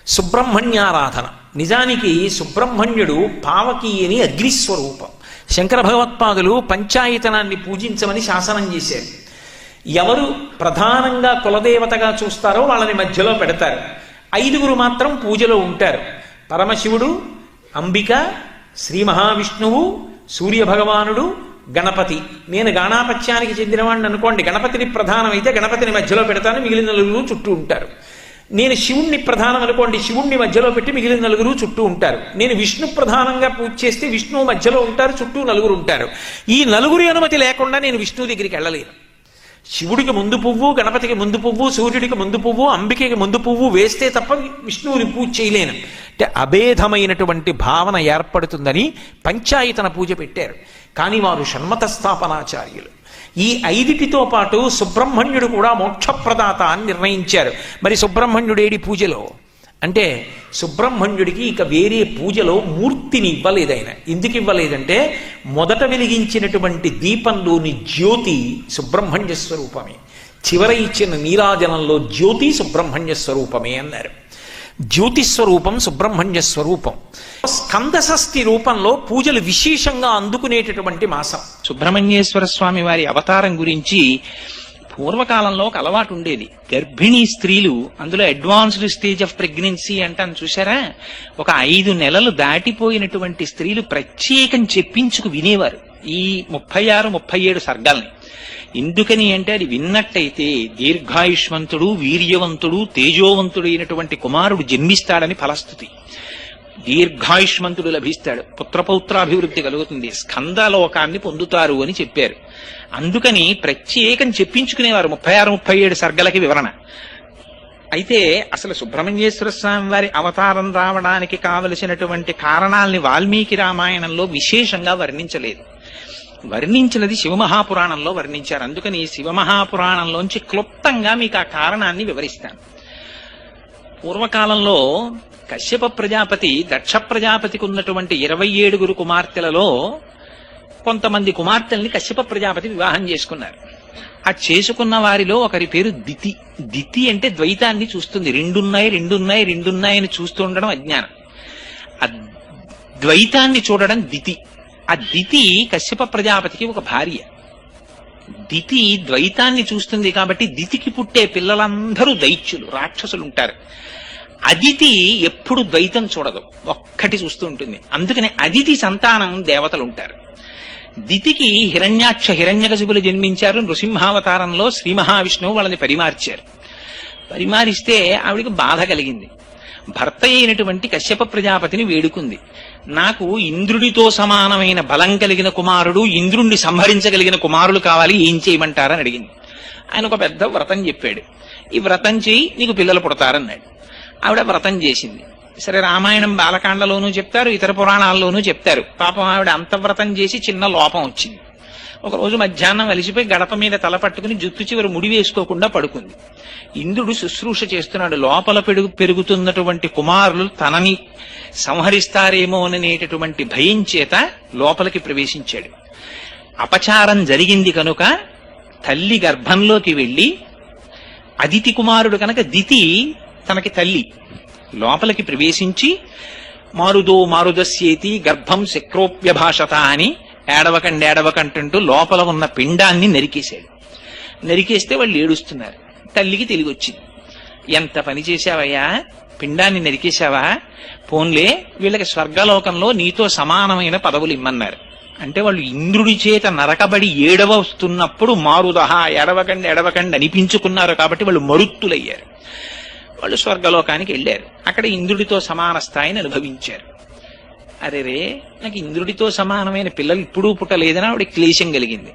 సుబ్రహ్మణ్యారాధన. నిజానికి సుబ్రహ్మణ్యుడు పావకి అని అగ్నిస్వరూపం. శంకర భగవత్పాదులు పంచాయతనాన్ని పూజించమని శాసనం చేశారు. ఎవరు ప్రధానంగా కులదేవతగా చూస్తారో వాళ్ళని మధ్యలో పెడతారు. 5 మాత్రం పూజలో ఉంటారు. పరమశివుడు, అంబిక, శ్రీ మహావిష్ణువు, సూర్యభగవానుడు, గణపతి. నేను గాణాపత్యానికి చెందినవాడిని అనుకోండి, గణపతిని ప్రధానమైతే గణపతిని మధ్యలో పెడతాను, మిగిలిన 4 చుట్టూ ఉంటారు. నేను శివుణ్ణి ప్రధానం అనుకోండి, శివుణ్ణి మధ్యలో పెట్టి మిగిలిన 4 చుట్టూ ఉంటారు. నేను విష్ణు ప్రధానంగా పూజ చేస్తే విష్ణువు మధ్యలో ఉంటారు, చుట్టూ 4 ఉంటారు. ఈ 4 అనుమతి లేకుండా నేను విష్ణువు దగ్గరికి వెళ్ళలేను. శివుడికి ముందు పువ్వు, గణపతికి ముందు పువ్వు, సూర్యుడికి ముందు పువ్వు, అంబికకి ముందు పువ్వు వేస్తే తప్ప విష్ణువుని పూజ చేయలేను. అంటే అభేదమైనటువంటి భావన ఏర్పడుతుందని పంచాయతన పూజ పెట్టారు. కానీ వారు షణ్మత స్థాపనాచార్యులు. ఈ 5టితో పాటు సుబ్రహ్మణ్యుడు కూడా మోక్షప్రదాత అని నిర్ణయించారు. మరి సుబ్రహ్మణ్యుడేడి పూజలో అంటే సుబ్రహ్మణ్యుడికి ఇక వేరే పూజలో మూర్తిని ఇవ్వలేదు ఆయన. ఎందుకు ఇవ్వలేదంటే మొదట వెలిగించినటువంటి దీపంలోని జ్యోతి సుబ్రహ్మణ్య స్వరూపమే, చివర ఇచ్చిన నీరాజనంలో జ్యోతి సుబ్రహ్మణ్య స్వరూపమే అన్నారు. జ్యోతిస్వరూపం సుబ్రహ్మణ్య స్వరూపం. స్కందషష్ఠి రూపంలో పూజలు విశేషంగా అందుకునేటటువంటి మాసం. సుబ్రహ్మణ్యేశ్వర స్వామి వారి అవతారం గురించి పూర్వకాలంలో ఒక అలవాటు ఉండేది. గర్భిణీ స్త్రీలు, అందులో అడ్వాన్స్డ్ స్టేజ్ ఆఫ్ ప్రెగ్నెన్సీ అంటాను చూసారా, ఒక 5 నెలలు దాటిపోయినటువంటి స్త్రీలు ప్రత్యేకం చెప్పించుకు వినేవారు ఈ 36, 37 సర్గాల్ని. ఎందుకని అంటే అది విన్నట్టయితే దీర్ఘాయుష్మంతుడు, వీర్యవంతుడు, తేజోవంతుడు అయినటువంటి కుమారుడు జన్మిస్తాడని ఫలస్థుతి. దీర్ఘాయుష్మంతుడు లభిస్తాడు, పుత్రపౌత్రాభివృద్ధి కలుగుతుంది, స్కందలోకాన్ని పొందుతారు అని చెప్పారు. అందుకని ప్రత్యేకం చెప్పించుకునేవారు 36, 37 సర్గలకి వివరణ. అయితే అసలు సుబ్రహ్మణ్యేశ్వర స్వామి వారి అవతారం రావడానికి కావలసినటువంటి కారణాల్ని వాల్మీకి రామాయణంలో విశేషంగా వర్ణించలేదు. వర్ణించినది శివమహాపురాణంలో వర్ణించారు. అందుకని శివమహాపురాణంలోంచి క్లుప్తంగా మీకు ఆ కారణాన్ని వివరిస్తాను. పూర్వకాలంలో కశ్యప ప్రజాపతి దక్ష ప్రజాపతికి ఉన్నటువంటి 27 కుమార్తెలలో కొంతమంది కుమార్తెల్ని కశ్యప ప్రజాపతి వివాహం చేసుకున్నారు. ఆ చేసుకున్న వారిలో ఒకరి పేరు దితి. దితి అంటే ద్వైతాన్ని చూస్తుంది. రెండున్నాయని చూస్తూ ఉండడం అజ్ఞానం. ఆ ద్వైతాన్ని చూడడం దితి. ఆ దితి కశ్యప ప్రజాపతికి ఒక భార్య. దితి ద్వైతాన్ని చూస్తుంది కాబట్టి దితికి పుట్టే పిల్లలందరూ దైత్యులు, రాక్షసులు ఉంటారు. అదితి ఎప్పుడు ద్వైతం చూడదు, ఒక్కటి చూస్తూ ఉంటుంది. అందుకని అదితి సంతానం దేవతలు ఉంటారు. దితికి హిరణ్యాక్ష, హిరణ్యకశిపులు జన్మించారు. నృసింహావతారంలో శ్రీ మహావిష్ణువు వాళ్ళని పరిమార్చారు. పరిమారిస్తే ఆవిడికి బాధ కలిగింది. భర్త అయినటువంటి కశ్యప ప్రజాపతిని వేడుకుంది. నాకు ఇంద్రుడితో సమానమైన బలం కలిగిన కుమారుడు, ఇంద్రుణ్ణి సంహరించగలిగిన కుమారులు కావాలి, ఏం చేయమంటారని అడిగింది. ఆయన ఒక పెద్ద వ్రతం చెప్పాడు. ఈ వ్రతం చేయి, నీకు పిల్లలు పుడతారన్నాడు. ఆవిడ వ్రతం చేసింది. సరే, రామాయణం బాలకాండలోనూ చెప్తారు, ఇతర పురాణాల్లోనూ చెప్తారు. పాపం ఆవిడ అంతవ్రతం చేసి చిన్న లోపం వచ్చింది. ఒకరోజు మధ్యాహ్నం అలిసిపోయి గడప మీద తల పట్టుకుని జుత్తు చివరి ముడి వేసుకోకుండా పడుకుంది. ఇంద్రుడు శుశ్రూష చేస్తున్నాడు. లోపల పెరుగుతున్నటువంటి కుమారులు తనని సంహరిస్తారేమోననేటటువంటి భయం చేత లోపలికి ప్రవేశించాడు. అపచారం జరిగింది కనుక తల్లి గర్భంలోకి వెళ్లి, అదితి కుమారుడు కనుక దితి తనకి తల్లి, లోపలికి ప్రవేశించి మారుదస్యేతి గర్భం శక్రోప్యభాషత అని ఏడవకంటంటూ లోపల ఉన్న పిండాన్ని నరికేశాడు. నరికేస్తే వాళ్ళు ఏడుస్తున్నారు. తల్లికి తెలివొచ్చింది. ఎంత పని చేశావయ్యా, పిండాన్ని నరికేశావా, పోన్లే వీళ్ళకి స్వర్గలోకంలో నీతో సమానమైన పదవులు ఇమ్మన్నారు. అంటే వాళ్ళు ఇంద్రుడి చేత నరకబడి ఏడవస్తున్నప్పుడు మారుదహ ఎడవకండి అనిపించుకున్నారు కాబట్టి వాళ్ళు మరుత్తులయ్యారు. వాళ్ళు స్వర్గలోకానికి వెళ్ళారు. అక్కడ ఇంద్రుడితో సమాన స్థాయిని అనుభవించారు. అరేరే, నాకు ఇంద్రుడితో సమానమైన పిల్లలు ఇప్పుడు పుట్టలేదని ఆవిడ క్లేశం కలిగింది.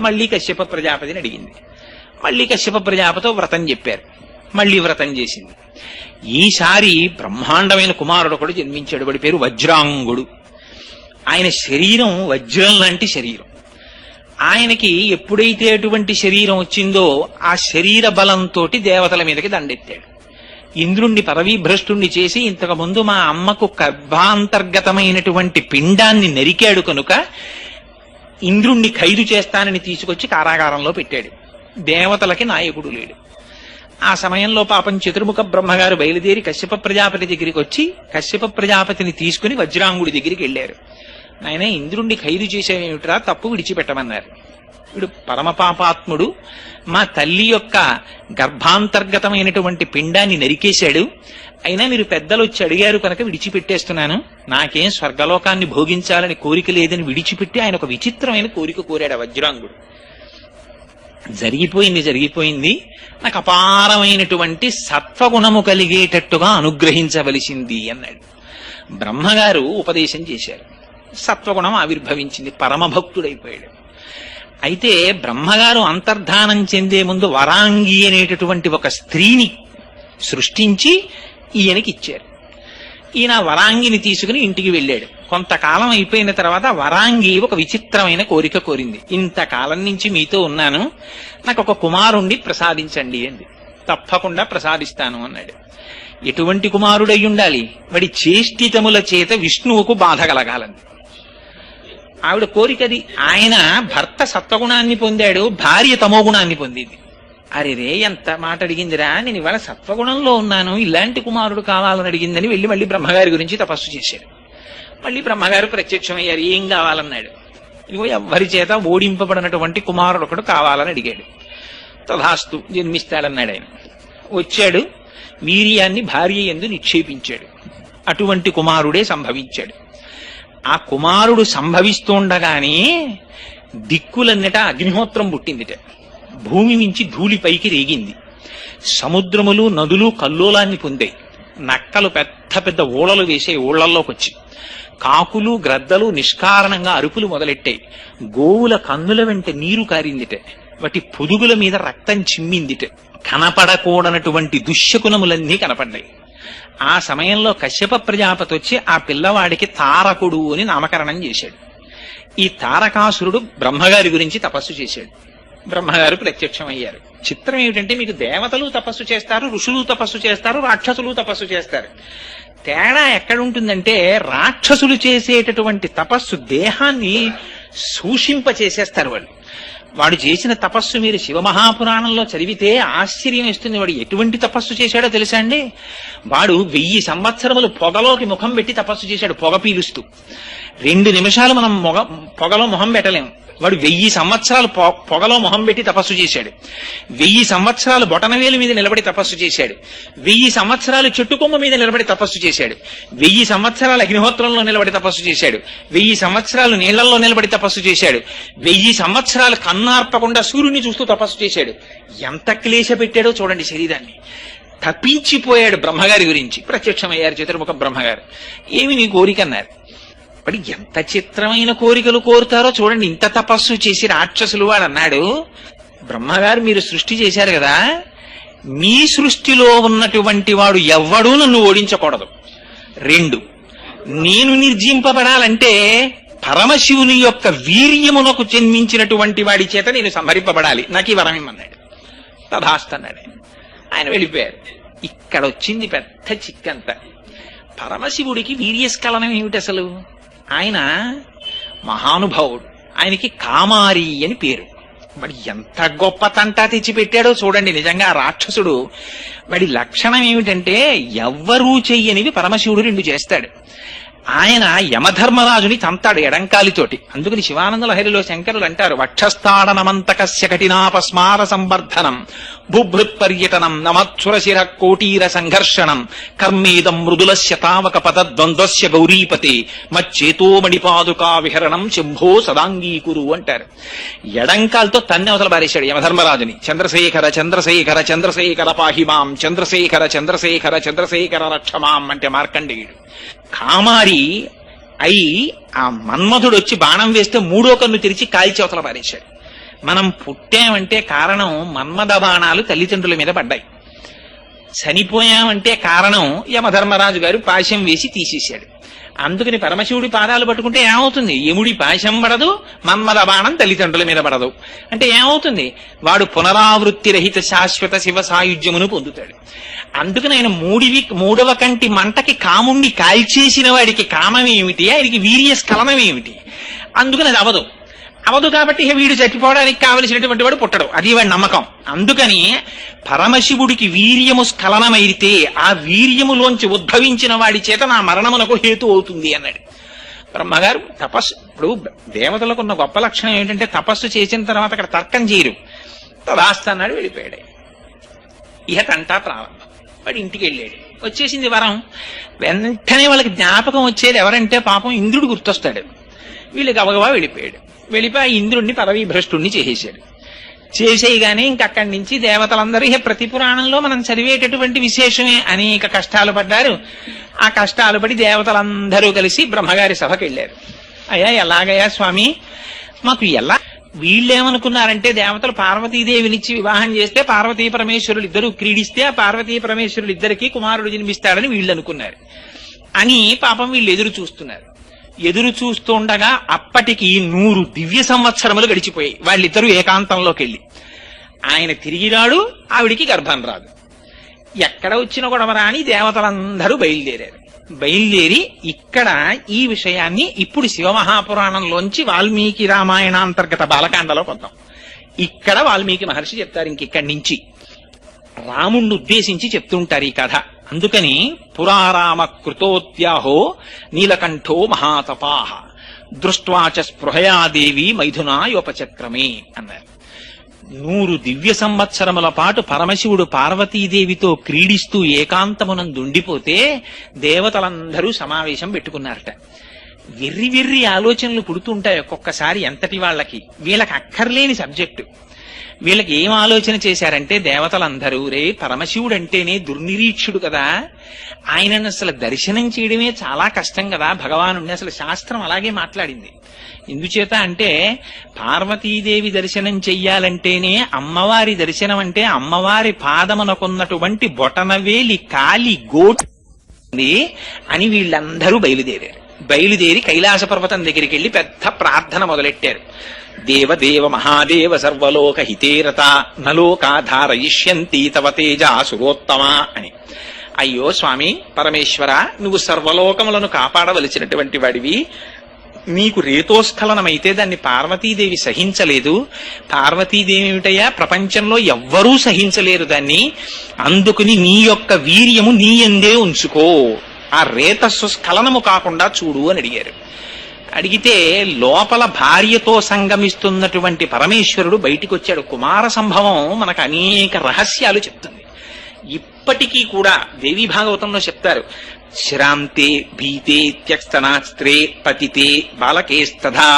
మళ్ళీ కశ్యప ప్రజాపతిని అడిగింది. మళ్ళీ కశ్యప ప్రజాపతితో వ్రతం చెప్పారు. మళ్ళీ వ్రతం చేసింది. ఈసారి బ్రహ్మాండమైన కుమారుడు ఒకడు జన్మించాడు. వాడి పేరు వజ్రాంగుడు. ఆయన శరీరం వజ్రం లాంటి శరీరం. ఆయనకి ఎప్పుడైతే అటువంటి శరీరం వచ్చిందో ఆ శరీర బలంతో దేవతల మీదకి దండెత్తాడు. ఇంద్రుణ్ణి పదవీభ్రష్టుణ్ణి చేసి ఇంతకు ముందు మా అమ్మకు గర్భాంతర్గతమైనటువంటి పిండాన్ని నరికాడు కనుక ఇంద్రుణ్ణి ఖైదు చేస్తానని తీసుకొచ్చి కారాగారంలో పెట్టాడు. దేవతలకి నాయకుడు లేడు. ఆ సమయంలో పాపం చతుర్ముఖ బ్రహ్మగారు బయలుదేరి కశ్యప ప్రజాపతి దగ్గరికి వచ్చి కశ్యప ప్రజాపతిని తీసుకుని వజ్రాంగుడి దగ్గరికి వెళ్ళారు. ఆయన ఇంద్రుణ్ణి ఖైదు చేసేమిట్రా, తప్పు విడిచిపెట్టమన్నారు. వీడు పరమపాపాత్ముడు, మా తల్లి యొక్క గర్భాంతర్గతమైనటువంటి పిండాన్ని నరికేశాడు, అయినా మీరు పెద్దలు వచ్చి అడిగారు కనుక విడిచిపెట్టేస్తున్నాను, నాకేం స్వర్గలోకాన్ని భోగించాలని కోరిక లేదని విడిచిపెట్టి ఆయన ఒక విచిత్రమైన కోరిక కోరాడు వజ్రాంగుడు. జరిగిపోయింది, నాకు అపారమైనటువంటి సత్వగుణము కలిగేటట్టుగా అనుగ్రహించవలసింది అన్నాడు. బ్రహ్మగారు ఉపదేశం చేశారు, సత్వగుణం ఆవిర్భవించింది, పరమభక్తుడైపోయాడు. అయితే బ్రహ్మగారు అంతర్ధానం చెందే ముందు వరాంగి అనేటటువంటి ఒక స్త్రీని సృష్టించి ఈయనకి ఇచ్చారు. ఈయన వరాంగిని తీసుకుని ఇంటికి వెళ్ళాడు. కొంతకాలం అయిపోయిన తర్వాత వరాంగి ఒక విచిత్రమైన కోరిక కోరింది. ఇంతకాలం నుంచి మీతో ఉన్నాను, నాకు ఒక కుమారుణ్ణి ప్రసాదించండి అంది. తప్పకుండా ప్రసాదిస్తాను అన్నాడు. ఎటువంటి కుమారుడై ఉండాలి? వాడి చేష్టితముల చేత విష్ణువుకు బాధ కలగాలంది ఆవిడ కోరికది. ఆయన భర్త సత్వగుణాన్ని పొందాడు, భార్య తమోగుణాన్ని పొందింది. అరేరే ఎంత మాట అడిగిందిరా, నేను ఇవాళ సత్వగుణంలో ఉన్నాను, ఇలాంటి కుమారుడు కావాలని అడిగిందని వెళ్ళి మళ్ళీ బ్రహ్మగారి గురించి తపస్సు చేశాడు. మళ్ళీ బ్రహ్మగారు ప్రత్యక్షమయ్యారు, ఏం కావాలన్నాడు. ఇదిగో ఎవ్వరి చేత ఓడింపబడినటువంటి కుమారుడు ఒకడు కావాలని అడిగాడు. తథాస్తు జన్మిస్తాడన్నాడు ఆయన. వచ్చాడు, వీర్యాన్ని భార్య యందు నిక్షేపించాడు. అటువంటి కుమారుడే సంభవించాడు. ఆ కుమారుడు సంభవిస్తుండగానే దిక్కులన్నట అగ్నిహోత్రం పుట్టిందిట. భూమి నుంచి ధూళి పైకి రేగింది. సముద్రములు నదులు కల్లోలాన్ని పొందాయి. నక్కలు పెద్ద పెద్ద ఊళలు వేసే ఊళ్లల్లోకి వచ్చి కాకులు గ్రద్దలు నిష్కారణంగా అరుపులు మొదలెట్టాయి. గోవుల కన్నుల వెంట నీరు కారిందిట. వాటి పొదుగుల మీద రక్తం చిమ్మిందిట. కనపడకూడనటువంటి దుశ్శకునములన్నీ కనపడ్డాయి. ఆ సమయంలో కశ్యప ప్రజాపతి వచ్చి ఆ పిల్లవాడికి తారకుడు అని నామకరణం చేశాడు. ఈ తారకాసురుడు బ్రహ్మగారి గురించి తపస్సు చేశాడు. బ్రహ్మగారు ప్రత్యక్షమయ్యారు. చిత్రం ఏమిటంటే, మీకు దేవతలు తపస్సు చేస్తారు, ఋషులు తపస్సు చేస్తారు, రాక్షసులు తపస్సు చేస్తారు. తేడా ఎక్కడుంటుందంటే, రాక్షసులు చేసేటటువంటి తపస్సు దేహాన్ని సూషింప చేసేస్తారు వాళ్ళు. వాడు చేసిన తపస్సు మీరు శివమహాపురాణంలో చదివితే ఆశ్చర్యం వేస్తుంది. వాడు ఎటువంటి తపస్సు చేశాడో తెలుసా అండి? వాడు 1000 సంవత్సరములు పొగలోకి ముఖం పెట్టి తపస్సు చేశాడు, పొగ పీలుస్తూ. 2 నిమిషాలు మనం పొగలో మొహం పెట్టలేం. వాడు 1000 సంవత్సరాలు పొగలో మొహం పెట్టి తపస్సు చేశాడు. 1000 సంవత్సరాలు బొటనవేలు మీద నిలబడి తపస్సు చేశాడు. 1000 సంవత్సరాలు చెట్టుకొమ్మ మీద నిలబడి తపస్సు చేశాడు. 1000 సంవత్సరాలు అగ్నిహోత్రంలో నిలబడి తపస్సు చేశాడు. 1000 సంవత్సరాలు నీళ్లలో నిలబడి తపస్సు చేశాడు. 1000 సంవత్సరాలు కన్నార్పకుండా సూర్యుని చూస్తూ తపస్సు చేశాడు. ఎంత క్లేశ పెట్టాడో చూడండి శరీరాన్ని. తప్పించిపోయాడు బ్రహ్మగారి గురించి. ప్రత్యక్షమయ్యారు చతుర్ముఖ బ్రహ్మగారు. ఏమి నీ కోరిక అన్నారు. మరి ఎంత చిత్రమైన కోరికలు కోరుతారో చూడండి. ఇంత తపస్సు చేసి రాక్షసులు వాడు అన్నాడు, బ్రహ్మగారు మీరు సృష్టి చేశారు కదా, మీ సృష్టిలో ఉన్నటువంటి వాడు ఎవ్వడూ నన్ను ఓడించకూడదు. 2, నేను నిర్జింపబడాలంటే పరమశివుని యొక్క వీర్యమునకు జన్మించినటువంటి వాడి చేత నేను సంహరింపబడాలి, నాకు ఈ వరం ఇమ్మన్నాడు. తథాస్తన్నాడు. ఆయన వెళ్ళిపోయారు. ఇక్కడ వచ్చింది పెద్ద చిక్కంతా. పరమశివుడికి వీర్యస్ఖలనం ఏమిటి అసలు? ఆయన మహానుభావుడు, ఆయనకి కామారి అని పేరు. మరి ఎంత గొప్ప తంటా తెచ్చిపెట్టాడో చూడండి. నిజంగా రాక్షసుడు వాడి లక్షణం ఏమిటంటే, ఎవ్వరూ చెయ్యనివి పరమశివుడు 2 చేస్తాడు. ఆయన యమధర్మరాజుని తంతాడు ఎడంకాలితోటి. అందుకని శివానంద లహరిలో శంకరులు అంటారు, వక్షస్థాడనమంతకస్య కఠినాపస్మార సంవర్ధనం బుభృత్ పర్యటనం నమత్సురశిర కోటీర సంఘర్షణం కర్మేదం మృదులస్య తావక పదద్వంద్వస్య గౌరీపతే మచ్చేతో మణిపాదుకా విహరణం శంభో సదాంగీకురు అంటారు. ఎడంకాలతో తన్ని అవతల బారేశాడు యమధర్మరాజుని. చంద్రశేఖర చంద్రశేఖర చంద్రశేఖర పాహిమాం చంద్రశేఖర చంద్రశేఖర చంద్రశేఖర రక్షమాం అంటే మార్కండేయుడు. కామారి అయి ఆ మన్మధుడు వచ్చి బాణం వేస్తే 3వ కన్ను తెరిచి కాల్చి అవతల పారేశాడు. మనం పుట్టామంటే కారణం మన్మథ బాణాలు తల్లిదండ్రుల మీద పడ్డాయి. చనిపోయామంటే కారణం యమధర్మరాజు గారు పాశం వేసి తీసేశాడు. అందుకని పరమశివుడి పాదాలు పట్టుకుంటే ఏమవుతుంది? యముడి పాశం పడదు, మన్మథ బాణం తల్లిదండ్రుల మీద పడదు. అంటే ఏమవుతుంది? వాడు పునరావృత్తి రహిత శాశ్వత శివ సాయుధ్యమును పొందుతాడు. అందుకని ఆయన 3వ కంటి మంటకి కాముణ్ణి కాల్చేసిన వాడికి కామం ఏమిటి? ఆయనకి వీర్యస్ఖలనం ఏమిటి? అందుకని అది అవదు. అవదు కాబట్టి వీడు చచ్చిపోవడానికి కావలసినటువంటి వాడు పుట్టడు, అది వాడి నమ్మకం. అందుకని పరమశివుడికి వీర్యము స్ఖలనమైతే ఆ వీర్యములోంచి ఉద్భవించిన వాడి చేత నా మరణమునకు హేతు అవుతుంది అన్నాడు. బ్రహ్మగారు తపస్సు, ఇప్పుడు దేవతలకు ఉన్న గొప్ప లక్షణం ఏంటంటే తపస్సు చేసిన తర్వాత అక్కడ తర్కం చేయరు, తదాస్తన్నాడు, వెళ్ళిపోయాడు. ఇహ తంటా ప్రారంభం. వాడు ఇంటికి వెళ్ళాడు, వచ్చేసింది వరం. వెంటనే వాళ్ళకి జ్ఞాపకం వచ్చేది ఎవరంటే పాపం ఇంద్రుడు గుర్తొస్తాడు. వీళ్ళు గబగబా వెళ్ళిపోయాడు. వెళ్ళిపోయి ఆ ఇంద్రుడిని పదవీ భ్రష్టుణ్ణి చేసేసాడు. చేసేయగానే ఇంకక్కడి నుంచి దేవతలందరూ ఇహ ప్రతి పురాణంలో మనం చదివేటటువంటి విశేషమే, అనేక కష్టాలు పడ్డారు. ఆ కష్టాలు పడి దేవతలందరూ కలిసి బ్రహ్మగారి సభకి వెళ్ళారు. అయ్యా ఎలాగయ్యా స్వామి, మాకు ఎలా, వీళ్ళేమనుకున్నారంటే దేవతలు పార్వతీదేవినిచ్చి వివాహం చేస్తే పార్వతీ పరమేశ్వరులు ఇద్దరు క్రీడిస్తే ఆ పార్వతీ పరమేశ్వరులు ఇద్దరికి కుమారుడు జన్మిస్తాడని వీళ్ళు అనుకున్నారు అని పాపం వీళ్ళు ఎదురు చూస్తున్నారు. ఎదురు చూస్తుండగా అప్పటికి 100 దివ్య సంవత్సరములు గడిచిపోయాయి. వాళ్ళిద్దరూ ఏకాంతంలోకి వెళ్ళి ఆయన తిరిగి రాడు, ఆవిడికి గర్భం రాదు. ఎక్కడ వచ్చిన గొడవరా అని దేవతలందరూ బయలుదేరారు. బయలుదేరి ఇక్కడ ఈ విషయాన్ని ఇప్పుడు శివమహాపురాణంలోంచి వాల్మీకి రామాయణాంతర్గత బాలకాండలో కొద్దాం. ఇక్కడ వాల్మీకి మహర్షి చెప్తారు. ఇంకిక్కడి నుంచి రాముణ్ణి ఉద్దేశించి చెప్తుంటారు ఈ కథ. అందుకని పురారామ కృతోద్యాహో నీలకంఠో మహాతపాహ దృష్ట్వాచ స్పృహయాదేవి మైథునాయోపచక్రమే అన్నారు. 100 దివ్య సంవత్సరముల పాటు పరమశివుడు పార్వతీదేవితో క్రీడిస్తూ ఏకాంతమునందుండిపోతే దేవతలందరూ సమావేశం పెట్టుకున్నారట. వెర్రి వెర్రి ఆలోచనలు పుడుతుంటాయి ఒక్కొక్కసారి ఎంతటి వాళ్ళకి. వీళ్ళకి అక్కర్లేని సబ్జెక్టు. వీళ్ళకి ఏం ఆలోచన చేశారంటే దేవతలందరూ, రే పరమశివుడు అంటేనే దుర్నిరీక్షుడు కదా, ఆయనను అసలు దర్శనం చేయడమే చాలా కష్టం కదా భగవానుడిని. అసలు శాస్త్రం అలాగే మాట్లాడింది. ఎందుచేత అంటే పార్వతీదేవి దర్శనం చెయ్యాలంటేనే అమ్మవారి దర్శనం అంటే అమ్మవారి పాదమునకున్నటువంటి బొటనవేలి కాలి గోటు అని వీళ్ళందరూ బయలుదేరారు. బయలుదేరి కైలాస పర్వతం దగ్గరికి వెళ్లి పెద్ద ప్రార్థన మొదలెట్టారు. దేవదేవ మహాదేవ సర్వలోక హితేరత నలోకాధారయిష్యంతి తవ తేజ సురోత్తమ అని. అయ్యో స్వామి పరమేశ్వర, నువ్వు సర్వలోకములను కాపాడవలసినటువంటి వాడివి. నీకు రేతోస్ఖలనమైతే దాన్ని పార్వతీదేవి సహించలేదు. పార్వతీదేవి ఏమిటయ్యా, ప్రపంచంలో ఎవ్వరూ సహించలేరు దాన్ని. అందుకుని నీ యొక్క వీర్యము నీ యందే ఉంచుకో, ఆ రేతస్సు స్ఖలనము కాకుండా చూడు అని అడిగారు. అడిగితే లోపల భార్యతో సంగమిస్తున్నటువంటి పరమేశ్వరుడు బయటికి వచ్చాడు. కుమార సంభవం మనకు అనేక రహస్యాలు చెప్తుంది. ఇప్పటికీ కూడా దేవీ భాగవతంలో చెప్తారు, శ్రాంతే భీతే త్యక్స్తనాస్త్రే పతితే బాలకేస్తథా.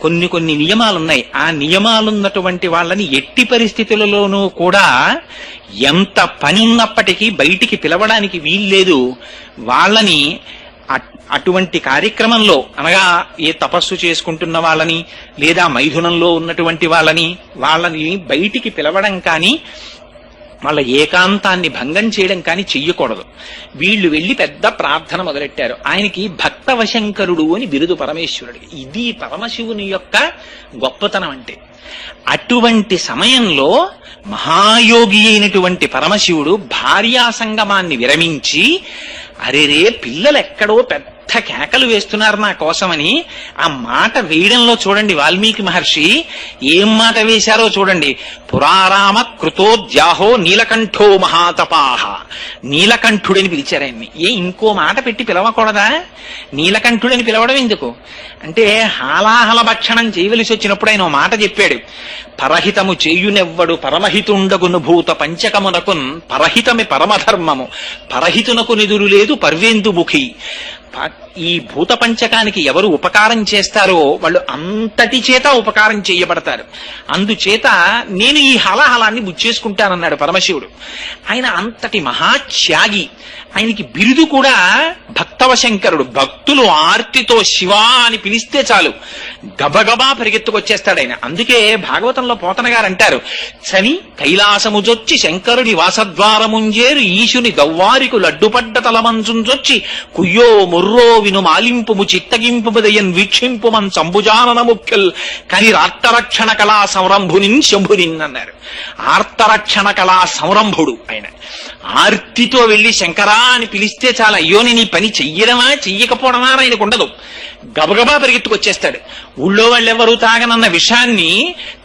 కొన్ని నియమాలున్నాయి. ఆ నియమాలున్నటువంటి వాళ్ళని ఎట్టి పరిస్థితులలోనూ కూడా ఎంత పని ఉన్నప్పటికీ బయటికి పిలవడానికి వీల్లేదు. వాళ్ళని అటువంటి కార్యక్రమంలో అనగా ఏ తపస్సు చేసుకుంటున్న వాళ్ళని లేదా మైథునంలో ఉన్నటువంటి వాళ్ళని బయటికి పిలవడం కానీ వాళ్ళ ఏకాంతాన్ని భంగం చేయడం కానీ చెయ్యకూడదు. వీళ్ళు వెళ్లి పెద్ద ప్రార్థన మొదలెట్టారు. ఆయనకి భక్తవశంకరుడు అని బిరుదు పరమేశ్వరుడికి. ఇది పరమశివుని యొక్క గొప్పతనం అంటే. అటువంటి సమయంలో మహాయోగి అయినటువంటి పరమశివుడు భార్యా సంగమాన్ని విరమించి, అరేరే పిల్లలు ఎక్కడో పెద్ద కేకలు వేస్తున్నారు నా కోసమని ఆ మాట వేయడంలో చూడండి వాల్మీకి మహర్షి ఏం మాట వేశారో చూడండి. పురారామ కృతోద్యాహో నీలకంఠో మహాతపాహ. నీలకంఠుడని పిలిచారు ఆయన్ని. ఇంకో మాట పెట్టి పిలవకూడదా? నీలకంఠుడని పిలవడం ఎందుకు అంటే హాలాహల భక్షణం చేయవలసి వచ్చినప్పుడు ఆయన మాట చెప్పాడు. పరహితము చేయునెవ్వడు పరమహితుండగును భూత పంచకమునకున్ పరహితమి పరమధర్మము పరహితునకు నిదురు లేదు పర్వేందుముఖి. ఈ భూత పంచకానికి ఎవరు ఉపకారం చేస్తారో వాళ్ళు అంతటి చేత ఉపకారం చేయబడతారు. అందుచేత నేను ఈ హలాహలాన్ని బుచ్చేసుకుంటానన్నాడు పరమశివుడు. ఆయన అంతటి మహాత్యాగి. ఆయనకి బిరుదు కూడా భక్తవశంకరుడు. భక్తులు ఆర్తితో శివా అని పిలిస్తే చాలు గబగబా పరిగెత్తుకొచ్చేస్తాడు ఆయన. అందుకే భాగవతంలో పోతన గారు అంటారు, చని కైలాసముజొచ్చి శంకరుడి వాసద్వారముంజేరు ఈశుని దవ్వారికు లడ్డుపడ్డ తలమంచుంచొచ్చి కుయ్యో ముర్రో విను మాలింపుము చిత్తగింపుదయన్ వీక్షింపుమన్ సంభుజానన ముఖ్యుల్ కని ఆర్తరక్షణ కళా సంరంభునిన్ శంభునిన్ అన్నారు. ఆర్తరక్షణ కళా సంరంభుడు ఆయన. ఆర్తితో వెళ్లి శంకరా అని పిలిస్తే చాలా, అయ్యో నేను ఈ పని చెయ్యడమా చెయ్యకపోవడమా అని ఆయనకు ఉండదు. గబగబా పరిగెత్తుకొచ్చేస్తాడు. ఊళ్ళో వాళ్ళెవరూ తాగనన్న విషయాన్ని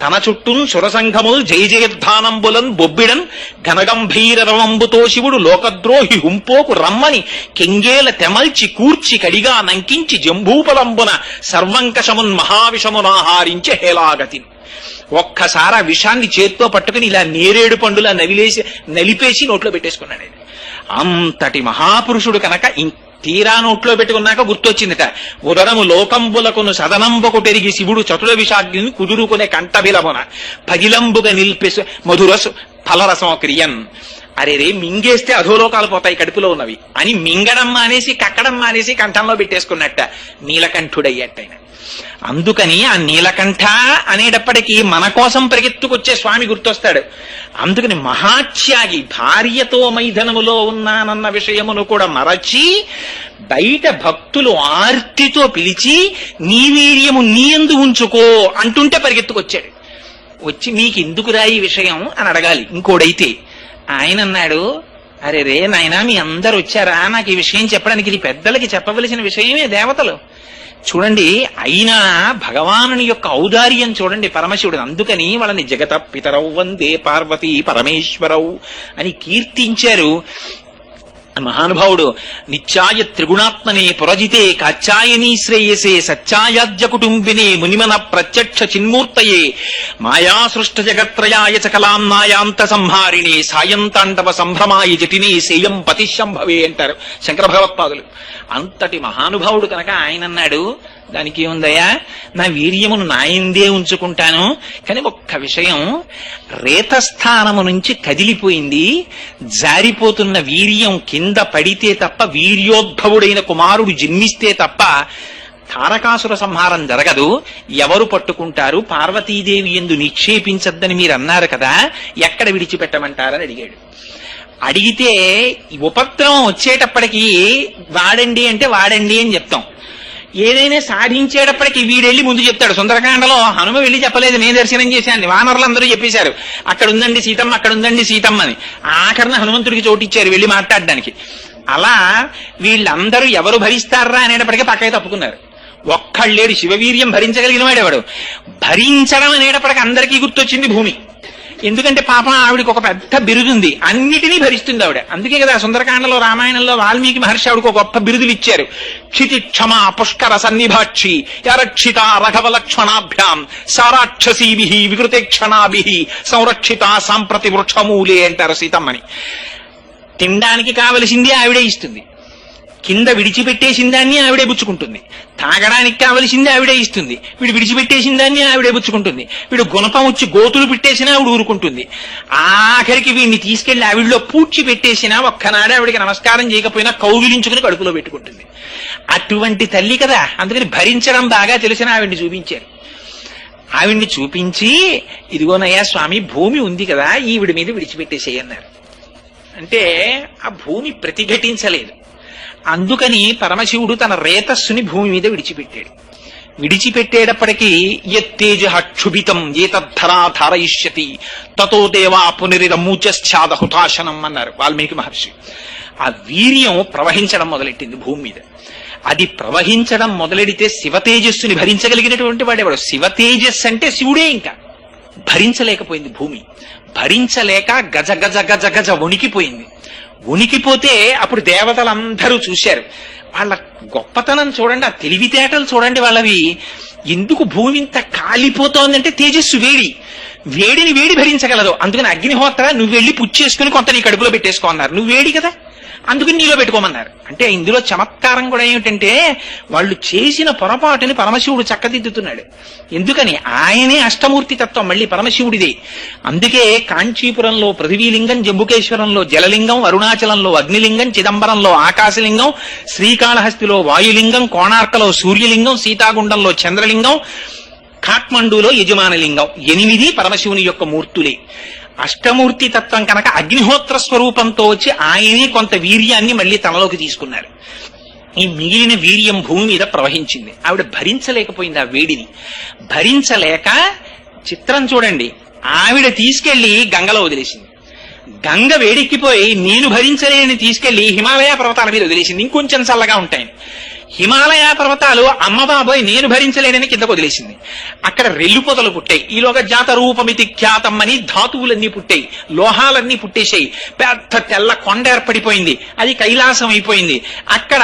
తన చుట్టూ సురసంఘములు జయ జయద్ధానంబులన్ బొబ్బిడన్ ఘనగంభీర రవంబుతో శివుడు లోకద్రోహి హుంపోకు రమ్మని కెంగేల తెమల్చి కూర్చి కడిగా నంకించి జంబూపలంబున సర్వంకషమున్ మహావిషమునాహారించి హేలాగతి. ఒక్కసారి ఆ విషాన్ని చేత్తో పట్టుకుని ఇలా నేరేడు పండులా నలిపేసి నోట్లో పెట్టేసుకున్నాడు. అంతటి మహాపురుషుడు కనుక తీరా నోట్లో పెట్టుకున్నాక గుర్తొచ్చిందిట, ఉదరము లోకంబులకును సదనంబొకటెరిగి శివుడు చతుర విషాగ్ని కుదురుకునే కంఠబిలమున పగిలంబుగా నిల్పేసు మధురసు ఫలరసం క్రియన్. అరే రే, మింగేస్తే అధోలోకాలు పోతాయి కడుపులో ఉన్నవి అని మింగడం మానేసి కక్కడం మానేసి కంఠంలో పెట్టేసుకున్నట్ట నీలకంఠుడయ్యట్టయిన. అందుకని ఆ నీలకంఠ అనేటప్పటికీ మన కోసం పరిగెత్తుకొచ్చే స్వామి గుర్తొస్తాడు. అందుకని మహాత్యాగి, భార్యతో మైథనములో ఉన్నానన్న విషయమును కూడా మరచి బయట భక్తులు ఆర్తితో పిలిచి నీ వీర్యము నీ యందు ఉంచుకో అంటుంటే పరిగెత్తుకొచ్చాడు. వచ్చి నీకెందుకురా ఈ విషయం అని అడగాలి ఇంకోడైతే. ఆయన అన్నాడు, అరే రే నాయనా, మీ అందరు వచ్చారా, నాకు ఈ విషయం చెప్పడానికి, ఇది పెద్దలకి చెప్పవలసిన విషయమే, దేవతలు చూడండి. అయినా భగవానుని యొక్క ఔదార్యం చూడండి పరమశివుడు. అందుకని వాళ్ళని జగత పితరౌ వందే పార్వతీ పరమేశ్వరౌ అని కీర్తించారు. మహానుభావుడు నిత్యాయ త్రిగుణాత్మనే పురజితే కాచాయనీ శ్రేయసే సత్యాయాజ్య కుటుంబినే మునిమన ప్రత్యక్ష చిన్మూర్తయే మాయా సృష్ట జగత్రయాయ చకలాం నాయాంత సంహారిణే సాయంతాండవ సంభ్రమాయ జటినే సేయం పతిశంభవే అంటారు శంకర భగవత్పాదులు. అంతటి మహానుభావుడు కనుక ఆయన అన్నాడు, దానికి ఏముందయ్యా, నా వీర్యమును నాయందే ఉంచుకుంటాను, కానీ ఒక్క విషయం, రేతస్థానము నుంచి కదిలిపోయింది, జారిపోతున్న వీర్యం కింద పడితే తప్ప, వీర్యోద్భవుడైన కుమారుడు జన్మిస్తే తప్ప తారకాసుర సంహారం జరగదు. ఎవరు పట్టుకుంటారు? పార్వతీదేవి యందు నిక్షేపించద్దని మీరు అన్నారు కదా, ఎక్కడ విడిచిపెట్టమంటారని అడిగాడు. అడిగితే ఉపద్రవం వచ్చేటప్పటికీ వాడండి అంటే వాడండి అని చెప్తాం. ఏదైనా సాధించేటప్పటికి వీడెళ్ళి ముందు చెప్తాడు. సుందరకాండలో హనుమ వెళ్ళి చెప్పలేదు, నేను దర్శనం చేశాను, వానరులందరూ చెప్పేశారు అక్కడ ఉందండి సీతమ్మ, అక్కడ ఉందండి సీతమ్మ అని. ఆఖరణ హనుమంతుడికి చోటిచ్చారు వెళ్ళి మాట్లాడడానికి. అలా వీళ్ళందరూ ఎవరు భరిస్తారా అనేటప్పటికీ పక్కకి తప్పుకున్నారు. ఒక్కళ్ళేడు శివవీర్యం భరించగలిగిన వాడేవాడు. భరించడం అనేటప్పటికీ అందరికీ గుర్తొచ్చింది భూమి. ఎందుకంటే పాపం ఆవిడికి ఒక పెద్ద బిరుదుంది, అన్నిటినీ భరిస్తుంది ఆవిడ. అందుకే కదా సుందరకాండలో రామాయణంలో వాల్మీకి మహర్షి ఆవిడకు ఒక గొప్ప బిరుదులు ఇచ్చారు. క్షితి క్షమా పుష్కర సన్నిభాక్షి యరక్షిత రఘవ లక్ష్మణాభ్యాం సారాక్షసీభి వికృతేక్షణాభి సంరక్షిత సాంప్రతి వృక్షమూలే అంటారు సీతమ్మని. తినడానికి కావలసింది ఆవిడే ఇస్తుంది, కింద విడిచిపెట్టేసిన దాన్ని ఆవిడే పుచ్చుకుంటుంది, తాగడానికి కావలసింది ఆవిడే ఇస్తుంది, వీడు విడిచిపెట్టేసిన దాన్ని ఆవిడే పుచ్చుకుంటుంది, వీడు గుణపం వచ్చి గోతులు పెట్టేసినా ఆవిడ ఊరుకుంటుంది, ఆఖరికి వీడిని తీసుకెళ్లి ఆవిడలో పూడ్చి పెట్టేసినా ఒక్కనాడే ఆవిడికి నమస్కారం చేయకపోయినా కౌగిలించుకుని కడుపులో పెట్టుకుంటుంది. అటువంటి తల్లి కదా. అందుకని భరించడం బాగా తెలిసిన ఆవిడ్ని చూపించారు. ఆవిడ్ని చూపించి, ఇదిగోనయ్యా స్వామి, భూమి ఉంది కదా, ఈవిడి మీద విడిచిపెట్టేసేయన్నారు. అంటే ఆ భూమి ప్రతిఘటించలేదు. అందుకని పరమశివుడు తన రేతస్సుని భూమి మీద విడిచిపెట్టాడు. విడిచిపెట్టేటప్పటికీ యత్తేజ క్షుభితం ఏతద్ధరా ధారయిష్యతి తతో దేవా పునరిరమూచశ్చాద హుతాశనం అన్నారు వాల్మీకి మహర్షి. ఆ వీర్యం ప్రవహించడం మొదలెట్టింది భూమి మీద. అది ప్రవహించడం మొదలెడితే శివతేజస్సుని భరించగలిగినటువంటి వాడేవాడు. శివతేజస్సు అంటే శివుడే. ఇంకా భరించలేకపోయింది భూమి. భరించలేక గజ గజ గజ గజ వణికిపోయింది. ఉనికిపోతే అప్పుడు దేవతలందరూ చూశారు. వాళ్ళ గొప్పతనం చూడండి, ఆ తెలివితేటలు చూడండి వాళ్ళవి. ఎందుకు భూమి ఇంత కాలిపోతోందంటే తేజస్సు వేడిని వేడి భరించగలదు. అందుకని అగ్నిహోత్ర నువ్వు వెళ్ళి పుచ్చేసుకుని కొంత నీ కడుపులో పెట్టేసుకో అన్నారు. నువ్వు వేడి కదా, అందుకని నీలో పెట్టుకోమన్నారు. అంటే ఇందులో చమత్కారం కూడా ఏమిటంటే వాళ్ళు చేసిన పొరపాటుని పరమశివుడు చక్కదిద్దుతున్నాడు. ఎందుకని ఆయనే అష్టమూర్తి తత్వం మళ్ళీ పరమశివుడిదే. అందుకే కాంచీపురంలో పృథివీలింగం, జంబుకేశ్వరంలో జలలింగం, అరుణాచలంలో అగ్నిలింగం, చిదంబరంలో ఆకాశలింగం, శ్రీకాళహస్తిలో వాయులింగం, కోణార్కలో సూర్యలింగం, సీతాగుండంలో చంద్రలింగం, కాఠ్మండూలో యజమానలింగం. 8 పరమశివుని యొక్క మూర్తులే. అష్టమూర్తి తత్వం కనుక అగ్నిహోత్ర స్వరూపంతో వచ్చి ఆయనే కొంత వీర్యాన్ని మళ్ళీ తనలోకి తీసుకున్నారు. ఈ మిగిలిన వీర్యం భూమి మీద ప్రవహించింది. ఆవిడ భరించలేకపోయింది ఆ వేడిని. భరించలేక చిత్రం చూడండి, ఆవిడ తీసుకెళ్లి గంగలో వదిలేసింది. గంగ వేడెక్కిపోయి నేను భరించలేని తీసుకెళ్లి హిమాలయ పర్వతాల మీద వదిలేసింది, ఇంకొంచెం చల్లగా ఉంటాయని. హిమాలయ పర్వతాలు అమ్మ బాబోయ్ నేను భరించలేనని కిందకు వదిలేసింది. అక్కడ రెల్లు పొదలు పుట్టాయి. ఈలోగా జాత రూపమితి ఖ్యాతం అని ధాతువులన్నీ పుట్టాయి, లోహాలన్నీ పుట్టేశాయి. పెద్ద తెల్ల కొండ ఏర్పడిపోయింది, అది కైలాసం అయిపోయింది. అక్కడ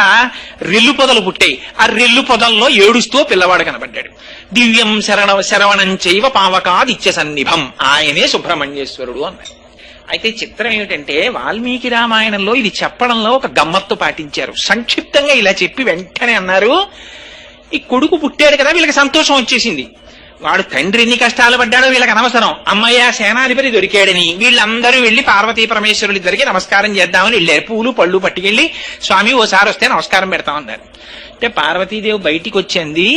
రెల్లు పొదలు పుట్టాయి. ఆ రెల్లు పొదల్లో ఏడుస్తూ పిల్లవాడు కనబడ్డాడు. దివ్యం శరవణం చైవ పావకాదిత్య సన్నిభం, ఆయనే సుబ్రహ్మణ్యేశ్వరుడు అన్నాడు. అయితే చిత్రం ఏమిటంటే వాల్మీకి రామాయణంలో ఇది చెప్పడంలో ఒక గమ్మత్తు పాటించారు. సంక్షిప్తంగా ఇలా చెప్పి వెంటనే అన్నారు, ఈ కొడుకు పుట్టాడు కదా వీళ్ళకి సంతోషం వచ్చేసింది. వాడు తండ్రి ఎన్ని కష్టాలు పడ్డాడో వీళ్ళకి అనవసరం, అమ్మయ్య సేనాధిపతి దొరికాడని వీళ్ళందరూ వెళ్లి పార్వతీ పరమేశ్వరుడి దగ్గరికి నమస్కారం చేద్దామని వెళ్ళారు. పూలు పళ్ళు పట్టుకెళ్లి స్వామి ఓసారి వస్తే నమస్కారం పెడతామన్నారు. అంటే పార్వతీదేవి బయటికి వచ్చింది,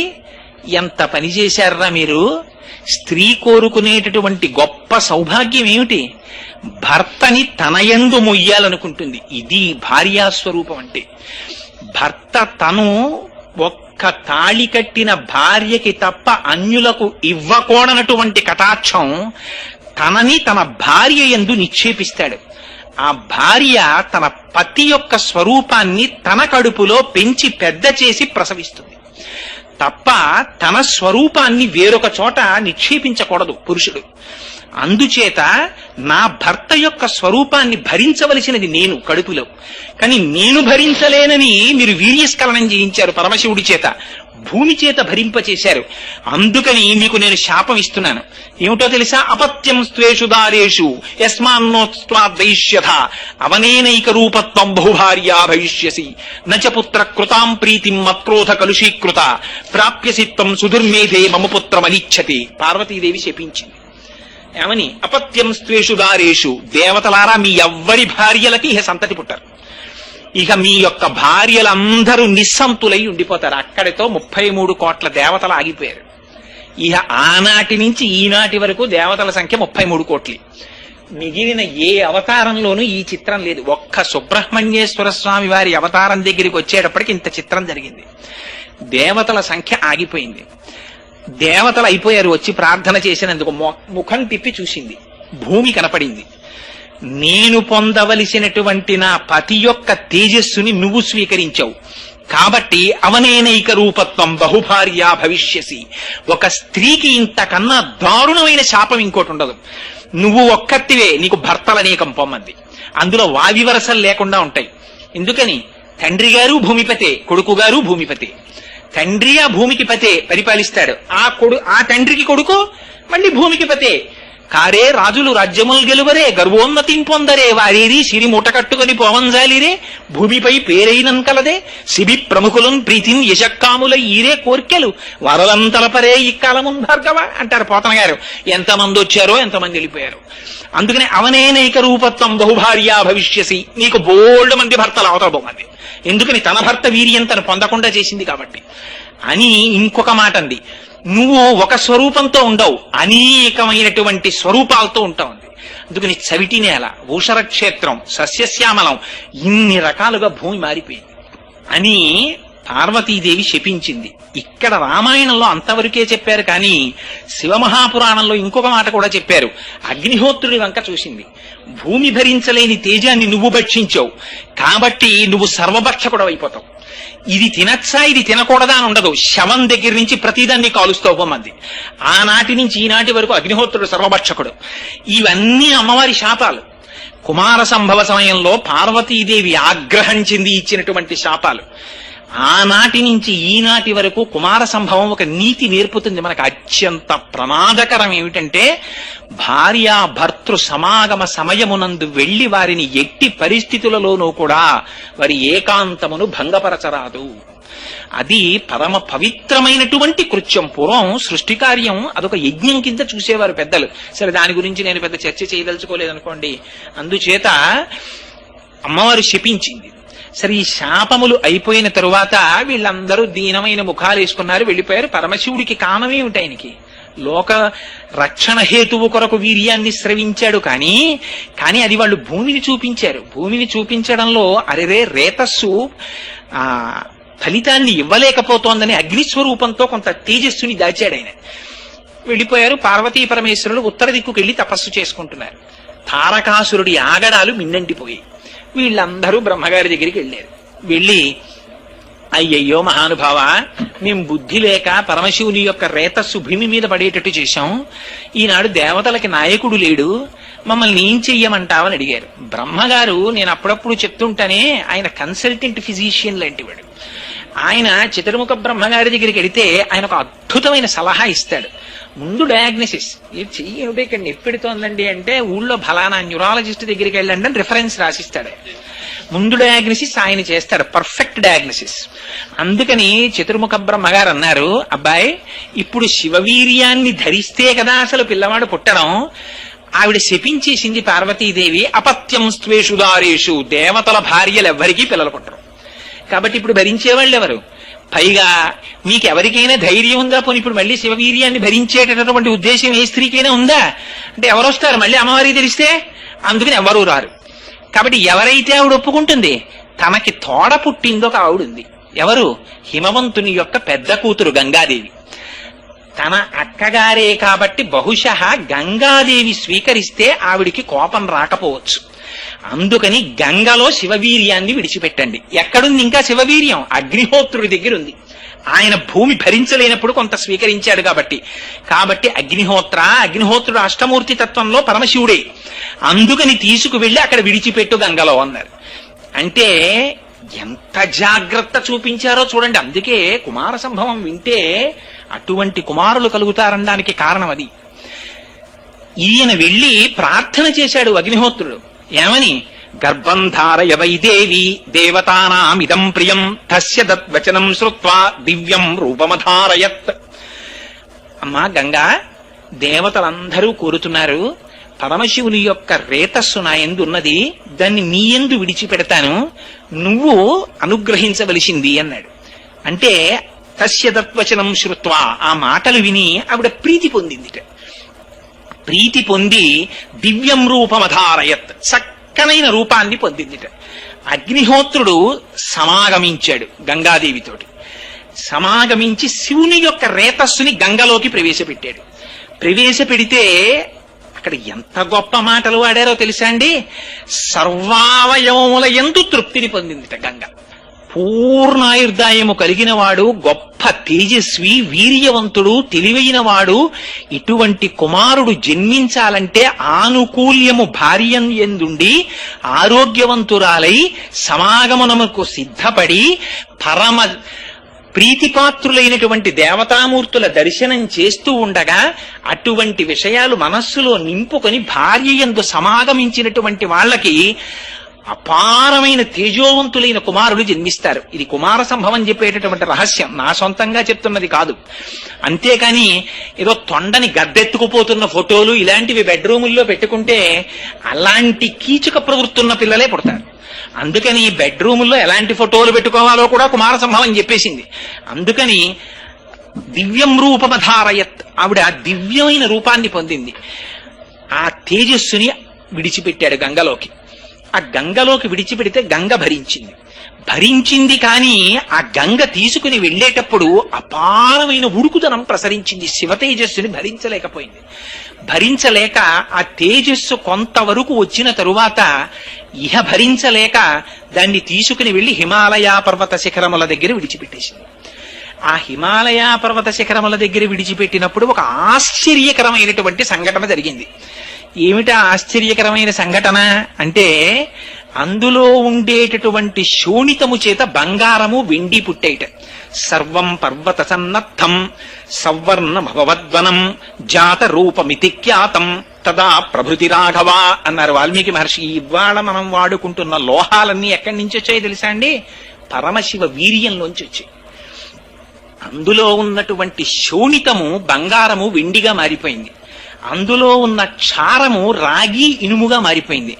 ఎంత పని చేశారా మీరు, స్త్రీ కోరుకునేటటువంటి గొప్ప సౌభాగ్యం ఏమిటి, భర్తని తనయందు మొయ్యాలనుకుంటుంది. ఇది భార్యాస్వరూపం అంటే. భర్త తను ఒక్క తాళి కట్టిన భార్యకి తప్ప అన్యులకు ఇవ్వకూడనటువంటి కటాక్షం తనని తన భార్య యందు నిక్షేపిస్తాడు. ఆ భార్య తన పతి యొక్క స్వరూపాన్ని తన కడుపులో పెంచి పెద్ద చేసి ప్రసవిస్తుంది తప్ప తన స్వరూపాన్ని వేరొక చోట నిక్షేపించకూడదు పురుషుడు. అందుచేత నా భర్త యొక్క స్వరూపాన్ని భరించవలసినది నేను కడుపులో, కానీ నేను భరించలేనని మీరు వీర్యస్ఖలనం చేయించారు పరమశివుడి చేత, భూమి చేత భరింపచేశారు. అందుకని మీకు నేను శాపం ఇస్తున్నాను. ఏమిటో తెలుసా, అపత్యం స్త్వేషు దారేషు యస్మాన్నోత్వాద్వైష్యథ అవనేనైక రూపత్వం బహుభార్యా భవిష్యసి నచ పుత్ర కృతాం ప్రీతిం మత్క్రోధ కలుషీకృత ప్రాప్యసి త్వం సుదుర్మేధే మమ పుత్రమనిచ్చతి. పార్వతీదేవి శపించింది. ఏమని, అపత్యం స్త్వేషు దారేషు, దేవతలారా మీ ఎవ్వరి భార్యలకి ఇహ సంతతి పుట్టారు, ఇక మీ యొక్క భార్యలందరూ నిస్సంతులై ఉండిపోతారు. అక్కడితో 33 కోట్ల దేవతలు ఆగిపోయారు. ఇహ ఆనాటి నుంచి ఈనాటి వరకు దేవతల సంఖ్య 33 కోట్లు. మిగిలిన ఏ అవతారంలోనూ ఈ చిత్రం లేదు. ఒక్క సుబ్రహ్మణ్యేశ్వర స్వామి వారి అవతారం దగ్గరికి వచ్చేటప్పటికి ఇంత చిత్రం జరిగింది. దేవతల సంఖ్య ఆగిపోయింది. దేవతలు అయిపోయారు. వచ్చి ప్రార్థన చేసినందుకు ముఖం తిప్పి చూసింది, భూమి కనపడింది. నేను పొందవలసినటువంటి నా పతి యొక్క తేజస్సుని నువ్వు స్వీకరించావు కాబట్టి అవనేనైక రూపత్వం బహుభార్యా భవిష్యసి. ఒక స్త్రీకి ఇంతకన్నా దారుణమైన శాపం ఇంకోటి ఉండదు. నువ్వు ఒక్కతివే, నీకు భర్తలనేకం పొమ్మంది. అందులో వావివరసలు లేకుండా ఉంటాయి. ఎందుకని, తండ్రి గారు భూమిపతే, కొడుకు గారు భూమిపతే. తండ్రి ఆ భూమికి పతే పరిపాలిస్తాడు, ఆ తండ్రికి కొడుకు మళ్ళీ భూమికి పతే. కారే రాజులు రాజ్యములు గెలువరే గర్వోన్నతిం పొందరే వారేది సిరి మూట కట్టుకుని పోవంజాలిరే భూమిపై పేరైనం కలదే శిబి ప్రముఖులను ప్రీతిన్ యశక్కాముల ఈరే కోర్కెలు వరలంతలపరే ఇక్కాలమున్ భార్గవ అంటారు పోతన గారు. ఎంతమంది వచ్చారో ఎంతమంది వెళ్ళిపోయారు. అందుకని అవనేనైక రూపత్వం బహుభార్యా భవిష్యసి, నీకు బోల్డ్ మంది భర్తలు అవతల బొమ్మంది. ఎందుకని, తన భర్త వీర్యం తను పొందకుండా చేసింది కాబట్టి అని. ఇంకొక మాట అంది, నువ్వు ఒక స్వరూపంతో ఉండవు, అనేకమైనటువంటి స్వరూపాలతో ఉంటావు. అందుకని చవిటి నేల, ఊషర క్షేత్రం, సస్యశ్యామలం, ఇన్ని రకాలుగా భూమి మారిపోయింది అని పార్వతీదేవి శపించింది. ఇక్కడ రామాయణంలో అంతవరకే చెప్పారు, కానీ శివమహాపురాణంలో ఇంకొక మాట కూడా చెప్పారు. అగ్నిహోత్రుడి వంక చూసింది, భూమి భరించలేని తేజాన్ని నువ్వు భక్షించావు కాబట్టి నువ్వు సర్వభక్షకుడు అయిపోతావు. ఇది తినచ్చా ఇది తినకూడదా అని ఉండదు, శవం దగ్గర నుంచి ప్రతిదాన్ని కాలుస్తావు మంది. ఆనాటి నుంచి ఈనాటి వరకు అగ్నిహోత్రుడు సర్వభక్షకుడు. ఇవన్నీ అమ్మవారి శాపాలు. కుమార సంభవ సమయంలో పార్వతీదేవి ఆగ్రహం చెంది ఇచ్చినటువంటి శాపాలు. ఆనాటి నుంచి ఈనాటి వరకు కుమార సంభవం ఒక నీతి నేర్పుతుంది మనకు. అత్యంత ప్రమాదకరం ఏమిటంటే, భార్యా భర్తృ సమాగమ సమయమునందు వెళ్లి వారిని ఎట్టి పరిస్థితులలోనూ కూడా వారి ఏకాంతమును భంగపరచరాదు. అది పరమ పవిత్రమైనటువంటి కృత్యం. పూర్వం సృష్టి కార్యం అదొక యజ్ఞం కింద చూసేవారు పెద్దలు. సరే, దాని గురించి నేను పెద్ద చర్చ చేయదలుచుకోలేదనుకోండి. అందుచేత అమ్మవారు శపించింది. సరే, ఈ శాపములు అయిపోయిన తరువాత వీళ్ళందరూ దీనమైన ముఖాలు వేసుకున్నారు, వెళ్ళిపోయారు. పరమశివుడికి కామమేమిటి, ఆయనకి లోక రక్షణ హేతువు కొరకు వీర్యాన్ని స్రవించాడు. కానీ అది వాళ్ళు భూమిని చూపించారు. భూమిని చూపించడంలో అరెరే రేతస్సు ఫలితాన్ని ఇవ్వలేకపోతోందని అగ్నిస్వరూపంతో కొంత తేజస్సుని దాచాడు ఆయన. వెళ్ళిపోయారు. పార్వతీ పరమేశ్వరులు ఉత్తర దిక్కుకు వెళ్లి తపస్సు చేసుకుంటున్నారు. తారకాసురుడి ఆగడాలు మిన్నంటిపోయాయి. వీళ్ళందరూ బ్రహ్మగారి దగ్గరికి వెళ్ళారు. వెళ్ళి, అయ్యయ్యో మహానుభావ, మేం బుద్ధి లేక పరమశివుని యొక్క రేతస్సు భూమి మీద పడేటట్టు చేశాం. ఈనాడు దేవతలకి నాయకుడు లేడు, మమ్మల్ని ఏం చెయ్యమంటావని అడిగారు. బ్రహ్మగారు, నేను అప్పుడప్పుడు చెప్తుంటానే, ఆయన కన్సల్టెంట్ ఫిజిషియన్ లాంటివాడు. ఆయన చతుర్ముఖ బ్రహ్మగారి దగ్గరికి వెడితే ఆయన ఒక అద్భుతమైన సలహా ఇస్తాడు. ముందు డయాగ్నోసిస్, ఇది చెయ్యి ఏమిటో ఇక్కడ నొప్పెడుతోందండి అంటే ఊళ్ళో ఫలానా న్యూరాలజిస్ట్ దగ్గరికి వెళ్ళండి అని రిఫరెన్స్ రాసిస్తాడు. ముందు డయాగ్నోసిస్ ఆయన చేస్తాడు, పర్ఫెక్ట్ డయాగ్నోసిస్. అందుకని చతుర్ముఖ బ్రహ్మగారు అన్నారు, అబ్బాయి, ఇప్పుడు శివవీర్యాన్ని ధరిస్తే కదా అసలు పిల్లవాడు పుట్టడం. ఆవిడ శపించేసింది పార్వతీదేవి, అపత్యం స్త్వేషు దారేషు, దేవతల భార్యలు ఎవ్వరికీ పిల్లలు పుట్టరు. కాబట్టి ఇప్పుడు భరించేవాళ్ళు ఎవరు? పైగా మీకెవరికైనా ధైర్యం ఉందా? పోనీ ఇప్పుడు మళ్ళీ శివవీర్యాన్ని భరించేటటువంటి ఉద్దేశం ఏ స్త్రీకైనా ఉందా? అంటే ఎవరు వస్తారు మళ్ళీ అమ్మవారికి తెలిస్తే? అందుకని ఎవరూ రారు. కాబట్టి ఎవరైతే ఆవిడ ఒప్పుకుంటుంది, తనకి తోడ పుట్టిందో ఒక ఆవిడుంది. ఎవరు? హిమవంతుని యొక్క పెద్ద కూతురు గంగాదేవి. తన అక్కగారే కాబట్టి బహుశః గంగాదేవి స్వీకరిస్తే ఆవిడికి కోపం రాకపోవచ్చు. అందుకని గంగలో శివవీర్యాన్ని విడిచిపెట్టండి. ఎక్కడుంది ఇంకా శివవీర్యం? అగ్నిహోత్రుడి దగ్గర ఉంది. ఆయన భూమి భరించలేనప్పుడు కొంత స్వీకరించాడు కాబట్టి అగ్నిహోత్రుడు అష్టమూర్తి తత్వంలో పరమశివుడే. అందుకని తీసుకువెళ్ళి అక్కడ విడిచిపెట్టు గంగలో అన్నారు. అంటే ఎంత జాగ్రత్త చూపించారో చూడండి. అందుకే కుమార సంభవం వింటే అటువంటి కుమారులు కలుగుతారనడానికి కారణం అది. ఈయన వెళ్ళి ప్రార్థన చేశాడు అగ్నిహోత్రుడు. ఏమని? గర్భం ధారయ వైదేవి దేవతానామిదం ప్రియం తస్య దద్వచనం శ్రుత్వా దివ్యం రూపమధారయత్. అమ్మా గంగా, దేవతలందరూ కోరుతున్నారు, పరమశివుని యొక్క రేతస్సు నా యందు ఉన్నది, దాన్ని నీ యందు విడిచిపెడతాను, నువ్వు అనుగ్రహించవలసింది అన్నాడు. అంటే తస్య దద్వచనం శ్రుత్వా, ఆ మాటలు విని ఆవిడ ప్రీతి పొందిందిట. ప్రీతి పొంది దివ్యం రూపమధారయత్, చక్కనైన రూపాన్ని పొందిందిట. అగ్నిహోత్రుడు సమాగమించాడు గంగాదేవితోటి. సమాగమించి శివుని యొక్క రేతస్సుని గంగలోకి ప్రవేశపెట్టాడు. ప్రవేశపెడితే అక్కడ ఎంత గొప్ప మాటలు వాడారో తెలుసా అండి? సర్వావయవముల యందు తృప్తిని పొందిందిట గంగ. పూర్ణాయుర్దాయము కలిగిన వాడు, గొప్ప తేజస్వి, వీర్యవంతుడు, తెలివైన వాడు, ఇటువంటి కుమారుడు జన్మించాలంటే ఆనుకూల్యము భార్యం యందుండి ఆరోగ్యవంతురాలై సమాగమనముకు సిద్ధపడి పరమ ప్రీతిపాత్రులైనటువంటి దేవతామూర్తుల దర్శనం చేస్తూ ఉండగా అటువంటి విషయాలు మనస్సులో నింపుకొని భార్య యందు సమాగమించినటువంటి వాళ్ళకి అపారమైన తేజోవంతులైన కుమారులు జన్మిస్తారు. ఇది కుమార సంభవం చెప్పేటటువంటి రహస్యం, నా సొంతంగా చెప్తున్నది కాదు. అంతేకాని ఏదో తొండని గద్దెత్తుకుపోతున్న ఫోటోలు ఇలాంటివి బెడ్రూముల్లో పెట్టుకుంటే అలాంటి కీచక ప్రవృత్తున్న పిల్లలే పుడతారు. అందుకని బెడ్రూముల్లో ఎలాంటి ఫోటోలు పెట్టుకోవాలో కూడా కుమార సంభవం చెప్పేసింది. అందుకని దివ్యం రూపమధారయత్, ఆవిడ దివ్యమైన రూపాన్ని పొందింది. ఆ తేజస్సుని విడిచిపెట్టాడు గంగలోకి. ఆ గంగలోకి విడిచిపెడితే గంగ భరించింది కానీ ఆ గంగ తీసుకుని వెళ్ళేటప్పుడు అపారమైన ఉడుకుదనం ప్రసరించింది. శివ తేజస్సుని భరించలేకపోయింది. భరించలేక ఆ తేజస్సు కొంతవరకు వచ్చిన తరువాత ఇహ భరించలేక దాన్ని తీసుకుని వెళ్లి హిమాలయ పర్వత శిఖరముల దగ్గర విడిచిపెట్టేసింది. ఆ హిమాలయ పర్వత శిఖరముల దగ్గర విడిచిపెట్టినప్పుడు ఒక ఆశ్చర్యకరమైనటువంటి సంఘటన జరిగింది. ఏమిటా ఆశ్చర్యకరమైన సంఘటన అంటే, అందులో ఉండేటటువంటి శోణితము చేత బంగారము వెండి పుట్టేట. సర్వం పర్వత సన్నద్ధం సవర్ణ భవద్వనం జాత రూపమితి ఖ్యాతం తదా ప్రభృతి రాఘవ అన్నారు వాల్మీకి మహర్షి. ఇవాళ మనం వాడుకుంటున్న లోహాలన్నీ ఎక్కడి నుంచి వచ్చాయి తెలుసా అండి? పరమశివ వీర్యంలోంచి వచ్చాయి. అందులో ఉన్నటువంటి శోణితము బంగారము వెండిగా మారిపోయింది. అందులో ఉన్న క్షారము రాగి ఇనుముగా మారిపోయింది.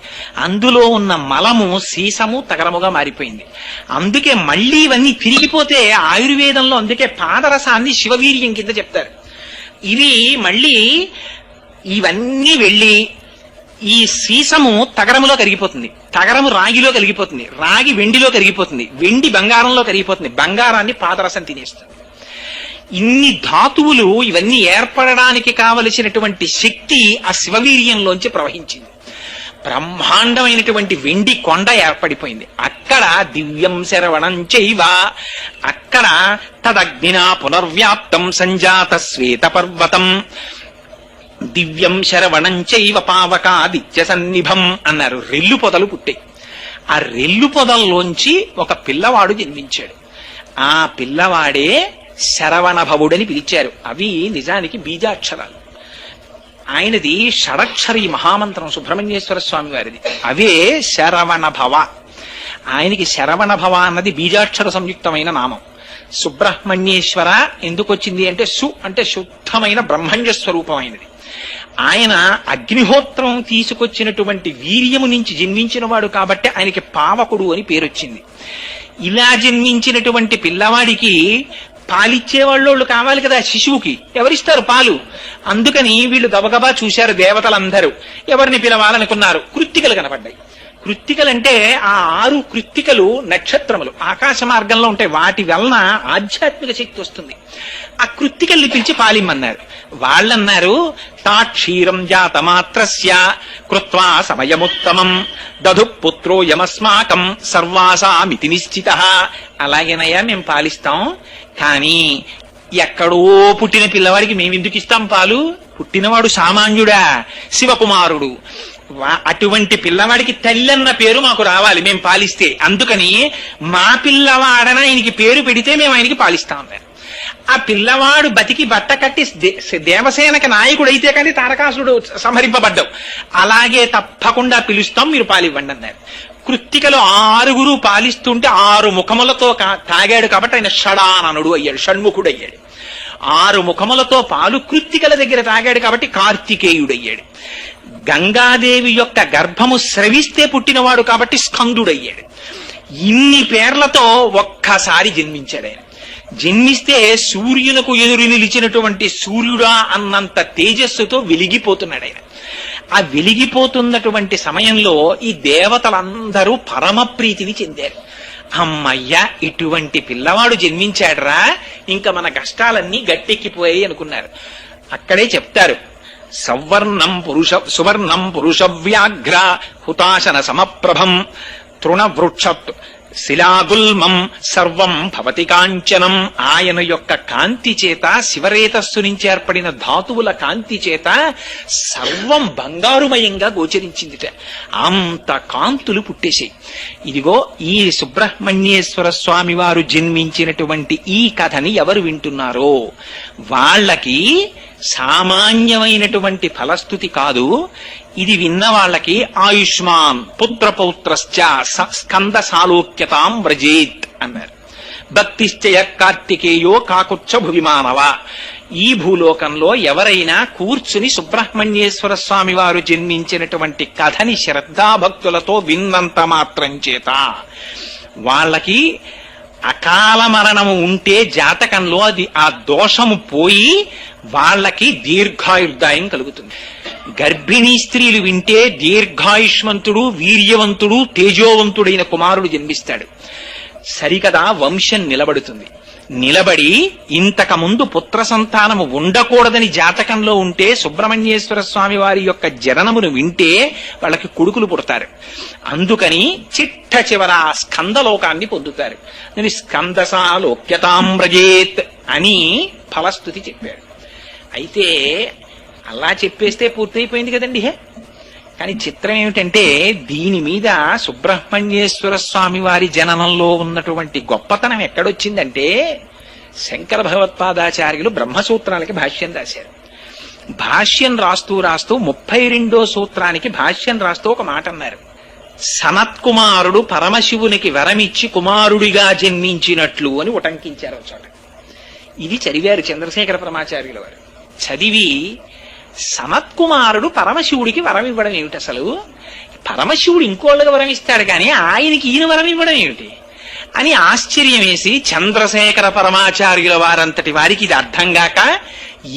అందులో ఉన్న మలము సీసము తగరముగా మారిపోయింది. అందుకే మళ్ళీ ఇవన్నీ తిరిగిపోతే ఆయుర్వేదంలో అందుకే పాదరసాన్ని శివవీర్యం కింద చెప్తారు. ఇవన్నీ వెళ్ళి ఈ సీసము తగరములో కరిగిపోతుంది, తగరము రాగిలో కరిగిపోతుంది, రాగి వెండిలో కరిగిపోతుంది, వెండి బంగారంలో కరిగిపోతుంది, బంగారాన్ని పాదరసం తినేస్తుంది. ఇన్ని ధాతువులు ఇవన్నీ ఏర్పడడానికి కావలసినటువంటి శక్తి ఆ శివవీర్యంలోంచి ప్రవహించింది. బ్రహ్మాండమైనటువంటి వెండి కొండ ఏర్పడిపోయింది. అక్కడ దివ్యం శరవణం చైవ, అక్కడ తదగ్నినా పునర్వ్యాప్తం సంజాత శ్వేత పర్వతం, దివ్యం శరవణం చైవ పావకాదిత్య సన్నిభం అన్నారు. రెల్లు పొదలు పుట్టాయి. ఆ రెల్లు పొదల్లోంచి ఒక పిల్లవాడు జన్మించాడు. ఆ పిల్లవాడే శరవణ భవుడని పిలిచారు. అవి నిజానికి బీజాక్షరాలు. ఆయనది షడక్షరి మహామంత్రం సుబ్రహ్మణ్యేశ్వర స్వామి వారిది. అవే శరవణ భవ. ఆయనకి శరవణ భవ అన్నది బీజాక్షర సంయుక్తమైన నామం. సుబ్రహ్మణ్యేశ్వర ఎందుకు వచ్చింది అంటే సు అంటే శుద్ధమైన బ్రహ్మణ్య స్వరూపమైనది. ఆయన అగ్నిహోత్రం తీసుకొచ్చినటువంటి వీర్యము నుంచి జన్మించిన వాడు కాబట్టి ఆయనకి పావకుడు అని పేరొచ్చింది. ఇలా జన్మించినటువంటి పిల్లవాడికి పాలిచ్చేవాళ్ళు కావాలి కదా శిశువుకి. ఎవరిస్తారు పాలు? అందుకని వీళ్ళు గబగబా చూశారు దేవతలందరూ. ఎవరిని పిలవాలనుకున్నారు? కృత్తికలు కనపడ్డాయి. కృత్తికలంటే ఆ 6 కృత్తికలు నక్షత్రములు ఆకాశ మార్గంలో ఉంటాయి. వాటి వలన ఆధ్యాత్మిక శక్తి వస్తుంది. ఆ కృత్తికల్ని పిలిచి పాలిమ్మన్నారు. వాళ్ళన్నారు, తాక్షీరం జాతమాత్రస్య కృత్వా సమయముత్తమం దధు పుత్రో యమస్మాకం సర్వాసామితి నిశ్చిత. అలాగేనయ్యా మేము పాలిస్తాం, కానీ ఎక్కడో పుట్టిన పిల్లవాడికి మేమెందుకు ఇస్తాం పాలు? పుట్టినవాడు సామాన్యుడా, శివకుమారుడు. అటువంటి పిల్లవాడికి తల్లన్న పేరు మాకు రావాలి మేము పాలిస్తే. అందుకని మా పిల్లవాడన ఆయనకి పేరు పెడితే మేము ఆయనకి పాలిస్తాం అన్నారు. ఆ పిల్లవాడు బతికి బట్ట కట్టి దేవసేనకి నాయకుడైతే కానీ తారకాసురుడు సంహరింపబడ్డావు. అలాగే తప్పకుండా పిలుస్తాం, మీరు పాలివ్వండి అన్నారు. కృత్తికలు 6 పాలిస్తుంటే 6 ముఖములతో తాగాడు కాబట్టి ఆయన షడాననుడు అయ్యాడు, షణ్ముఖుడు అయ్యాడు. 6 ముఖములతో పాలు కృత్తికల దగ్గర తాగాడు కాబట్టి కార్తికేయుడయ్యాడు. గంగాదేవి యొక్క గర్భము స్రవిస్తే పుట్టినవాడు కాబట్టి స్కందుడయ్యాడు. ఇన్ని పేర్లతో ఒక్కసారి జన్మించాడు ఆయన. జన్మిస్తే సూర్యునకు ఎదురు నిలిచినటువంటి సూర్యుడా అన్నంత తేజస్సుతో వెలిగిపోతున్నాడు ఆయన. ఆ వెలిగిపోతున్నటువంటి సమయంలో ఈ దేవతలందరూ పరమ ప్రీతిని చెందారు. అమ్మయ్య, ఇటువంటి పిల్లవాడు జన్మించాడురా, ఇంకా మన కష్టాలన్నీ గట్టెక్కిపోయాయి అనుకున్నారు. అక్కడే చెప్తారు, సువర్ణం పురుష వ్యాఘ్ర హుతాశన సమప్రభం తృణవృక్ష శిలాగుల్మం సర్వం భవతి కాంచనం. ఆయన యొక్క కాంతి చేత, శివరేతస్సు నుంచి ఏర్పడిన ధాతువుల కాంతి చేత సర్వం బంగారుమయంగా గోచరించిందిట. అంత కాంతులు పుట్టేశాయి. ఇదిగో ఈ సుబ్రహ్మణ్యేశ్వర స్వామి వారు జన్మించినటువంటి ఈ కథని ఎవరు వింటున్నారో వాళ్ళకి సామాన్యమైనటువంటి ఫలస్థుతి కాదు. ఇది విన్న వాళ్ళకి ఆయుష్మాన్ పుత్రపౌత్రశ్చ స్కంద సాలోక్యతాం వ్రజేత్ అన్నారు. భక్తిశ్చయ కార్తికేయో కాకుచ్చ భువిమానవ. ఈ భూలోకంలో ఎవరైనా కూర్చుని సుబ్రహ్మణ్యేశ్వర స్వామి వారు జన్మించినటువంటి కథని శ్రద్ధాభక్తులతో విన్నంత మాత్రం చేత వాళ్ళకి అకాల మరణము ఉంటే జాతకంలో అది ఆ దోషము పోయి వాళ్ళకి దీర్ఘాయుర్దాయం కలుగుతుంది. గర్భిణీ స్త్రీలు వింటే దీర్ఘాయుష్మంతుడు, వీర్యవంతుడు, తేజోవంతుడైన కుమారుడు జన్మిస్తాడు. సరికదా వంశం నిలబడుతుంది. నిలబడి ఇంతకు ముందు పుత్ర సంతానము ఉండకూడదని జాతకంలో ఉంటే సుబ్రహ్మణ్యేశ్వర స్వామి వారి యొక్క జననమును వింటే వాళ్ళకి కొడుకులు పుడతారు. అందుకని చిట్ట చివర స్కందలోకాన్ని పొందుతారు. నేను స్కందసాలోక్యతాం వ్రజేత్ అని ఫలస్థుతి చెప్పాడు. అయితే అలా చెప్పేస్తే పూర్తయిపోయింది కదండి. కానీ చిత్రం ఏమిటంటే దీని మీద సుబ్రహ్మణ్యేశ్వర స్వామి వారి జననంలో ఉన్నటువంటి గొప్పతనం ఎక్కడొచ్చిందంటే శంకర భగవత్పాదాచార్యులు బ్రహ్మసూత్రాలకి భాష్యం రాశారు. భాష్యం రాస్తూ 32వ సూత్రానికి భాష్యం రాస్తూ ఒక మాట అన్నారు. సనత్కుమారుడు పరమశివునికి వరమిచ్చి కుమారుడిగా జన్మించినట్లు అని ఉటంకించారు ఒక చోట. ఇది చదివారు చంద్రశేఖర పరమాచార్యుల వారు. చదివి సనత్కుమారుడు పరమశివుడికి వరం ఇవ్వడం ఏమిటి? అసలు పరమశివుడు ఇంకోళ్ళకి వరం ఇస్తాడు కానీ ఆయనకి ఈయన వరం ఇవ్వడం ఏమిటి అని ఆశ్చర్యం వేసి చంద్రశేఖర పరమాచార్యుల వారంతటి వారికి ఇది అర్థం గాక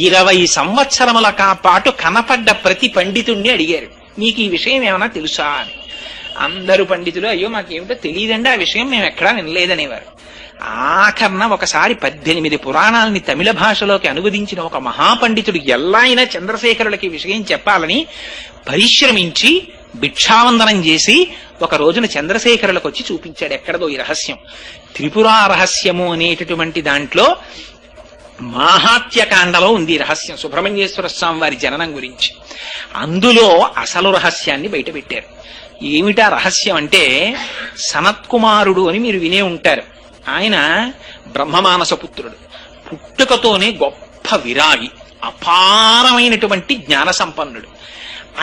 20 సంవత్సరముల పాటు కనపడ్డ ప్రతి పండితుణ్ణి అడిగారు, మీకు ఈ విషయం ఏమైనా తెలుసా అని. అందరూ పండితులు అయ్యో మాకేమిటో తెలియదండి, ఆ విషయం మేము ఎక్కడా వినలేదనేవారు. ఆఖరణ ఒకసారి 18 పురాణాలని తమిళ భాషలోకి అనువదించిన ఒక మహాపండితుడు ఎలా అయినా చంద్రశేఖరులకి విషయం చెప్పాలని పరిశ్రమించి భిక్షావందనం చేసి ఒక రోజున చంద్రశేఖరులకు వచ్చి చూపించాడు ఎక్కడదో ఈ రహస్యం. త్రిపురా రహస్యము అనేటటువంటి దాంట్లో మాహాత్యకాండలో ఉంది ఈ రహస్యం, సుబ్రహ్మణ్యేశ్వర స్వామి వారి జననం గురించి. అందులో అసలు రహస్యాన్ని బయటపెట్టారు. ఏమిటా రహస్యం అంటే, సనత్కుమారుడు అని మీరు వినే ఉంటారు. ఆయన బ్రహ్మమానస పుత్రుడు, పుట్టుకతోనే గొప్ప విరాగి, అపారమైనటువంటి జ్ఞాన సంపన్నుడు.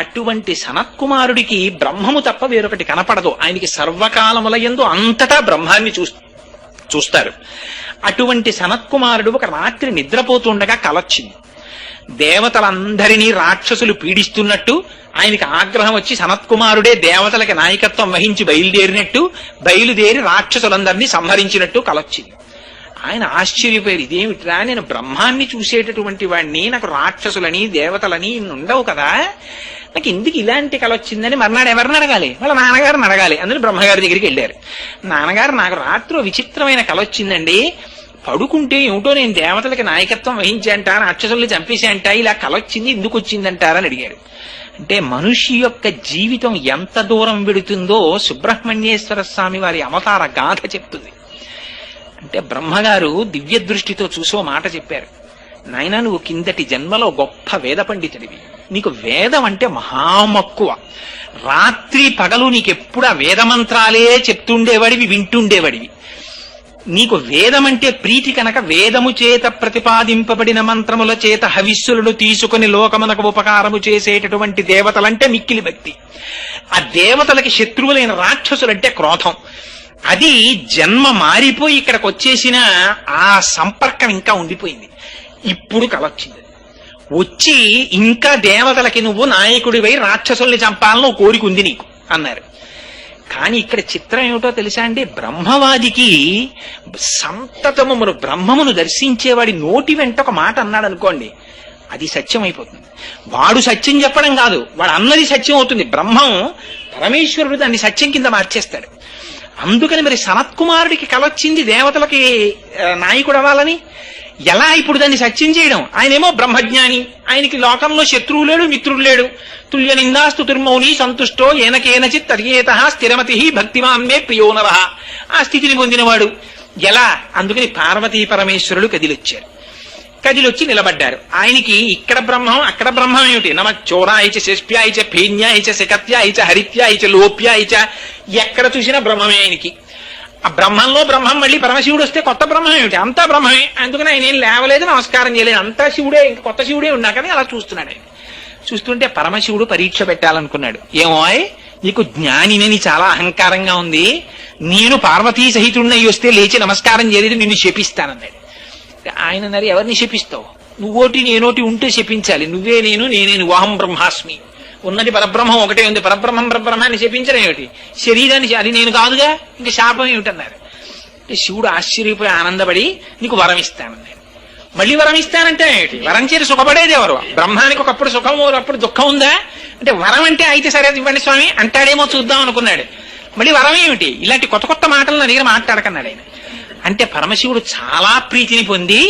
అటువంటి సనత్కుమారుడికి బ్రహ్మము తప్ప వేరొకటి కనపడదు. ఆయనకి సర్వకాలముల యందు అంతటా బ్రహ్మాన్ని చూస్తారు. అటువంటి సనత్కుమారుడు ఒక రాత్రి నిద్రపోతుండగా కలొచ్చింది. దేవతలందరినీ రాక్షసులు పీడిస్తున్నట్టు ఆయనకి ఆగ్రహం వచ్చి సనత్కుమారుడే దేవతలకి నాయకత్వం వహించి బయలుదేరి రాక్షసులందరినీ సంహరించినట్టు కలొచ్చింది. ఆయన ఆశ్చర్యపోయారు, ఇదేమిట్రా, నేను బ్రహ్మాన్ని చూసేటటువంటి వాడిని, నాకు రాక్షసులని దేవతలని ఉండవు కదా, నాకు ఎందుకు ఇలాంటి కళ వచ్చిందని మర్నాడు ఎవరిని అడగాలి? వాళ్ళ నాన్నగారిని అడగాలి. అందులో బ్రహ్మగారి దగ్గరికి వెళ్ళారు. నాన్నగారు, నాకు రాత్రి విచిత్రమైన కళ వచ్చిందండి, పడుకుంటే ఏమిటో నేను దేవతలకి నాయకత్వం వహించాంటా, రాక్షసుల్ని చంపేశాంటా, ఇలా కళ వచ్చింది, ఎందుకు వచ్చిందంటారని అడిగాడు. అంటే మనిషి యొక్క జీవితం ఎంత దూరం వెడుతుందో సుబ్రహ్మణ్యేశ్వర స్వామి వారి అవతార గాథ చెప్తుంది. అంటే బ్రహ్మగారు దివ్య దృష్టితో చూసో మాట చెప్పారు, నాయనా, నువ్వు కిందటి జన్మలో గొప్ప వేద పండితుడివి, నీకు వేదం అంటే మహామక్కువ, రాత్రి పగలు నీకెప్పుడు ఆ వేదమంత్రాలే చెప్తుండేవాడివి, వింటుండేవాడివి. నీకు వేదమంటే ప్రీతి కనుక వేదము చేత ప్రతిపాదింపబడిన మంత్రముల చేత హవిస్సులను తీసుకుని లోకమునకు ఉపకారము చేసేటటువంటి దేవతలంటే మిక్కిలి భక్తి. ఆ దేవతలకి శత్రువులైన రాక్షసులంటే క్రోధం. అది జన్మ మారిపోయి ఇక్కడికి వచ్చేసిన ఆ సంపర్కం ఇంకా ఉండిపోయింది. ఇప్పుడు కలొచ్చింది, వచ్చి ఇంకా దేవతలకి నువ్వు నాయకుడివై రాక్షసుల్ని చంపాలని కోరిక ఉంది నీకు అన్నారు. కానీ ఇక్కడ చిత్రం ఏమిటో తెలుసా అండి, బ్రహ్మవాదికి సంతతము బ్రహ్మమును దర్శించేవాడి నోటి వెంట ఒక మాట అన్నాడు అనుకోండి, అది సత్యం అయిపోతుంది. వాడు సత్యం చెప్పడం కాదు, వాడు అన్నది సత్యం అవుతుంది. బ్రహ్మం పరమేశ్వరుడు దాన్ని సత్యం కింద మార్చేస్తాడు. అందుకని మరి సనత్కుమారుడికి కలొచ్చింది దేవతలకి నాయకుడు అవ్వాలని. ఎలా ఇప్పుడు దాన్ని సత్యం చేయడం? ఆయనేమో బ్రహ్మజ్ఞాని, ఆయనకి లోకంలో శత్రువు లేడు, మిత్రుడు లేడు. తుల్య నిందాస్తు తుర్మౌని సంతుష్టో ఏనకేనచిత్ తర్యేత స్థిరమతి భక్తిమాన్మే ప్రియోనరః. ఆ స్థితిని పొందినవాడు ఎలా? అందుకని పార్వతీ పరమేశ్వరుడు కదిలొచ్చారు. కదిలొచ్చి నిలబడ్డారు. ఆయనకి ఇక్కడ బ్రహ్మం అక్కడ బ్రహ్మం ఏమిటి? నమ చోరాయిచ శిష్ప్యాయిచ ఫేన్యాయిచ శకత్యాయిచ హరిత్యాయిచ లోప్యాయిచ, ఎక్కడ చూసినా బ్రహ్మమే ఆయనకి. ఆ బ్రహ్మంలో బ్రహ్మం, మళ్ళీ పరమశివుడు వస్తే కొత్త బ్రహ్మం ఏమిటి? అంతా బ్రహ్మమే. అందుకని ఆయన ఏం లేవలేదు, నమస్కారం చేయలేదు, అంతా శివుడే, ఇంకా కొత్త శివుడే ఉన్నాకని అలా చూస్తున్నాడు. ఆయన చూస్తుంటే పరమశివుడు పరీక్ష పెట్టాలనుకున్నాడు. ఏమో నీకు జ్ఞానినని చాలా అహంకారంగా ఉంది, నేను పార్వతీ సహితుడినై వస్తే లేచి నమస్కారం చేయలేదు, నిన్ను శపిస్తానన్నాడు. ఆయన అన్నారు, ఎవరిని శపిస్తావు? నువ్వోటి నేనోటి ఉంటే శపించాలి, నువ్వే నేను, నేనే నువ్వు, అహం బ్రహ్మాస్మి. ఉన్నది పరబ్రహ్మం ఒకటే ఉంది, పరబ్రహ్మం పరబ్రహ్మాన్ని శపించడం ఏమిటి? శరీరాన్ని అది నేను కాదుగా, ఇంకా శాపం ఏమిటన్నారు. అంటే శివుడు ఆశ్చర్యపోయి ఆనందపడి నీకు వరం ఇస్తానన్నాడు. మళ్ళీ వరం ఇస్తానంటే ఏమిటి? వరం చేసి సుఖపడేది ఎవరు? బ్రహ్మానికి ఒకప్పుడు సుఖం, ఒకప్పుడు దుఃఖం ఉందా? అంటే వరం అంటే అయితే సరే ఇవ్వండి స్వామి అంటాడేమో చూద్దాం అనుకున్నాడు. మళ్ళీ వరం ఏమిటి? ఇలాంటి కొత్త కొత్త మాటలు నా దగ్గర మాట్లాడకన్నాడు ఆయన. అంటే పరమశివుడు చాలా ప్రీతిని పొంది,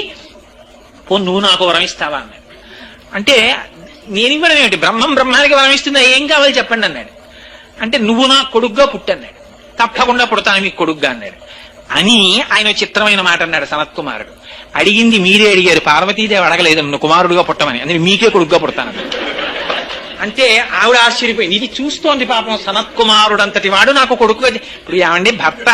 పో నువ్వు నాకు వరం ఇస్తావా అన్నాడు. అంటే నేను ఇవ్వడం ఏమిటి? బ్రహ్మం బ్రహ్మానికి వరం ఇస్తుందా, ఏం కావాలి చెప్పండి అన్నాడు. అంటే నువ్వు నా కొడుగ్గా పుట్టన్నాడు. తప్పకుండా పుడతాను మీకు కొడుగ్గా అన్నాడు. అని ఆయన చిత్రమైన మాట అన్నాడు సనత్కుమారుడు. అడిగింది మీరే అడిగారు, పార్వతీదేవి అడగలేదు నన్ను కుమారుడుగా పుట్టమని, అందుకే మీకే కొడుగ్గా పుడతానన్నాడు. అంటే ఆవిడ ఆశ్చర్యపోయింది. ఇది చూస్తోంది పాపం, సనత్కుమారుడు అంతటి వాడు నాకు కొడుకు. ఇప్పుడు ఏమండి, భర్త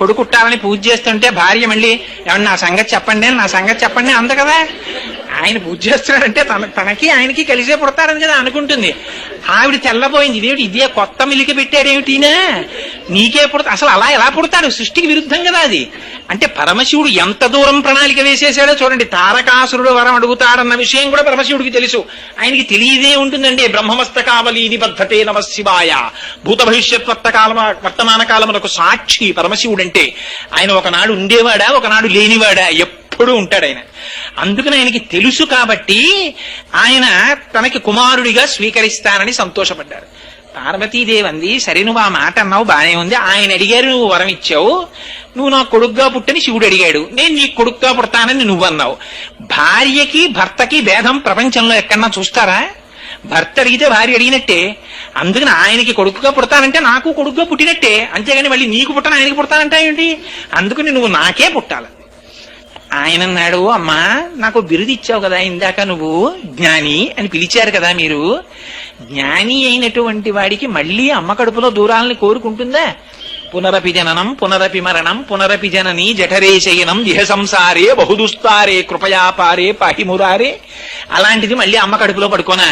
కొడుకుట్టాలని పూజ చేస్తుంటే భార్య మళ్ళీ ఏమన్నా నా సంగతి చెప్పండి నా సంగతి చెప్పండి అంత కదా. ఆయన పూజ చేస్తున్నాడంటే తనకి ఆయనకి కలిసే పుడతారని కదా అనుకుంటుంది. ఆవిడ తెల్లబోయింది, ఇదేమిటి ఇదే కొత్త మిలికి పెట్టాడేమిటినా, నీకే పుడతా, అసలు అలా ఎలా పుడతాడు? సృష్టికి విరుద్ధం కదా అది. అంటే పరమశివుడు ఎంత దూరం ప్రణాళిక వేసేసాడో చూడండి. తారకాసురుడు వరం అడుగుతాడన్న విషయం కూడా పరమశివుడికి తెలుసు. ఆయనకి తెలియదే ఉంటుందండి. బ్రహ్మమస్తకావలి నిబద్ధతే నమ శివాయ, భూత భవిష్యత్ వర్తమాన కాలమునకు సాక్షి పరమశివుడంటే. ఆయన ఒకనాడు ఉండేవాడా, ఒకనాడు లేనివాడా? ఎప్పుడూ ఉంటాడు ఆయన. అందుకని ఆయనకి తెలుసు కాబట్టి ఆయన తనకి కుమారుడిగా స్వీకరిస్తానని సంతోషపడ్డారు. పార్వతీదేవి అంది, సరే నువ్వు ఆ మాట అన్నావు బానే ఉంది, ఆయన అడిగారు నువ్వు వరం ఇచ్చావు, నువ్వు నాకు కొడుగ్గా పుట్టని శివుడు అడిగాడు, నేను నీకు కొడుగ్గా పుడతానని నువ్వు అన్నావు. భార్యకి భర్తకి భేదం ప్రపంచంలో ఎక్కడన్నా చూస్తారా? భర్త అడిగితే భార్య అడిగినట్టే. అందుకని ఆయనకి కొడుకుగా పుడతానంటే నాకు కొడుకుగా పుట్టినట్టే, అంతేగాని మళ్ళీ నీకు పుట్టను ఆయనకి పుడతానంటే ఏంటి? అందుకని నువ్వు నాకే పుట్టాలి. ఆయన అన్నాడు, అమ్మా నాకు బిరుదు ఇచ్చావు కదా ఇందాక, నువ్వు జ్ఞాని అని పిలిచారు కదా మీరు, జ్ఞాని అయినటువంటి వాడికి మళ్ళీ అమ్మ కడుపులో దూరాలని కోరుకుంటుందా? పునరపి జననం పునరపి మరణం పునరపి జనని జఠరే శయనం ఇహ సంసారే బహుదుస్తారే కృపయాపారే పాహిమురారే. అలాంటిది మళ్ళీ అమ్మ కడుపులో పడుకోనా?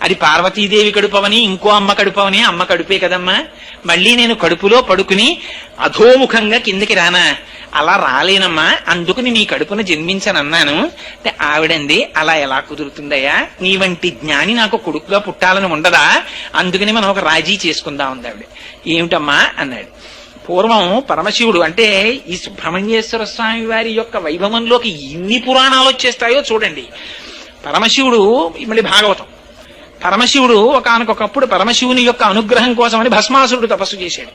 అది పార్వతీదేవి కడుపవని ఇంకో అమ్మ కడుపవని, అమ్మ కడుపే కదమ్మా. మళ్ళీ నేను కడుపులో పడుకుని అధోముఖంగా కిందకి రానా? అలా రాలేనమ్మా, అందుకని నీ కడుపున జన్మించనన్నాను. అంటే ఆవిడంది, అలా ఎలా కుదురుతుందయ్యా, నీ వంటి జ్ఞాని నాకు కొడుకుగా పుట్టాలని ఉండదా? అందుకని మనం ఒక రాజీ చేసుకుందాం ఉంది ఆవిడ. ఏమిటమ్మా అన్నాడు. పూర్వం పరమశివుడు అంటే ఈ సుబ్రహ్మణ్యేశ్వర స్వామి వారి యొక్క వైభవంలోకి ఎన్ని పురాణాలు వచ్చేస్తాయో చూడండి. పరమశివుడు, మళ్ళీ భాగవతం, పరమశివుడు ఒకానొకప్పుడు పరమశివుని యొక్క అనుగ్రహం కోసమని భస్మాసురుడు తపస్సు చేశాడు.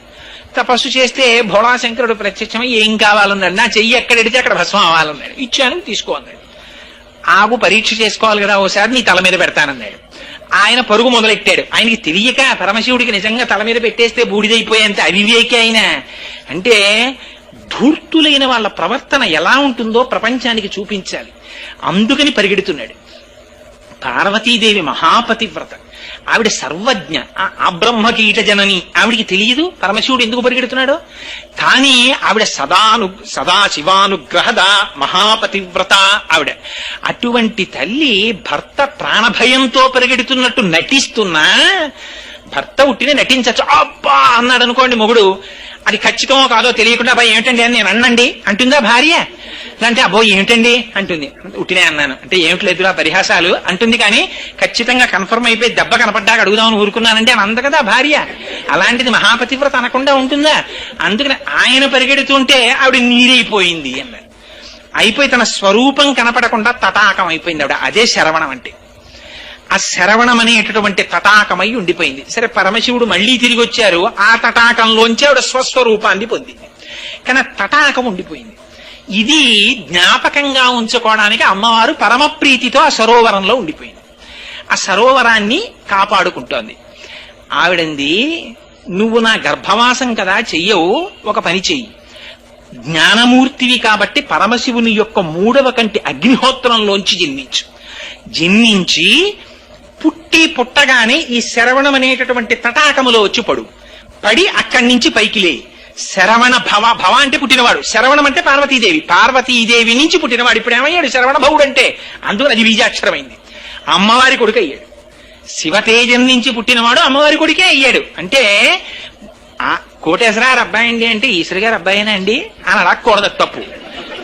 తపస్సు చేస్తే భోళాశంకరుడు ప్రత్యక్షమై ఏం కావాలన్నాడు, నా చెయ్యి ఎక్కడెడితే అక్కడ భస్మం అవ్వాలన్నాడు. ఇచ్చాను, తీసుకో అన్నాడు. ఆగు, పరీక్ష చేసుకోవాలి కదా, ఓసారి నీ తల మీద పెడతానన్నాడు. ఆయన పరుగు మొదలెట్టాడు. ఆయనకి తెలియక పరమశివుడికి నిజంగా తల మీద పెట్టేస్తే బూడిదైపోయేంత అవివేకి ఆయన. అంటే ధూర్తులైన వాళ్ళ ప్రవర్తన ఎలా ఉంటుందో ప్రపంచానికి చూపించాలి, అందుకని పరిగెడుతున్నాడు. పార్వతీదేవి మహాపతివ్రత, ఆవిడ సర్వజ్ఞ, ఆ బ్రహ్మకీట జనని. ఆవిడికి తెలియదు పరమశివుడు ఎందుకు పరిగెడుతున్నాడో. కానీ ఆవిడ సదాశివానుగ్రహద మహాపతివ్రత ఆవిడ. అటువంటి తల్లి భర్త ప్రాణభయంతో పరిగెడుతున్నట్టు నటిస్తున్నా, భర్త ఉట్టినే నటించచ్చు. అబ్బా అన్నాడు అనుకోండి మొగుడు, అది ఖచ్చితమో కాదో తెలియకుండా అబ్బాయి ఏమిటండి అని నేను అన్నండి అంటుందా భార్య? అంటే అబ్బో ఏమిటండి అంటుంది. ఉట్టినే అన్నాను అంటే ఏమిటి లేదురా పరిహాసాలు అంటుంది. కానీ ఖచ్చితంగా కన్ఫర్మ్ అయిపోయి దెబ్బ కనపడ్డాక అడుగుదామని ఊరుకున్నానంటే అని అంద కదా భార్య. అలాంటిది మహాపతివ్రత అనకుండా ఉంటుందా? అందుకని ఆయన పరిగెడుతుంటే ఆవిడ నీరైపోయింది అన్నాడు. అయిపోయి తన స్వరూపం కనపడకుండా తటాకం అయిపోయింది ఆవిడ. అదే శరవణం అంటే. ఆ శరవణం అనేటటువంటి తటాకమై ఉండిపోయింది. సరే, పరమశివుడు మళ్లీ తిరిగి వచ్చారు, ఆ తటాకంలోంచి ఆవిడ స్వస్వరూపాన్ని పొందింది. కానీ తటాకం ఉండిపోయింది. ఇది జ్ఞాపకంగా ఉంచుకోవడానికి అమ్మవారు పరమప్రీతితో ఆ సరోవరంలో ఉండిపోయింది. ఆ సరోవరాన్ని కాపాడుకుంటోంది. ఆవిడంది, నువ్వు నా గర్భవాసం కదా చెయ్యవు, ఒక పని చెయ్యి. జ్ఞానమూర్తివి కాబట్టి పరమశివుని యొక్క 3వ కంటి అగ్నిహోత్రంలోంచి జన్మించి పుట్టగానే ఈ శరవణం అనేటటువంటి తటాకములో వచ్చి పడి అక్కడి నుంచి పైకి లే. శరవణ భవ అంటే పుట్టినవాడు, శరవణం అంటే పార్వతీదేవి నుంచి పుట్టినవాడు. ఇప్పుడు ఏమయ్యాడు శరవణ భవుడు అంటే? అందుకని అది బీజాక్షరమైంది. అమ్మవారి కొడుకు అయ్యాడు. శివతేజం నుంచి పుట్టినవాడు అమ్మవారి కొడుకే అయ్యాడు. అంటే కోటేశ్వరారు అబ్బాయి అండి అంటే ఈశ్వరి గారు అబ్బాయినా అండి అని అడగకూడదు, తప్పు.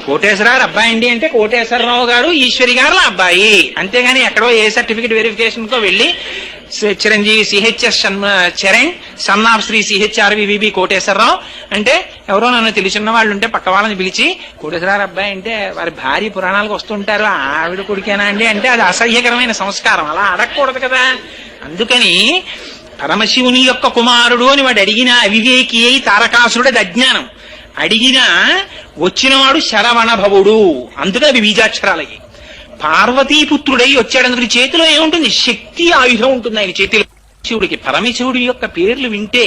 కోటేశ్వరారు అబ్బాయి అండి అంటే కోటేశ్వరరావు గారు ఈశ్వరి గారు అబ్బాయి, అంతేగాని ఎక్కడో ఏ సర్టిఫికెట్ వెరిఫికేషన్ కో వెళ్ళి Chiranjeevi CHS Charan son of Shri CHRVB Koteswara Rao అంటే ఎవరో నన్ను తెలిసిన వాళ్ళు ఉంటే పక్క వాళ్ళని పిలిచి కోటేశ్వరారు అబ్బాయి అంటే వారి భార్య పురాణాలకు వస్తుంటారు, ఆవిడ కొడుకేనా అండి అంటే అది అసహ్యకరమైన సంస్కారం, అలా అడగకూడదు కదా. అందుకని పరమశివుని యొక్క కుమారుడు అని వాడు అడిగిన అవివేకి అయి తారకాసురుడు, అది అజ్ఞానం. అడిగినా వచ్చినవాడు శరవణభవుడు, అందుకని అవి బీజాక్షరాలయ్యి. పార్వతీపుత్రుడై వచ్చాడు. చేతిలో ఏముంటుంది? శక్తి ఆయుధం ఉంటుంది ఆయన చేతిలో. శివుడికి పరమశివుడి యొక్క పేర్లు వింటే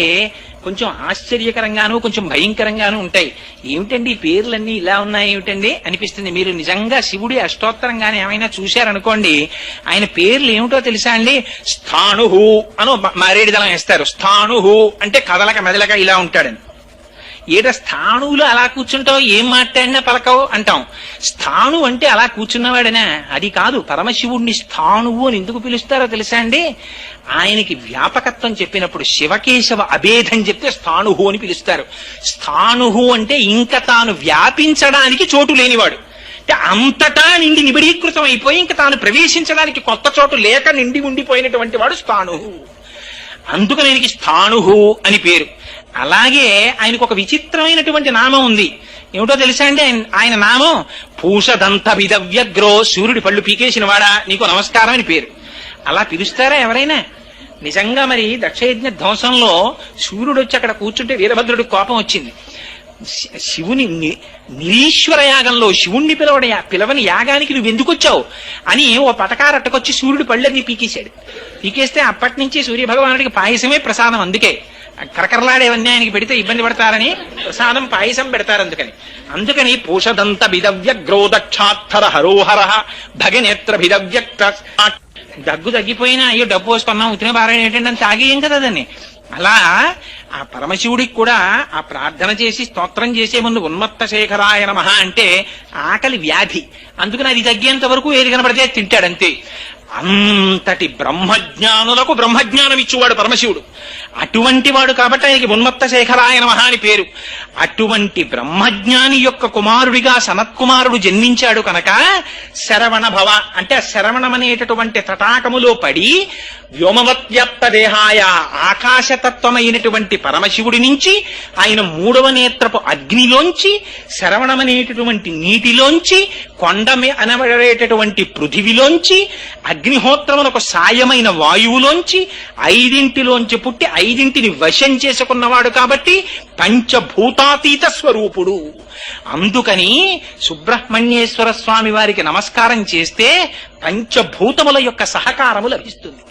కొంచెం ఆశ్చర్యకరంగాను కొంచెం భయంకరంగాను ఉంటాయి. ఏమిటండి ఈ పేర్లన్నీ ఇలా ఉన్నాయి ఏమిటండి అనిపిస్తుంది. మీరు నిజంగా శివుడి అష్టోత్తరంగానే ఏమైనా చూశారనుకోండి, ఆయన పేర్లు ఏమిటో తెలుసా అండి? స్థాణుహు అను మారేడు దళం వేస్తారు. స్థాణుహు అంటే కదలక మెదలక ఇలా ఉంటాడని. ఏట స్థాణువులు అలా కూర్చుంటావు, ఏం మాట్లాడినా పలకవు అంటాం. స్థాణు అంటే అలా కూర్చున్నవాడనా? అది కాదు. పరమశివుడిని స్థాణువు అని ఎందుకు పిలుస్తారో తెలుసా అండి? ఆయనకి వ్యాపకత్వం చెప్పినప్పుడు శివకేశవ అభేదం చెప్తే స్థాణుహు అని పిలుస్తారు. స్థాణుహు అంటే ఇంకా తాను వ్యాపించడానికి చోటు లేనివాడు. అంటే అంతటా నిండి నిబిడీకృతం అయిపోయి ఇంకా తాను ప్రవేశించడానికి కొత్త చోటు లేక నిండి ఉండిపోయినటువంటి వాడు స్థాణుహు. అందుకని ఆయనకి స్థాణుహు అని పేరు. అలాగే ఆయనకు ఒక విచిత్రమైనటువంటి నామం ఉంది. ఏమిటో తెలుసా అండి? ఆయన నామం పూషదంత విదవ్యగ్రో, సూర్యుడి పళ్ళు పీకేసిన వాడా నీకు నమస్కారం అని పేరు. అలా పిలుస్తారా ఎవరైనా? నిజంగా మరి దక్షయజ్ఞ ధ్వంసంలో సూర్యుడు వచ్చి అక్కడ కూర్చుంటే వీరభద్రుడికి కోపం వచ్చింది. శివుని నిరీశ్వర యాగంలో శివుణ్ణి పిలవని యాగానికి నువ్వు ఎందుకు వచ్చావు అని ఓ పటకారట్టకొచ్చి సూర్యుడు పళ్ళని పీకేశాడు. పీకేస్తే అప్పటి నుంచి సూర్యభగవానుడికి పాయసమే ప్రసాదం. అందుకే కరకరలాడేవన్నీ ఆయనకి పెడితే ఇబ్బంది పడతారని ప్రసాదం పాయసం పెడతారు. అందుకని పూషదంత భిదవ్యగ్రోదక్షాత్తర హరోహర భగనేత్ర భిదవ్యక్త దగ్గు తగ్గిపోయినా అయ్యో డబ్బు వస్తున్నాం ఉత్తిన పారాయణ ఏంటంటే అని తాగేయం కదా దాన్ని. అలా ఆ పరమశివుడికి కూడా ఆ ప్రార్థన చేసి స్తోత్రం చేసే ముందు ఉన్మత్త శేఖరాయ నమః అంటే ఆకలి వ్యాధి, అందుకని అది తగ్గేంత వరకు ఏది కనపడితే తింటాడంతే. అంతటి బ్రహ్మజ్ఞానులకు బ్రహ్మజ్ఞానం ఇచ్చేవాడు పరమశివుడు. అటువంటి వాడు కాబట్టి ఆయనకి ఉన్మత్త శేఖరాయ నమః అని పేరు. అటువంటి బ్రహ్మజ్ఞాని యొక్క కుమారుడిగా సనత్కుమారుడు జన్మించాడు కనుక శరవణ భవ అంటే ఆ శరవణం అనేటటువంటి తటాకములో పడి వ్యోమవత్వ్యాప్త దేహాయ ఆకాశతత్వమైనటువంటి పరమశివుడి నుంచి ఆయన మూడవ నేత్రపు అగ్నిలోంచి శరవణమనేటటువంటి నీటిలోంచి కొండమే అనబడేటటువంటి పృథివిలోంచి అగ్నిహోత్రమునకు సాయమైన వాయువులోంచి ఐదింటిలోంచి పుట్టి ఐదింటిని వశం చేసుకున్నవాడు కాబట్టి పంచభూతాతీత స్వరూపుడు. అందుకని సుబ్రహ్మణ్యేశ్వర స్వామి వారికి నమస్కారం చేస్తే పంచభూతముల యొక్క సహకారము లభిస్తుంది.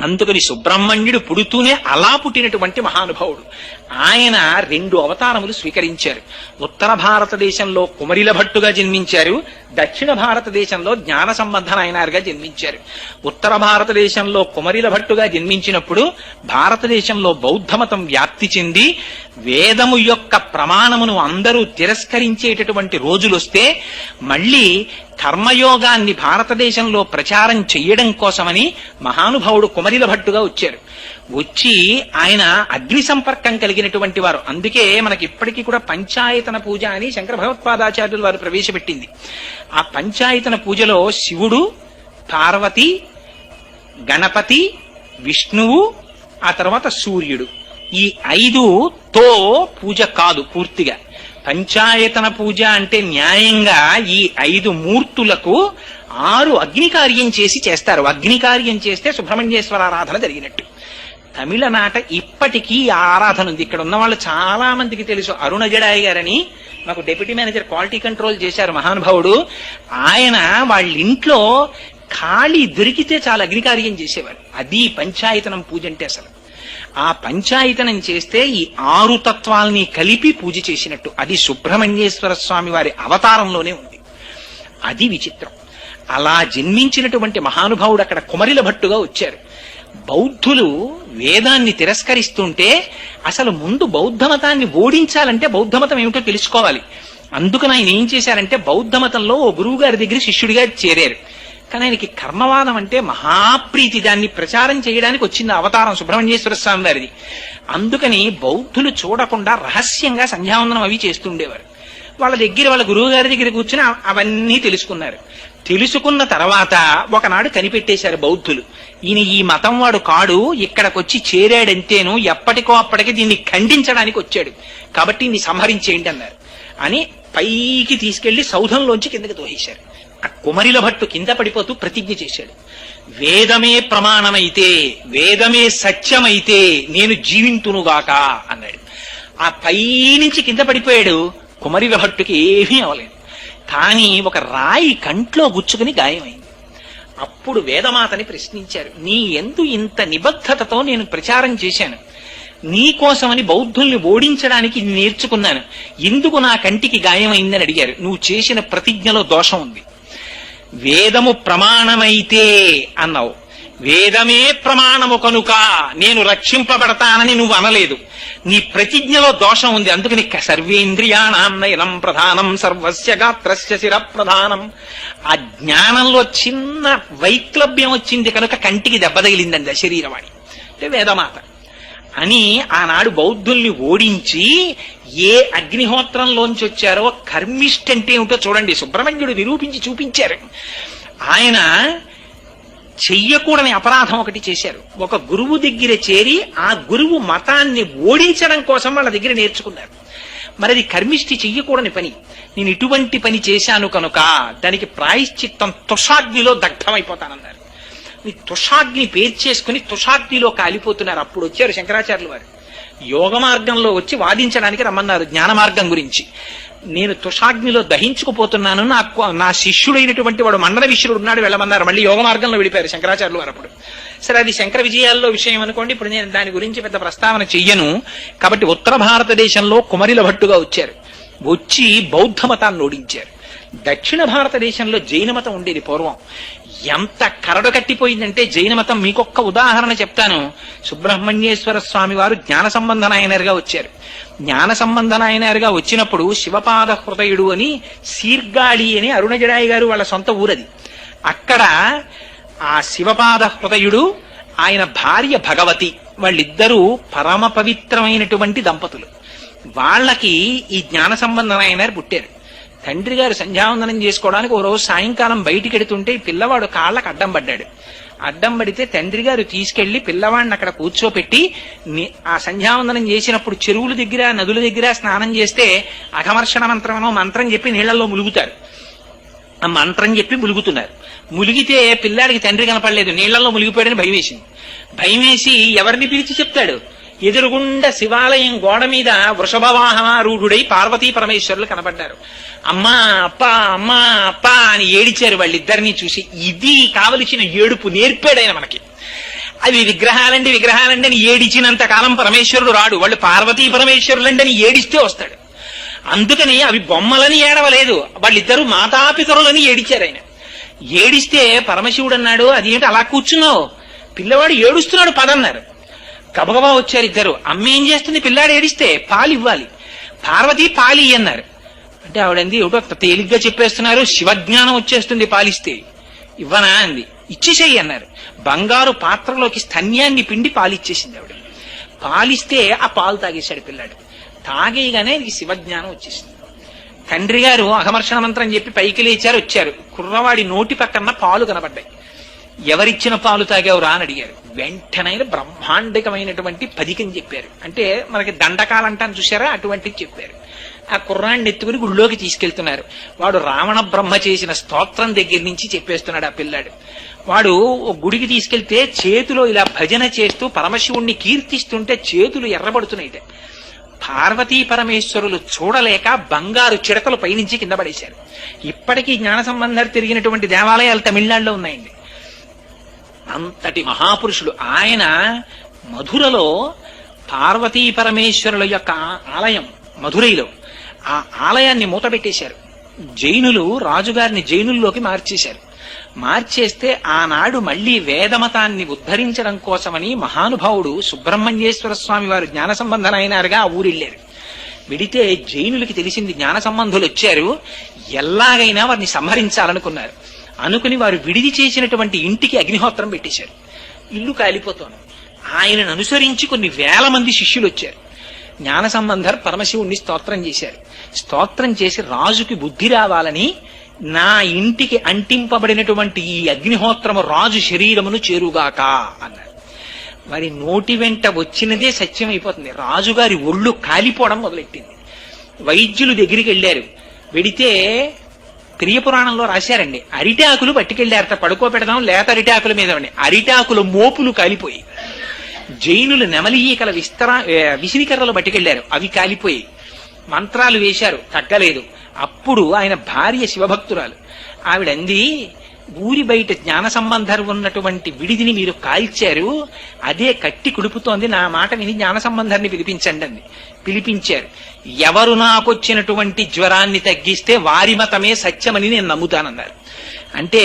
అందుకని సుబ్రహ్మణ్యుడు పుడుతూనే అలా పుట్టినటువంటి మహానుభావుడు. ఆయన 2 అవతారములు స్వీకరించారు. ఉత్తర భారతదేశంలో కుమరిల భట్టుగా జన్మించారు, దక్షిణ భారతదేశంలో జ్ఞాన సంబంధ నాయనారుగా జన్మించారు. ఉత్తర భారతదేశంలో కుమరిల భట్టుగా జన్మించినప్పుడు భారతదేశంలో బౌద్ధమతం వ్యాప్తి చెంది వేదము యొక్క ప్రమాణమును అందరూ తిరస్కరించేటటువంటి రోజులొస్తే మళ్ళీ కర్మయోగాన్ని భారతదేశంలో ప్రచారం చెయ్యడం కోసమని మహానుభావుడు కుమరిల భట్టుగా వచ్చారు. వచ్చి ఆయన అగ్ని సంపర్కం కలిగినటువంటి వారు. అందుకే మనకి ఇప్పటికీ కూడా పంచాయతన పూజ అని శంకర భగవత్పాదాచార్యులు వారు ప్రవేశపెట్టింది. ఆ పంచాయతన పూజలో శివుడు, పార్వతి, గణపతి, విష్ణువు, ఆ తర్వాత సూర్యుడు, ఈ 5తో పూజ కాదు పూర్తిగా. పంచాయతన పూజ అంటే న్యాయంగా ఈ 5 మూర్తులకు 6 అగ్నికార్యం చేసి చేస్తారు. అగ్నికార్యం చేస్తే సుబ్రహ్మణ్యేశ్వర ఆరాధన జరిగినట్టు. తమిళనాట ఇప్పటికీ ఆ ఆరాధన ఉంది. ఇక్కడ ఉన్న వాళ్ళు చాలా మందికి తెలుసు. అరుణ జడాయి గారని మాకు డెప్యూటీ మేనేజర్ క్వాలిటీ కంట్రోల్ చేశారు మహానుభావుడు. ఆయన వాళ్ళ ఇంట్లో ఖాళీ దొరికితే చాలా అగ్నికార్యం చేసేవారు. అది పంచాయతనం పూజ అంటే. అసలు ఆ పంచాయతనం చేస్తే ఈ 6 తత్వాల్ని కలిపి పూజ చేసినట్టు. అది సుబ్రహ్మణ్యేశ్వర స్వామి వారి అవతారంలోనే ఉంది. అది విచిత్రం. అలా జన్మించినటువంటి మహానుభావుడు అక్కడ కుమరిల భట్టుగా వచ్చారు. బౌద్ధులు వేదాన్ని తిరస్కరిస్తుంటే అసలు ముందు బౌద్ధమతాన్ని ఓడించాలంటే బౌద్ధమతం ఏమిటో తెలుసుకోవాలి. అందుకని ఆయన ఏం చేశారంటే బౌద్ధమతంలో ఓ గురువు గారి దగ్గర శిష్యుడిగా చేరారు. కానీ ఆయనకి కర్మవాదం అంటే మహాప్రీతి, దాన్ని ప్రచారం చేయడానికి వచ్చింది అవతారం సుబ్రహ్మణ్యేశ్వర స్వామి వారిది. అందుకని బౌద్ధులు చూడకుండా రహస్యంగా సంధ్యావందనం అవి చేస్తుండేవారు. వాళ్ళ దగ్గర వాళ్ళ గురువు గారి దగ్గర కూర్చుని అవన్నీ తెలుసుకున్నారు. తెలుసుకున్న తర్వాత ఒకనాడు కనిపెట్టేశారు బౌద్ధులు, ఈయన ఈ మతం వాడు కాడు, ఇక్కడికొచ్చి చేరాడంతేను ఎప్పటికో అప్పటికి దీన్ని ఖండించడానికి వచ్చాడు, కాబట్టి ఇన్ని సంహరించేయండి అన్నారు. అని పైకి తీసుకెళ్లి సౌధంలోంచి కిందకి తోసేశారు. ఆ కుమరిల భట్టు కింద పడిపోతూ ప్రతిజ్ఞ చేశాడు, వేదమే ప్రమాణమైతే, వేదమే సత్యమైతే నేను జీవింతునుగాక అన్నాడు. ఆ పైనుంచి కింద పడిపోయాడు. కుమరిల భట్టుకి ఏమీ అవలేదు. కానీ ఒక రాయి కంట్లో గుచ్చుకుని గాయమైంది. అప్పుడు వేదమాతని ప్రశ్నించారు, నీ యందు ఇంత నిబద్ధతతో నేను ప్రచారం చేశాను, నీ కోసమని బౌద్ధుల్ని ఓడించడానికి ఇది నేర్చుకున్నాను, ఎందుకు నా కంటికి గాయమైందని అడిగారు. నువ్వు చేసిన ప్రతిజ్ఞలో దోషం ఉంది. వేదము ప్రమాణమైతే అన్నావు, వేదమే ప్రమాణము కనుక నేను రక్షింపబడతానని నువ్వు అనలేదు. నీ ప్రతిజ్ఞలో దోషం ఉంది. అందుకని సర్వేంద్రియాణం నయనం ప్రధానం సర్వస్య గాత్రస్య శిర ప్రధానం. ఆ జ్ఞానంలో చిన్న వైక్లభ్యం వచ్చింది కనుక కంటికి దెబ్బ తగిలిందండి శరీరవాణి అంటే వేదమాత అని. ఆనాడు బౌద్ధుల్ని ఓడించి ఏ అగ్నిహోత్రంలోంచి వచ్చారో కర్మిష్ఠ అంటే ఏమిటో చూడండి సుబ్రహ్మణ్యుడు నిరూపించి చూపించారు. ఆయన చెయ్యకూడని అపరాధం ఒకటి చేశారు. ఒక గురువు దగ్గర చేరి ఆ గురువు మతాన్ని ఓడించడం కోసం వాళ్ళ దగ్గర నేర్చుకున్నారు. మరి అది కర్మిష్ఠి చెయ్యకూడని పని. నేను ఇటువంటి పని చేశాను కనుక దానికి ప్రాయశ్చిత్తం తుషాగ్నిలో దగ్ధమైపోతానన్నారు. తుషాగ్ని పేర్చేసుకుని తుషాగ్నిలో కాలిపోతున్నారు. అప్పుడు వచ్చారు శంకరాచార్యులు వారు. యోగ మార్గంలో వచ్చి వాదించడానికి రమ్మన్నారు జ్ఞాన మార్గం గురించి. నేను తుషాగ్నిలో దహించుకుపోతున్నాను, నా శిష్యుడైనటువంటి వాడు మండల విశ్వరుడు ఉన్నాడు వెళ్ళమన్నారు. మళ్ళీ యోగ మార్గంలో విడిపారు శంకరాచార్యులు వారు అప్పుడు. సరే, అది శంకర విజయాల్లో విషయం అనుకోండి. ఇప్పుడు నేను దాని గురించి పెద్ద ప్రస్తావన చెయ్యను. కాబట్టి ఉత్తర భారతదేశంలో కుమరిల భట్టుగా వచ్చారు. వచ్చి బౌద్ధ మతాన్ని ఓడించారు. దక్షిణ భారతదేశంలో జైన మతం ఉండేది పూర్వం. ఎంత కరడు కట్టిపోయిందంటే జైన మతం, మీకొక్క ఉదాహరణ చెప్తాను. సుబ్రహ్మణ్యేశ్వర స్వామి వారు జ్ఞాన సంబంధ నాయనరుగా వచ్చారు. జ్ఞాన సంబంధ నాయనరుగా వచ్చినప్పుడు శివపాద హృదయుడు అని సీర్గాళి అని అరుణజడాయి గారు వాళ్ళ సొంత ఊరది. అక్కడ ఆ శివపాద హృదయుడు, ఆయన భార్య భగవతి, వాళ్ళిద్దరూ పరమ పవిత్రమైనటువంటి దంపతులు. వాళ్ళకి ఈ జ్ఞాన సంబంధ నాయనరు పుట్టారు. తండ్రి గారు సంధ్యావందనం చేసుకోవడానికి ఓ రోజు సాయంకాలం బయటికి ఎడుతుంటే పిల్లవాడు కాళ్ళకు అడ్డం పడ్డాడు. అడ్డం పడితే తండ్రి గారు తీసుకెళ్లి పిల్లవాడిని అక్కడ కూర్చోపెట్టి ఆ సంధ్యావందనం చేసినప్పుడు చెరువుల దగ్గర నదుల దగ్గర స్నానం చేస్తే అఘమర్షణ మంత్రమనో మంత్రం చెప్పి నీళ్లలో ములుగుతారు. ఆ మంత్రం చెప్పి ములుగుతున్నారు. ములిగితే పిల్లాడికి తండ్రి కనపడలేదు, నీళ్లలో ములిగిపోయాడని భయం వేసింది. భయం వేసి ఎవరిని పిలిచి చెప్తాడు? ఎదురుగుండా శివాలయం గోడ మీద వృషభవాహనారూఢుడై పార్వతీ పరమేశ్వరులు కనపడ్డారు. అమ్మా అప్పా అమ్మా అప్పా అని ఏడిచారు వాళ్ళిద్దరినీ చూసి. ఇది కావలసిన ఏడుపు నేర్పాడైన మనకి. అవి విగ్రహాలండి అని ఏడిచినంత కాలం పరమేశ్వరుడు రాడు. వాళ్ళు పార్వతీ పరమేశ్వరులండి అని ఏడిస్తే వస్తాడు. అందుకని అవి బొమ్మలని ఏడవలేదు, వాళ్ళిద్దరూ మాతాపితరులని ఏడిచారు. ఆయన ఏడిస్తే పరమశివుడు అన్నాడు, అదేంటి అలా కూర్చున్నావు, పిల్లవాడు ఏడుస్తున్నాడు పదన్నారు. గబగబా వచ్చారు ఇద్దరు. అమ్మ ఏం చేస్తుంది, పిల్లాడు ఏడిస్తే పాలు ఇవ్వాలి, పార్వతి పాలి అన్నారు. అంటే ఆవిడంది, ఏమిటో తేలిగ్గా చెప్పేస్తున్నారు, శివజ్ఞానం వచ్చేస్తుంది పాలిస్తే. ఇవ్వనా అంది. ఇచ్చేసేయి అన్నారు. బంగారు పాత్రలోకి స్తన్యాన్ని పిండి పాలిచ్చేసింది ఆవిడ. పాలిస్తే ఆ పాలు తాగేశాడు పిల్లాడు. తాగేయగానే ఇది శివజ్ఞానం వచ్చేసింది. తండ్రి గారు అఘమర్షణ మంత్రం చెప్పి పైకి లేచారు, వచ్చారు. కుర్రవాడి నోటి పక్కన పాలు కనబడ్డాయి. ఎవరిచ్చిన పాలు తాగావురా అని అడిగారు. వెంటనే బ్రహ్మాండకమైనటువంటి పదికం చెప్పారు. అంటే మనకి దండకాలంటాను చూసారా, అటువంటిది చెప్పారు. ఆ కుర్రాన్ని ఎత్తుకుని గుళ్ళోకి తీసుకెళ్తున్నారు. వాడు రావణ బ్రహ్మ చేసిన స్తోత్రం దగ్గర నుంచి చెప్పేస్తున్నాడు ఆ పిల్లాడు. వాడు గుడికి తీసుకెళ్తే చేతిలో ఇలా భజన చేస్తూ పరమశివుణ్ణి కీర్తిస్తుంటే చేతులు ఎర్రబడుతున్నాయి. పార్వతీ పరమేశ్వరులు చూడలేక బంగారు చిడతలు పైనుంచి కింద పడేశారు. ఇప్పటికీ జ్ఞాన సంబంధాలు తిరిగినటువంటి దేవాలయాలు తమిళనాడులో ఉన్నాయండి. అంతటి మహాపురుషుడు ఆయన. మధురలో పార్వతీ పరమేశ్వరుల యొక్క ఆలయం మధురైలో, ఆ ఆలయాన్ని మూతపెట్టేశారు. జైనులు రాజుగారిని జైనుల్లోకి మార్చేశారు. మార్చేస్తే ఆనాడు మళ్లీ వేదమతాన్ని ఉద్ధరించడం కోసమని మహానుభావుడు సుబ్రహ్మణ్యేశ్వర స్వామి వారు జ్ఞాన సంబంధనైనారుగా ఆ ఊరెళ్ళారు. విడితే జైనులకి తెలిసింది జ్ఞాన సంబంధులు వచ్చారు, ఎలాగైనా వారిని సంహరించాలనుకున్నారు. అనుకుని వారు విడిది చేసినటువంటి ఇంటికి అగ్నిహోత్రం పెట్టేశారు. ఇల్లు కాలిపోతోంది. ఆయనను అనుసరించి కొన్ని వేల మంది శిష్యులు వచ్చారు. జ్ఞాన సంబంధర్ పరమశివుణ్ణి స్తోత్రం చేశారు. స్తోత్రం చేసి రాజుకి బుద్ధి రావాలని నా ఇంటికి అంటింపబడినటువంటి ఈ అగ్నిహోత్రము రాజు శరీరమును చేరుగాక అన్నారు. వారి నోటి వెంట వచ్చినదే సత్యం అయిపోతుంది. రాజుగారి ఒళ్ళు కాలిపోవడం మొదలెట్టింది. వైద్యులు దగ్గరికి వెళ్ళారు. వెడితే ప్రియపురాణంలో రాశారండి, అరిటాకులు పట్టుకెళ్లారట, పడుకోబెడదాం లేత అరిటాకుల మీద. అరిటాకుల మోపులు కాలిపోయి, జైనులు నెమలియీకల విసిరికర్రలు పట్టుకెళ్లారు, అవి కాలిపోయి. మంత్రాలు వేశారు, తగ్గలేదు. అప్పుడు ఆయన భార్య శివభక్తురాలు. ఆవిడంది, ఊరి బయట జ్ఞాన సంబంధం ఉన్నటువంటి విడిదిని మీరు కాల్చారు, అదే కట్టి కుడుపుతోంది, నా మాట విని జ్ఞాన సంబంధాన్ని పిలిపించండి అంది. పిలిపించారు. ఎవరు నాకొచ్చినటువంటి జ్వరాన్ని తగ్గిస్తే వారి మతమే సత్యమని నేను నమ్ముతానన్నారు. అంటే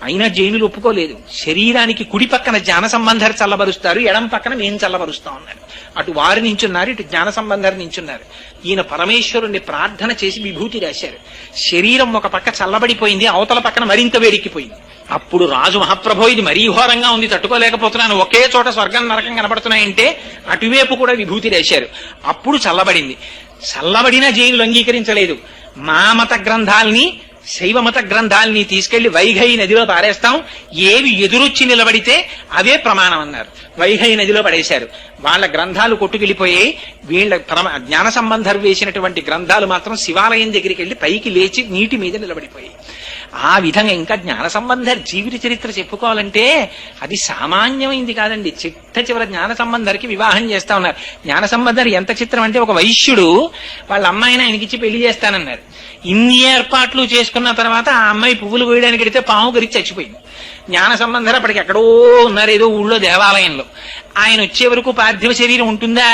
అయినా జైనులు ఒప్పుకోలేదు. శరీరానికి కుడి పక్కన జ్ఞాన సంబంధాలు చల్లబరుస్తారు, ఎడం పక్కన మేము చల్లబరుస్తాం అన్నారు. అటు వారు నించున్నారు, ఇటు జ్ఞాన సంబంధాలు నించున్నారు. ఈయన పరమేశ్వరుణ్ణి ప్రార్థన చేసి విభూతి రాశారు. శరీరం ఒక పక్క చల్లబడిపోయింది, అవతల పక్కన మరింత వేడెక్కిపోయింది. అప్పుడు రాజు, మహాప్రభో ఇది మరీ ఘోరంగా ఉంది, తట్టుకోలేకపోతున్నాను, ఒకే చోట స్వర్గం నరకం కనబడుతున్నాయంటే అటువైపు కూడా విభూతి రాశారు. అప్పుడు చల్లబడింది. చల్లబడినా జైనులు అంగీకరించలేదు. మా మత గ్రంథాల్ని, శైవ మత గ్రంథాలని తీసుకెళ్లి వైఘై నదిలో పారేస్తాం, ఏవి ఎదురొచ్చి నిలబడితే అవే ప్రమాణం అన్నారు. వైఘై నదిలో పడేశారు. వాళ్ళ గ్రంథాలు కొట్టుకెళ్లిపోయాయి. వీళ్ళ జ్ఞాన సంబంధం వేసినటువంటి గ్రంథాలు మాత్రం శివాలయం దగ్గరికి వెళ్లి పైకి లేచి నీటి మీద నిలబడిపోయాయి. ఆ విధంగా ఇంకా జ్ఞాన సంబంధర్ జీవిత చరిత్ర చెప్పుకోవాలంటే అది సామాన్యమైంది కాదండి. చిట్ట చివరి జ్ఞాన సంబంధరికి వివాహం చేస్తా ఉన్నారు. జ్ఞాన సంబంధర్ ఎంత చిత్రం అంటే, ఒక వైశ్యుడు వాళ్ళ అమ్మాయిని ఆయనకిచ్చి పెళ్లి చేస్తానన్నారు. ఇన్ని ఏర్పాట్లు చేసుకున్న తర్వాత ఆ అమ్మాయి పువ్వులు కోయడానికి వెడితే పాము గరిచి చచ్చిపోయింది. జ్ఞాన సంబంధర్ అప్పటికి ఎక్కడో ఉన్నారు, ఏదో ఊళ్ళో దేవాలయంలో. ఆయన వచ్చే వరకు పార్థివ శరీరం ఉంటుందా?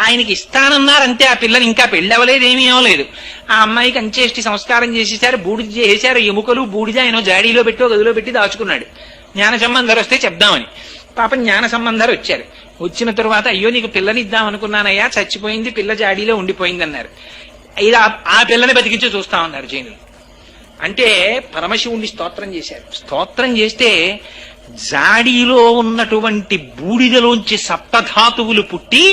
ఆయనకి ఇస్తానన్నారంతే. ఆ పిల్లని ఇంకా పెళ్ళవలేదు, ఏమీ అవ్వలేదు. ఆ అమ్మాయికి అంచేష్టి సంస్కారం చేసేసారు, బూడిద చేసేశారు. ఎముకలు బూడిద ఆయన జాడీలో పెట్టో గదిలో పెట్టి దాచుకున్నాడు. జ్ఞాన సంబంధర్ వస్తే చెప్దామని. పాపం జ్ఞాన సంబంధర్ వచ్చారు. వచ్చిన తరువాత, అయ్యో నీకు పిల్లని ఇద్దాం అనుకున్నానయ్యా, చచ్చిపోయింది, పిల్ల జాడీలో ఉండిపోయింది అన్నారు. ఇది ఆ పిల్లని బతికించి చూస్తామన్నారు జైనులు. అంటే పరమశివుణ్ణి స్తోత్రం చేశారు. స్తోత్రం చేస్తే జాడీలో ఉన్నటువంటి బూడిదలోంచి సప్తధాతువులు పుట్టి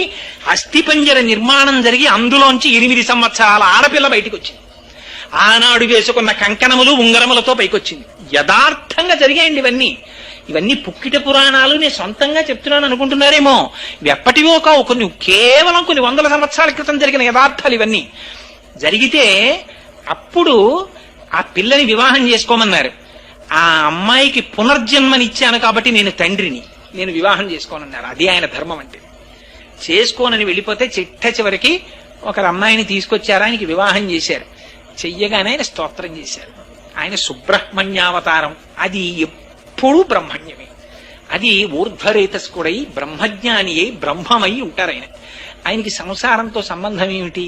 అస్థిపంజర నిర్మాణం జరిగి అందులోంచి 8 సంవత్సరాల ఆడపిల్ల బయటికి వచ్చింది. ఆనాడు వేసుకున్న కంకణములు ఉంగరములతో పైకొచ్చింది. యథార్థంగా జరిగాయండి ఇవన్నీ. ఇవన్నీ పుక్కిట పురాణాలు నేను సొంతంగా చెప్తున్నాను అనుకుంటున్నారేమో. ఇవి ఎప్పటివో కావు, కేవలం కొన్ని వందల సంవత్సరాల క్రితం జరిగిన యథార్థాలు ఇవన్నీ. జరిగితే అప్పుడు ఆ పిల్లని వివాహం చేసుకోమన్నారు. ఆ అమ్మాయికి పునర్జన్మనిచ్చాను కాబట్టి నేను తండ్రిని, నేను వివాహం చేసుకోనన్నారు. అది ఆయన ధర్మం అంటే. చేసుకోనని వెళ్ళిపోతే చిట్ట చివరికి ఒకరు అమ్మాయిని తీసుకొచ్చారు, ఆయనకి వివాహం చేశారు. చెయ్యగానే ఆయన స్తోత్రం చేశారు. ఆయన సుబ్రహ్మణ్యావతారం. అది ఎప్పుడూ బ్రహ్మణ్యమే. అది ఊర్ధ్వరేతస్కుడై బ్రహ్మజ్ఞాని అయి బ్రహ్మమై ఉంటారు ఆయన. ఆయనకి సంసారంతో సంబంధం ఏమిటి?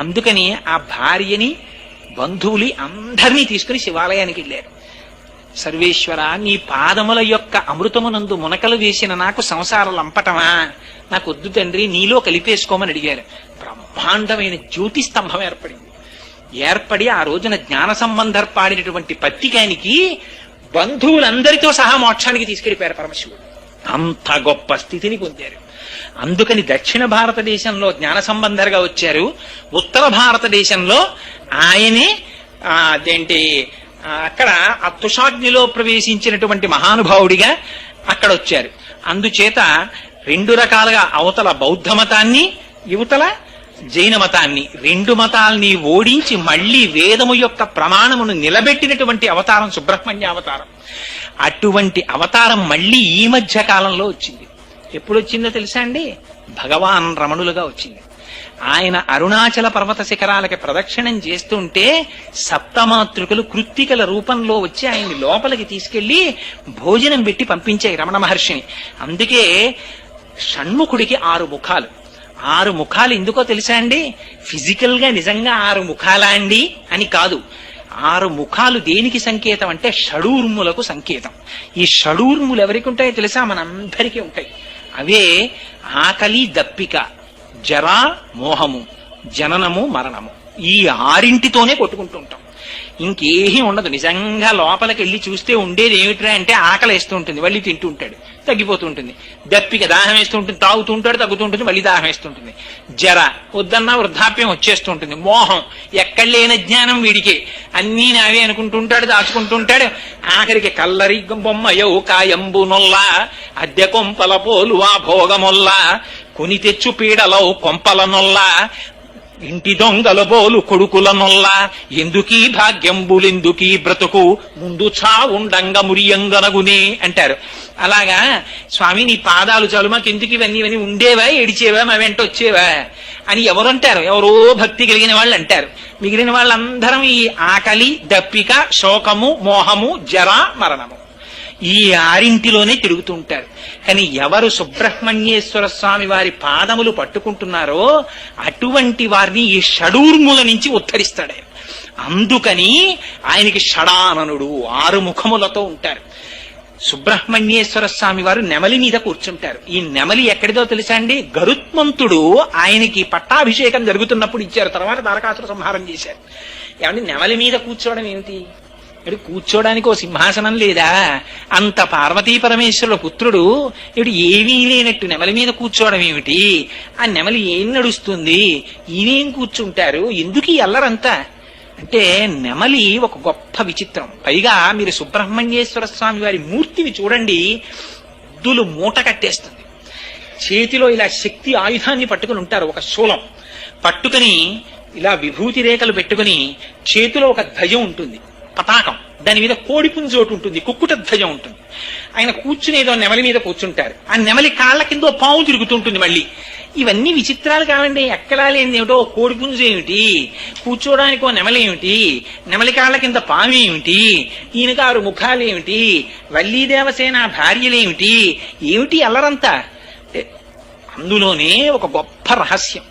అందుకని ఆ భార్యని, బంధువులి అందరినీ తీసుకుని శివాలయానికి వెళ్ళారు. సర్వేశ్వర, నీ పాదముల యొక్క అమృతమునందు మునకలు వేసిన నాకు సంసార లంపటమా? నాకు వద్దు తండ్రి, నీలో కలిపేసుకోమని అడిగారు. బ్రహ్మాండమైన జ్యోతి స్తంభం ఏర్పడి ఆ రోజున జ్ఞాన సంబంధర్ పాడినటువంటి పత్రికానికి బంధువులందరితో సహా మోక్షానికి తీసుకెళ్లిపోయారు పరమశివుడు. అంత గొప్ప స్థితిని పొందారు. అందుకని దక్షిణ భారతదేశంలో జ్ఞాన సంబంధర్గా వచ్చారు. ఉత్తర భారతదేశంలో ఆయనే అదేంటి అక్కడ అత్తుషాగ్నిలో ప్రవేశించినటువంటి మహానుభావుడిగా అక్కడ వచ్చారు. అందుచేత 2 రకాలుగా, అవతల బౌద్ధ మతాన్ని, యువతల జైన మతాన్ని, 2 మతాల్ని ఓడించి మళ్లీ వేదము యొక్క ప్రమాణమును నిలబెట్టినటువంటి అవతారం సుబ్రహ్మణ్య అవతారం. అటువంటి అవతారం మళ్లీ ఈ మధ్య కాలంలో వచ్చింది. ఎప్పుడు వచ్చిందో తెలుసా అండి? భగవాన్ రమణులుగా వచ్చింది. ఆయన అరుణాచల పర్వత శిఖరాలకి ప్రదక్షిణం చేస్తుంటే సప్తమాతృకలు కృత్తికల రూపంలో వచ్చి ఆయన్ని లోపలికి తీసుకెళ్లి భోజనం పెట్టి పంపించాయి రమణ మహర్షిని. అందుకే షణ్ముఖుడికి 6 ముఖాలు. 6 ముఖాలు ఎందుకో తెలుసా అండి? ఫిజికల్ గా నిజంగా 6 ముఖాలా అండి అని కాదు. 6 ముఖాలు దేనికి సంకేతం అంటే షడూర్ములకు సంకేతం. ఈ షడూర్ములు ఎవరికి ఉంటాయో తెలుసా? మనందరికీ ఉంటాయి. అవే ఆకలి, దప్పిక, జరా, మోహము, జననము, మరణము. ఈ 6 కొట్టుకుంటూ ఉంటాం. ఇంకేమీ ఉండదు. నిజంగా లోపలికి వెళ్ళి చూస్తే ఉండేది ఏమిట్రా అంటే ఆకలి వేస్తూ ఉంటుంది, మళ్ళీ తింటూ ఉంటాడు, తగ్గిపోతూ ఉంటుంది. దప్పిక, దాహం వేస్తూ ఉంటుంది, తాగుతూ ఉంటాడు, తగ్గుతూ ఉంటుంది, మళ్ళీ దాహం వేస్తుంటుంది. జర, వద్దన్నా వృద్ధాప్యం వచ్చేస్తూ ఉంటుంది. మోహం, ఎక్కడ లేని జ్ఞానం వీడికి, అన్నీ నావే అనుకుంటుంటాడు, దాచుకుంటుంటాడు. ఆఖరికి కల్లరి బొమ్మయో కాయంబు నొల్ల, అద్దె కొంపల పోలువా భోగమొల్ల, కొని తెచ్చు పీడలో కొంపల నొల్ల, ఇంటి దొంగల బోలు కొడుకుల నొల్ల, ఎందుకీ భాగ్యంబులెందుకీ బ్రతుకు, ముందు చావుండంగ మురియంగనగునే అంటారు. అలాగా స్వామి నీ పాదాలు చాలు, మాకెందుకు ఇవన్నీ ఉండేవా, ఏడిచేవా, మా వెంట వచ్చేవా అని ఎవరంటారు? ఎవరో భక్తి కలిగిన వాళ్ళు అంటారు. మిగిలిన వాళ్ళందరం ఈ ఆకలి, దప్పిక, శోకము, మోహము, జర, మరణము ఈ 6 తిరుగుతూ ఉంటారు. కానీ ఎవరు సుబ్రహ్మణ్యేశ్వర స్వామి వారి పాదములు పట్టుకుంటున్నారో అటువంటి వారిని ఈ షడూర్ముల నుంచి ఉద్ధరిస్తాడు ఆయన. అందుకని ఆయనకి షడాననుడు, 6 ముఖములతో ఉంటారు. సుబ్రహ్మణ్యేశ్వర స్వామి వారు నెమలి మీద కూర్చుంటారు. ఈ నెమలి ఎక్కడిదో తెలుసా అండి? గరుత్మంతుడు ఆయనకి పట్టాభిషేకం జరుగుతున్నప్పుడు ఇచ్చారు, తర్వాత తారకాసుర సంహారం చేశారు. ఏమంటే నెమలి మీద కూర్చోవడం ఏమిటి? ఇటు కూర్చోడానికి ఓ సింహాసనం లేదా? అంత పార్వతీ పరమేశ్వరుల పుత్రుడు ఇటు ఏమీ లేనట్టు నెమలి మీద కూర్చోవడం ఏమిటి? ఆ నెమలి ఏం నడుస్తుంది, ఈయనేం కూర్చుంటారు, ఎందుకు ఈ అల్లరంతా అంటే నెమలి ఒక గొప్ప విచిత్రం. పైగా మీరు సుబ్రహ్మణ్యేశ్వర స్వామి వారి మూర్తిని చూడండి, ఎద్దులు మూట కట్టేస్తుంది. చేతిలో ఇలా శక్తి ఆయుధాన్ని పట్టుకుని ఉంటారు, ఒక శూలం పట్టుకుని ఇలా విభూతి రేఖలు పెట్టుకుని, చేతిలో ఒక ధ్వజం ఉంటుంది, పతాకం. దాని మీద కోడి పుంజు ఒకటి ఉంటుంది, కుక్కుట ధ్వజం ఉంటుంది. ఆయన కూర్చునేదో నెమలి మీద కూర్చుంటారు. ఆ నెమలి కాళ్ళ కింద పాము తిరుగుతుంటుంది. మళ్ళీ ఇవన్నీ విచిత్రాలు కావండి. ఎక్కడా లేని ఏమిటో కోడి పుంజు ఏమిటి, కూర్చోడానికి ఓ నెమలి ఏమిటి, నెమలి కాళ్ళ కింద పాము ఏమిటి, ఈయనకు 6 ముఖాలు ఏమిటి, వల్లీదేవసేన భార్యలేమిటి, ఏమిటి అల్లరంతా. అందులోనే ఒక గొప్ప రహస్యం.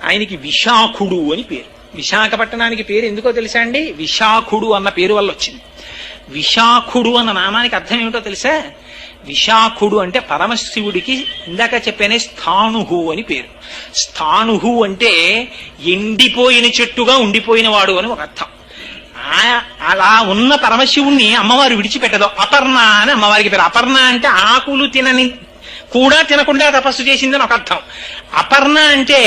ఆయనకి విశాఖుడు అని పేరు. విశాఖపట్టణానికి పేరు ఎందుకో తెలుసా అండి? విశాఖుడు అన్న పేరు వల్ల వచ్చింది. విశాఖుడు అన్న నామానికి అర్థం ఏమిటో తెలుసా? విశాఖుడు అంటే పరమశివుడికి ఇందాక చెప్పానే స్థాణుహు అని పేరు. స్థాణుహు అంటే ఎండిపోయిన చెట్టుగా ఉండిపోయిన వాడు అని ఒక అర్థం. అలా ఉన్న పరమశివుణ్ణి అమ్మవారు విడిచిపెట్టదు. అపర్ణ అని అమ్మవారికి పేరు. అపర్ణ అంటే ఆకులు కూడా తినకుండా తపస్సు చేసిందని ఒక అర్థం. అపర్ణ అంటే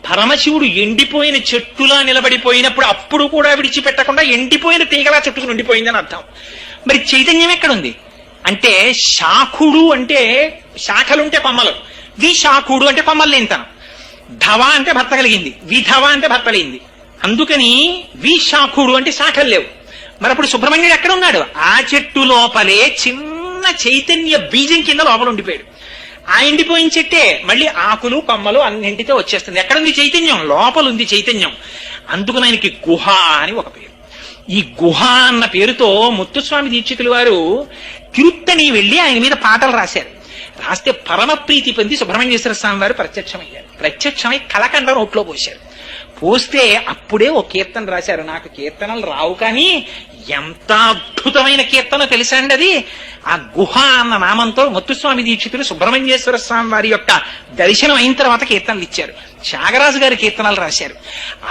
పరమశివుడు ఎండిపోయిన చెట్టులా నిలబడిపోయినప్పుడు అప్పుడు కూడా విడిచిపెట్టకుండా ఎండిపోయిన తీగలా చెట్టుకుని ఉండిపోయిందని అర్థం. మరి చైతన్యం ఎక్కడుంది అంటే శాఖుడు అంటే శాఖలుంటే కొమ్మలు, విశాఖుడు అంటే కొమ్మలు లేనితనం, ధవ అంటే భర్త కలిగింది, విధవ అంటే భర్త లేనిది. అందుకని విశాఖుడు అంటే శాఖలు లేవు. మరి అప్పుడు సుబ్రహ్మణ్యుడు ఎక్కడ ఉన్నాడు? ఆ చెట్టు లోపలే చిన్న చైతన్య బీజం కింద లోపల ఉండిపోయాడు. ఆ ఎండిపోయిన చెట్టే మళ్ళీ ఆకులు కొమ్మలు అన్నింటితో వచ్చేస్తుంది. ఎక్కడుంది చైతన్యం? లోపల ఉంది చైతన్యం. అందుకని ఆయనకి గుహ అని ఒక పేరు. ఈ గుహ అన్న పేరుతో ముత్తుస్వామి దీక్షితులు వారు తిరుత్తణి వెళ్లి ఆయన మీద పాటలు రాశారు. రాస్తే పరమ ప్రీతి పొంది సుబ్రహ్మణ్యేశ్వర స్వామి వారు ప్రత్యక్షమయ్యారు. ప్రత్యక్షమై కలకండ నోట్లో పోశారు. పోస్తే అప్పుడే ఓ కీర్తన రాశారు. నాకు కీర్తనలు రావు, కానీ ఎంత అద్భుతమైన కీర్తన తెలుసా అండి అది. ఆ గుహ అన్న నామంతో ముత్తుస్వామి దీక్షితులు సుబ్రహ్మణ్యేశ్వర స్వామి వారి యొక్క దర్శనం అయిన తర్వాత కీర్తనలు ఇచ్చారు. త్యాగరాజు గారి కీర్తనలు రాశారు.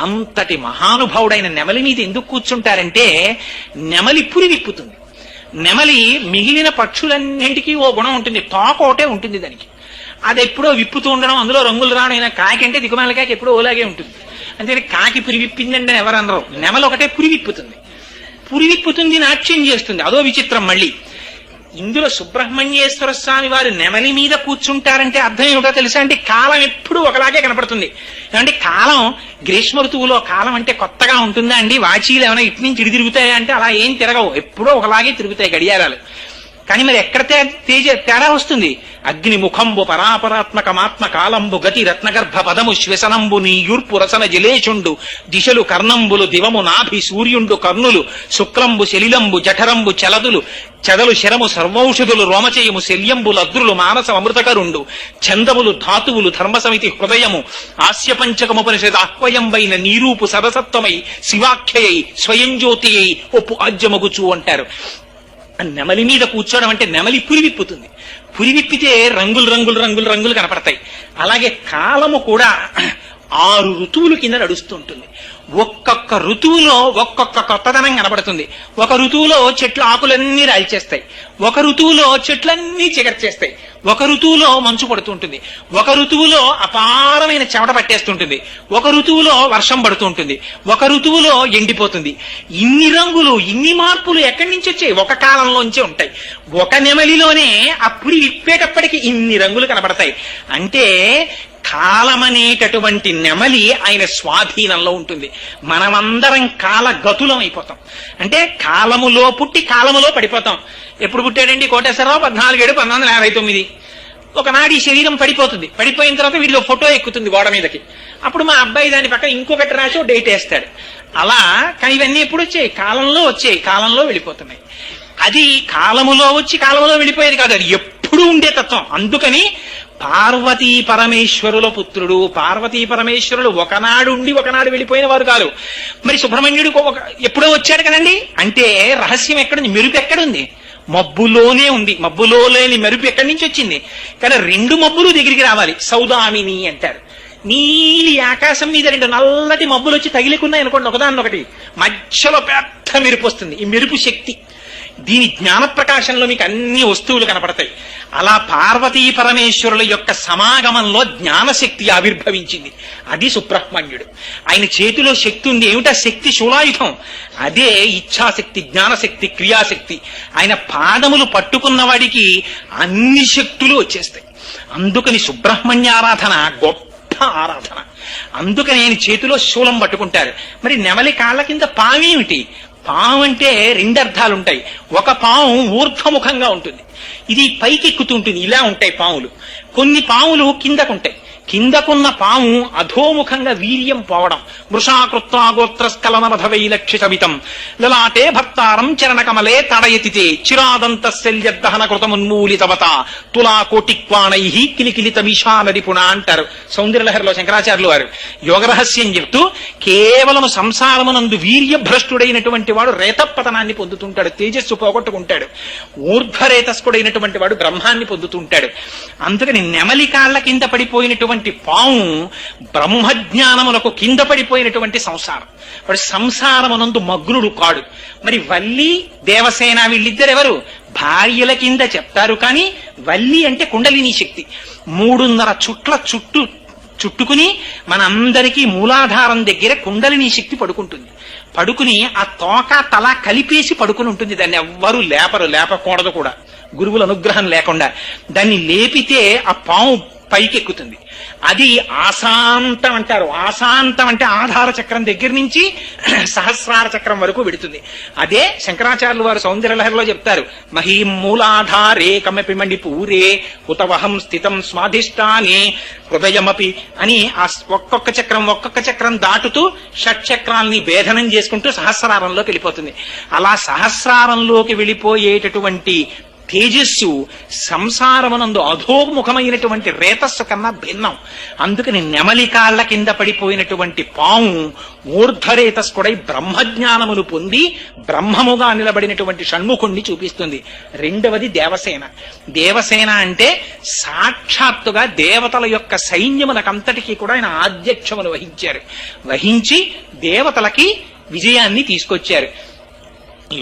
అంతటి మహానుభావుడైన నెమలి మీద ఎందుకు కూర్చుంటారంటే నెమలి పురి విప్పుతుంది. నెమలి మిగిలిన పక్షులన్నింటికీ ఓ గుణం ఉంటుంది, తోక ఒకటే ఉంటుంది దానికి. అది ఎప్పుడో విప్పుతూ ఉండడం, అందులో రంగులు రావడం. అయినా కాకి అంటే దిగుమాల కాకి ఎప్పుడో ఓలాగే ఉంటుంది. అంటే కాకి పురి విప్పిందంటే ఎవరన్నారు? నెమలి ఒకటే పురి విప్పుతుంది. పురి విప్పుతుంది, నాట్యం చేస్తుంది. అదో విచిత్రం. మళ్ళీ ఇందులో సుబ్రహ్మణ్యేశ్వర స్వామి వారు నెమలి మీద కూర్చుంటారంటే అర్థం ఏమిటో తెలుసా? అంటే కాలం ఎప్పుడు ఒకలాగే కనపడుతుంది. అంటే కాలం గ్రీష్మ ఋతువులో కాలం అంటే కొత్తగా ఉంటుందా అండి? వాచీలు ఏమైనా ఇటు నుంచి ఇటు తిరుగుతాయా అంటే అలా ఏం తిరగవు, ఎప్పుడో ఒకలాగే తిరుగుతాయి గడియారాలు. కానీ మరి ఎక్కడ తేడా వస్తుంది? అగ్ని ముఖంబు పరాపరాత్మకమాత్మ కాలంబు గతి రత్నగర్భ పదము శ్వసనంబు నీయూర్పు రసన జలేచుండు దిశలు కర్ణంబులు దివము నాభి సూర్యుండు కర్ణులు శుక్లంబు శలిలంబు జఠరంబు చలదులు చెదలు శరము సర్వౌషధులు రోమచయము శల్యంబు లద్రులు మానస అమృతకరుండు చందములు ధాతువులు ధర్మసమితి హృదయము ఆస్యపంచకముపనిషద్ ఆహ్వయంబైన నీరూపు సరసత్వమై శివాఖ్యయై స్వయం జ్యోతి అయి ఒప్పు ఆజ్యమగుచు అంటారు. నెమలి మీద కూర్చోవడం అంటే నెమలి పురివిప్పుతుంది. పురివిప్పితే రంగులు రంగులు రంగులు రంగులు కనపడతాయి. అలాగే కాలము కూడా 6 ఋతువులు కింద నడుస్తూ ఉంటుంది. ఒక్కొక్క ఋతువులో ఒక్కొక్క కొత్తదనం కనబడుతుంది. ఒక ఋతువులో చెట్లు ఆకులన్నీ రాల్చేస్తాయి, ఒక ఋతువులో చెట్లన్నీ చిగర్చేస్తాయి, ఒక ఋతువులో మంచు పడుతూ ఉంటుంది, ఒక ఋతువులో అపారమైన చెమట పట్టేస్తుంటుంది, ఒక ఋతువులో వర్షం పడుతూ ఉంటుంది, ఒక ఋతువులో ఎండిపోతుంది. ఇన్ని రంగులు, ఇన్ని మార్పులు ఎక్కడి నుంచి వచ్చాయి? ఒక కాలంలోంచే ఉంటాయి. ఒక నెమలిలోనే అప్పుడు విప్పేటప్పటికి ఇన్ని రంగులు కనబడతాయి. అంటే కాలమనేటటువంటి నెమలి ఆయన స్వాధీనంలో ఉంటుంది. మనమందరం కాలగతులం అయిపోతాం. అంటే కాలములో పుట్టి కాలములో పడిపోతాం. ఎప్పుడు పుట్టాడండి కోటేశ్వరరావు? 14/7/1959. ఒకనాడు ఈ శరీరం పడిపోతుంది. పడిపోయిన తర్వాత వీళ్ళు ఫోటో ఎక్కుతుంది గోడ మీదకి. అప్పుడు మా అబ్బాయి దాని పక్కన ఇంకొకటి రాసి డేట్ వేస్తాడు. అలా. కానీ ఇవన్నీ ఎప్పుడు వచ్చాయి? కాలంలో వచ్చాయి, కాలంలో వెళ్ళిపోతున్నాయి. అది కాలములో వచ్చి కాలంలో వెళ్ళిపోయేది కాదు, అది ఎప్పుడు ఉండే తత్వం. అందుకని పార్వతీ పరమేశ్వరుల పుత్రుడు. పార్వతీ పరమేశ్వరులు ఒకనాడు ఉండి ఒకనాడు వెళ్ళిపోయిన వారు కాదు. మరి సుబ్రహ్మణ్యుడు ఎప్పుడో వచ్చాడు కదండి. అంటే రహస్యం ఎక్కడుంది? మెరుపు ఎక్కడుంది? మబ్బులోనే ఉంది. మబ్బులో లేని మెరుపు ఎక్కడి నుంచి వచ్చింది? కానీ 2 మబ్బులు దగ్గరికి రావాలి. సౌదామిని అంటారు. నీలి ఆకాశం మీద 2 నల్లటి మబ్బులు వచ్చి తగిలికున్నాయి అనుకోండి, ఒకదాన్నొకటి, మధ్యలో పెద్ద మెరుపు వస్తుంది. ఈ మెరుపు శక్తి. దీని జ్ఞాన ప్రకాశంలో మీకు అన్ని వస్తువులు కనపడతాయి. అలా పార్వతీ పరమేశ్వరుల యొక్క సమాగమంలో జ్ఞానశక్తి ఆవిర్భవించింది. అది సుబ్రహ్మణ్యుడు. ఆయన చేతిలో శక్తి ఉంది. ఏమిటా శక్తి? శూలాయుధం. అదే ఇచ్ఛాశక్తి, జ్ఞానశక్తి, క్రియాశక్తి. ఆయన పాదములు పట్టుకున్న వాడికి అన్ని శక్తులు వచ్చేస్తాయి. అందుకని సుబ్రహ్మణ్య ఆరాధన గొప్ప ఆరాధన. అందుకని ఆయన చేతిలో శూలం పట్టుకుంటారు. మరి నెమలి కాళ్ళ కింద పావేమిటి? పాము అంటే రెండు అర్థాలు ఉంటాయి. ఒక పాము ఊర్ధ్వముఖంగా ఉంటుంది, ఇది పైకి ఎక్కుతూ ఉంటుంది, ఇలా ఉంటాయి పాములు. కొన్ని పాములు కిందకుంటాయి. కిందకున్న పాము అధోముఖంగా వీర్యం పోవడం. వృషాకృత్వా గోత్రస్కలనమధ వైలక్షితమితం లలాటే భర్తారం చరణకమలే తడయతితే చిరాదంతశల్యదహన కృతమున్మూలితవత తులా కోటిక్వాణై కిలికిలితమిషానరిపుణ అంటారు సౌందర్యలహరిలో శంకరాచార్యులు వారు. యోగ రహస్యం చెప్తూ కేవలం సంసారమునందు వీర్యభ్రష్టుడైనటువంటి వాడు రేతపతనాన్ని పొందుతుంటాడు, తేజస్సు పోగొట్టుకుంటాడు. ఊర్ధ్వరేతస్కుడైనటువంటి వాడు బ్రహ్మాన్ని పొందుతుంటాడు. అందుకని నెమలి కాళ్ల కింద పడిపోయినటువంటి పాము బ్రహ్మజ్ఞానములకు కింద పడిపోయినటువంటి సంసారం. వాడు సంసారమునందు మగ్నుడు కాడు. మరి వల్లి దేవసేన వీళ్ళిద్దరు ఎవరు? భార్యల కింద చెప్తారు, కానీ వల్లి అంటే కుండలిని శక్తి. 3.5 చుట్ల చుట్టుకుని మనందరికీ మూలాధారం దగ్గర కుండలిని శక్తి పడుకుంటుంది. పడుకుని ఆ తోక తల కలిపేసి పడుకుని ఉంటుంది. దాన్ని ఎవ్వరూ లేపకూడదు కూడా, గురువుల అనుగ్రహం లేకుండా. దాన్ని లేపితే ఆ పాము పైకెక్కుతుంది. అది ఆశాంతం అంటారు. ఆశాంతం అంటే ఆధార చక్రం దగ్గర నుంచి సహస్రార చక్రం వరకు వెడుతుంది. అదే శంకరాచార్యులు వారు సౌందర్యలహరిలో చెప్తారు, మహీం మూలాధారే కమపి మణిపూరే హుతవహం స్థితం స్వాధిష్టానే హృదయమపి అని ఆ ఒక్కొక్క చక్రం దాటుతూ షట్చక్రాల్ని భేదనం చేసుకుంటూ సహస్రారంలోకి వెళ్ళిపోతుంది. అలా సహస్రారంలోకి వెళ్ళిపోయేటటువంటి తేజస్సు సంసారమునందు అధోముఖమైనటువంటి రేతస్సు కన్నా భిన్నం. అందుకని నెమలి కాళ్ల కింద పడిపోయినటువంటి పాము ఊర్ధ్వరేతస్కుడై బ్రహ్మజ్ఞానమును పొంది బ్రహ్మముగా నిలబడినటువంటి షణ్ముఖుణ్ణి చూపిస్తుంది. రెండవది దేవసేన. దేవసేన అంటే సాక్షాత్తుగా దేవతల యొక్క సైన్యములకంతటికీ కూడా ఆయన ఆధ్యక్షమును వహించి దేవతలకి విజయాన్ని తీసుకొచ్చారు.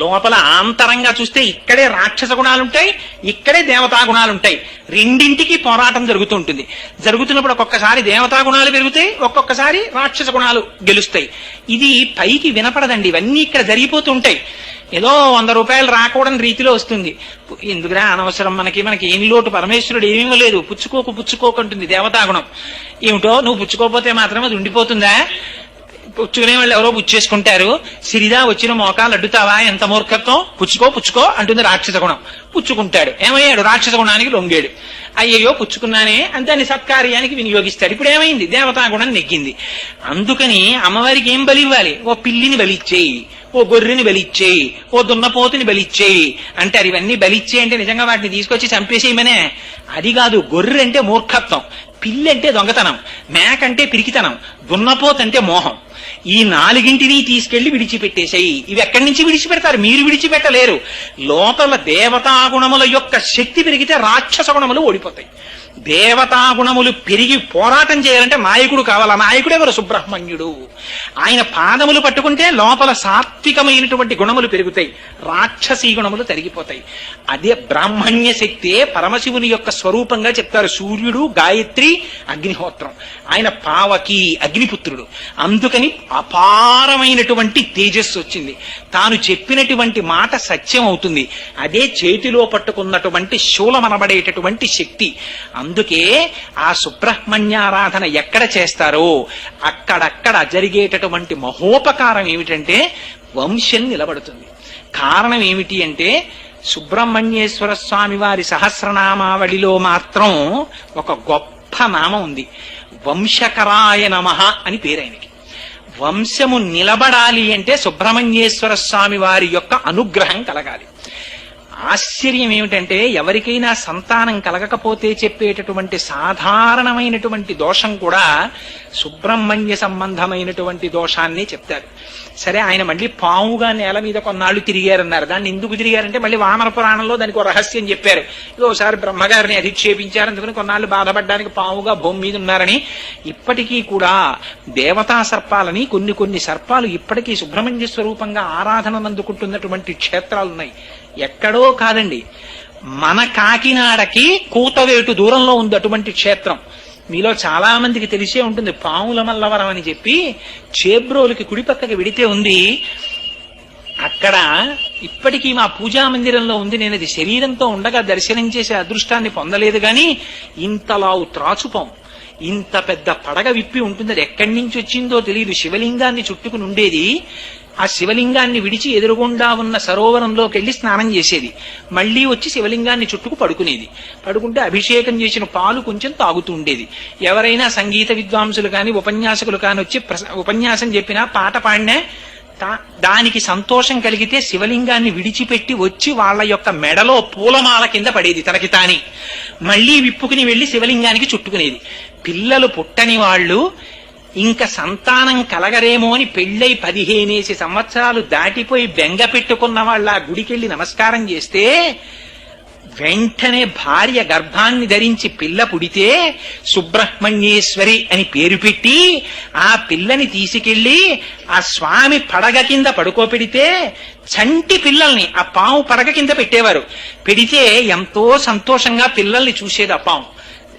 లోపల ఆంతరంగా చూస్తే ఇక్కడే రాక్షస గుణాలుంటాయి, ఇక్కడే దేవతా గుణాలుంటాయి. రెండింటికి పోరాటం జరుగుతుంటుంది. జరుగుతున్నప్పుడు ఒక్కొక్కసారి దేవతా గుణాలు పెరుగుతాయి, ఒక్కొక్కసారి రాక్షస గుణాలు గెలుస్తాయి. ఇది పైకి వినపడదండి, ఇవన్నీ ఇక్కడ జరిగిపోతుంటాయి. ఏదో 100 రూపాయలు రాకూడని రీతిలో వస్తుంది. ఎందుకురా అనవసరం, మనకి ఏమి లోటు, పరమేశ్వరుడు ఏమీ లేదు, పుచ్చుకోకుంటుంది దేవతాగుణం. ఏమిటో నువ్వు పుచ్చుకోకపోతే మాత్రం అది ఉండిపోతుందా? పుచ్చుకునే వాళ్ళు ఎవరో పుచ్చేసుకుంటారు. సిరిదా వచ్చిన మోకాలు అడ్డుతావా, ఎంత మూర్ఖత్వం, పుచ్చుకో అంటుంది రాక్షస గుణం. పుచ్చుకుంటాడు, ఏమయ్యాడు? రాక్షస గుణానికి లొంగాడు. అయ్యయ్యో పుచ్చుకున్నానే అని దాన్ని సత్కార్యానికి వినియోగిస్తాడు. ఇప్పుడు ఏమైంది? దేవతా గుణం నెగ్గింది. అందుకని అమ్మవారికి ఏం బలి ఇవ్వాలి? ఓ పిల్లిని బలిచ్చేయి, ఓ గొర్రెని బలిచ్చేయి, ఓ దున్నపోతుని బలిచ్చేయి అంటారు. ఇవన్నీ బలిచ్చేయి అంటే నిజంగా వాటిని తీసుకొచ్చి చంపేసేయమనే? అది కాదు. గొర్రె అంటే మూర్ఖత్వం, పిల్లి అంటే దొంగతనం, మేక అంటే పిరికితనం, దున్నపోతంటే మోహం. ఈ 4ంటిని తీసుకెళ్లి విడిచిపెట్టేశాయి. ఇవి ఎక్కడి నుంచి విడిచిపెడతారు? మీరు విడిచిపెట్టలేరు. లోపల దేవతాగుణముల యొక్క శక్తి పెరిగితే రాక్షస గుణములు ఓడిపోతాయి. దేవతాగుణములు పెరిగి పోరాటం చేయాలంటే నాయకుడు కావాలి. నాయకుడు ఎవరు? సుబ్రహ్మణ్యుడు. ఆయన పాదములు పట్టుకుంటే లోపల సాత్వికమైనటువంటి గుణములు పెరుగుతాయి, రాక్షసీ గుణములు తరిగిపోతాయి. అదే బ్రాహ్మణ్య శక్తే పరమశివుని యొక్క స్వరూపంగా చెప్తారు. సూర్యుడు, గాయత్రి, అగ్నిహోత్రం. ఆయన పావకి, అగ్నిపుత్రుడు. అందుకని అపారమైనటువంటి తేజస్సు వచ్చింది. తాను చెప్పినటువంటి మాట సత్యం అవుతుంది. అదే చేతిలో పట్టుకున్నటువంటి శూలమనబడేటటువంటి శక్తి. అందుకే ఆ సుబ్రహ్మణ్యారాధన ఎక్కడ చేస్తారో అక్కడక్కడ జరిగేటటువంటి మహోపకారం ఏమిటంటే వంశం నిలబడుతుంది. కారణం ఏమిటి అంటే సుబ్రహ్మణ్యేశ్వర స్వామి వారి సహస్రనామావళిలో మాత్రం ఒక గొప్ప నామం ఉంది, వంశకరాయ నమః అని పేరు ఆయనకి. వంశము నిలబడాలి అంటే సుబ్రహ్మణ్యేశ్వర స్వామి వారి యొక్క అనుగ్రహం కలగాలి. ఆశ్చర్యం ఏమిటంటే ఎవరికైనా సంతానం కలగకపోతే చెప్పేటటువంటి సాధారణమైనటువంటి దోషం కూడా సుబ్రహ్మణ్య సంబంధమైనటువంటి దోషాన్ని చెప్తారు. సరే, ఆయన మళ్ళీ పావుగా నేల మీద కొన్నాళ్ళు తిరిగారన్నారు. దాన్ని ఎందుకు తిరిగారంటే మళ్ళీ వామన పురాణంలో దానికి ఒక రహస్యం చెప్పారు. ఒకసారి బ్రహ్మగారిని అధిక్షేపించారు, అందుకని కొన్నాళ్ళు బాధపడడానికి పావుగా భూమి మీద ఉన్నారని. ఇప్పటికీ కూడా దేవతా సర్పాలని కొన్ని సర్పాలు ఇప్పటికీ సుబ్రహ్మణ్య స్వరూపంగా ఆరాధన అందుకుంటున్నటువంటి క్షేత్రాలున్నాయి. ఎక్కడో కాదండి, మన కాకినాడకి కూతవేటు దూరంలో ఉంది అటువంటి క్షేత్రం. మీలో చాలా మందికి తెలిసే ఉంటుంది, పాముల మల్లవరం అని చెప్పి చేబ్రోలుకి కుడిపక్కకి విడితే ఉంది. అక్కడ ఇప్పటికీ మా పూజా మందిరంలో ఉంది. నేను అది శరీరంతో ఉండగా దర్శనం చేసే అదృష్టాన్ని పొందలేదు, కానీ ఇంతలావు త్రాచుపాం, ఇంత పెద్ద పడగ విప్పి ఉంటుంది. అది ఎక్కడి నుంచి వచ్చిందో తెలియదు. శివలింగాన్ని చుట్టుకుని ఉండేది. ఆ శివలింగాన్ని విడిచి ఎదురుగుండా ఉన్న సరోవరంలోకి వెళ్లి స్నానం చేసేది. మళ్లీ వచ్చి శివలింగాన్ని చుట్టుకు పడుకునేది. పడుకుంటే అభిషేకం చేసిన పాలు కొంచెం తాగుతూ ఉండేది. ఎవరైనా సంగీత విద్వాంసులు కాని ఉపన్యాసకులు కాని వచ్చి ఉపన్యాసం చెప్పినా పాట పాడినా దానికి సంతోషం కలిగితే శివలింగాన్ని విడిచిపెట్టి వచ్చి వాళ్ళ యొక్క మెడలో పూలమాల కింద పడేది తనకి తాని. మళ్లీ విప్పుకుని వెళ్లి శివలింగానికి చుట్టుకునేది. పిల్లలు పుట్టని వాళ్ళు ఇంకా సంతానం కలగరేమో అని పెళ్ళై 15 సంవత్సరాలు దాటిపోయి బెంగ పెట్టుకున్న వాళ్ళ ఆ గుడికెళ్లి నమస్కారం చేస్తే వెంటనే భార్య గర్భాన్ని ధరించి పిల్ల పుడితే సుబ్రహ్మణ్యేశ్వరి అని పేరు పెట్టి ఆ పిల్లని తీసుకెళ్లి ఆ స్వామి పడగ కింద పడుకోపెడితే చంటి పిల్లల్ని ఆ పాము పడగ కింద పెట్టేవారు. పెడితే ఎంతో సంతోషంగా పిల్లల్ని చూసేది ఆ పాము.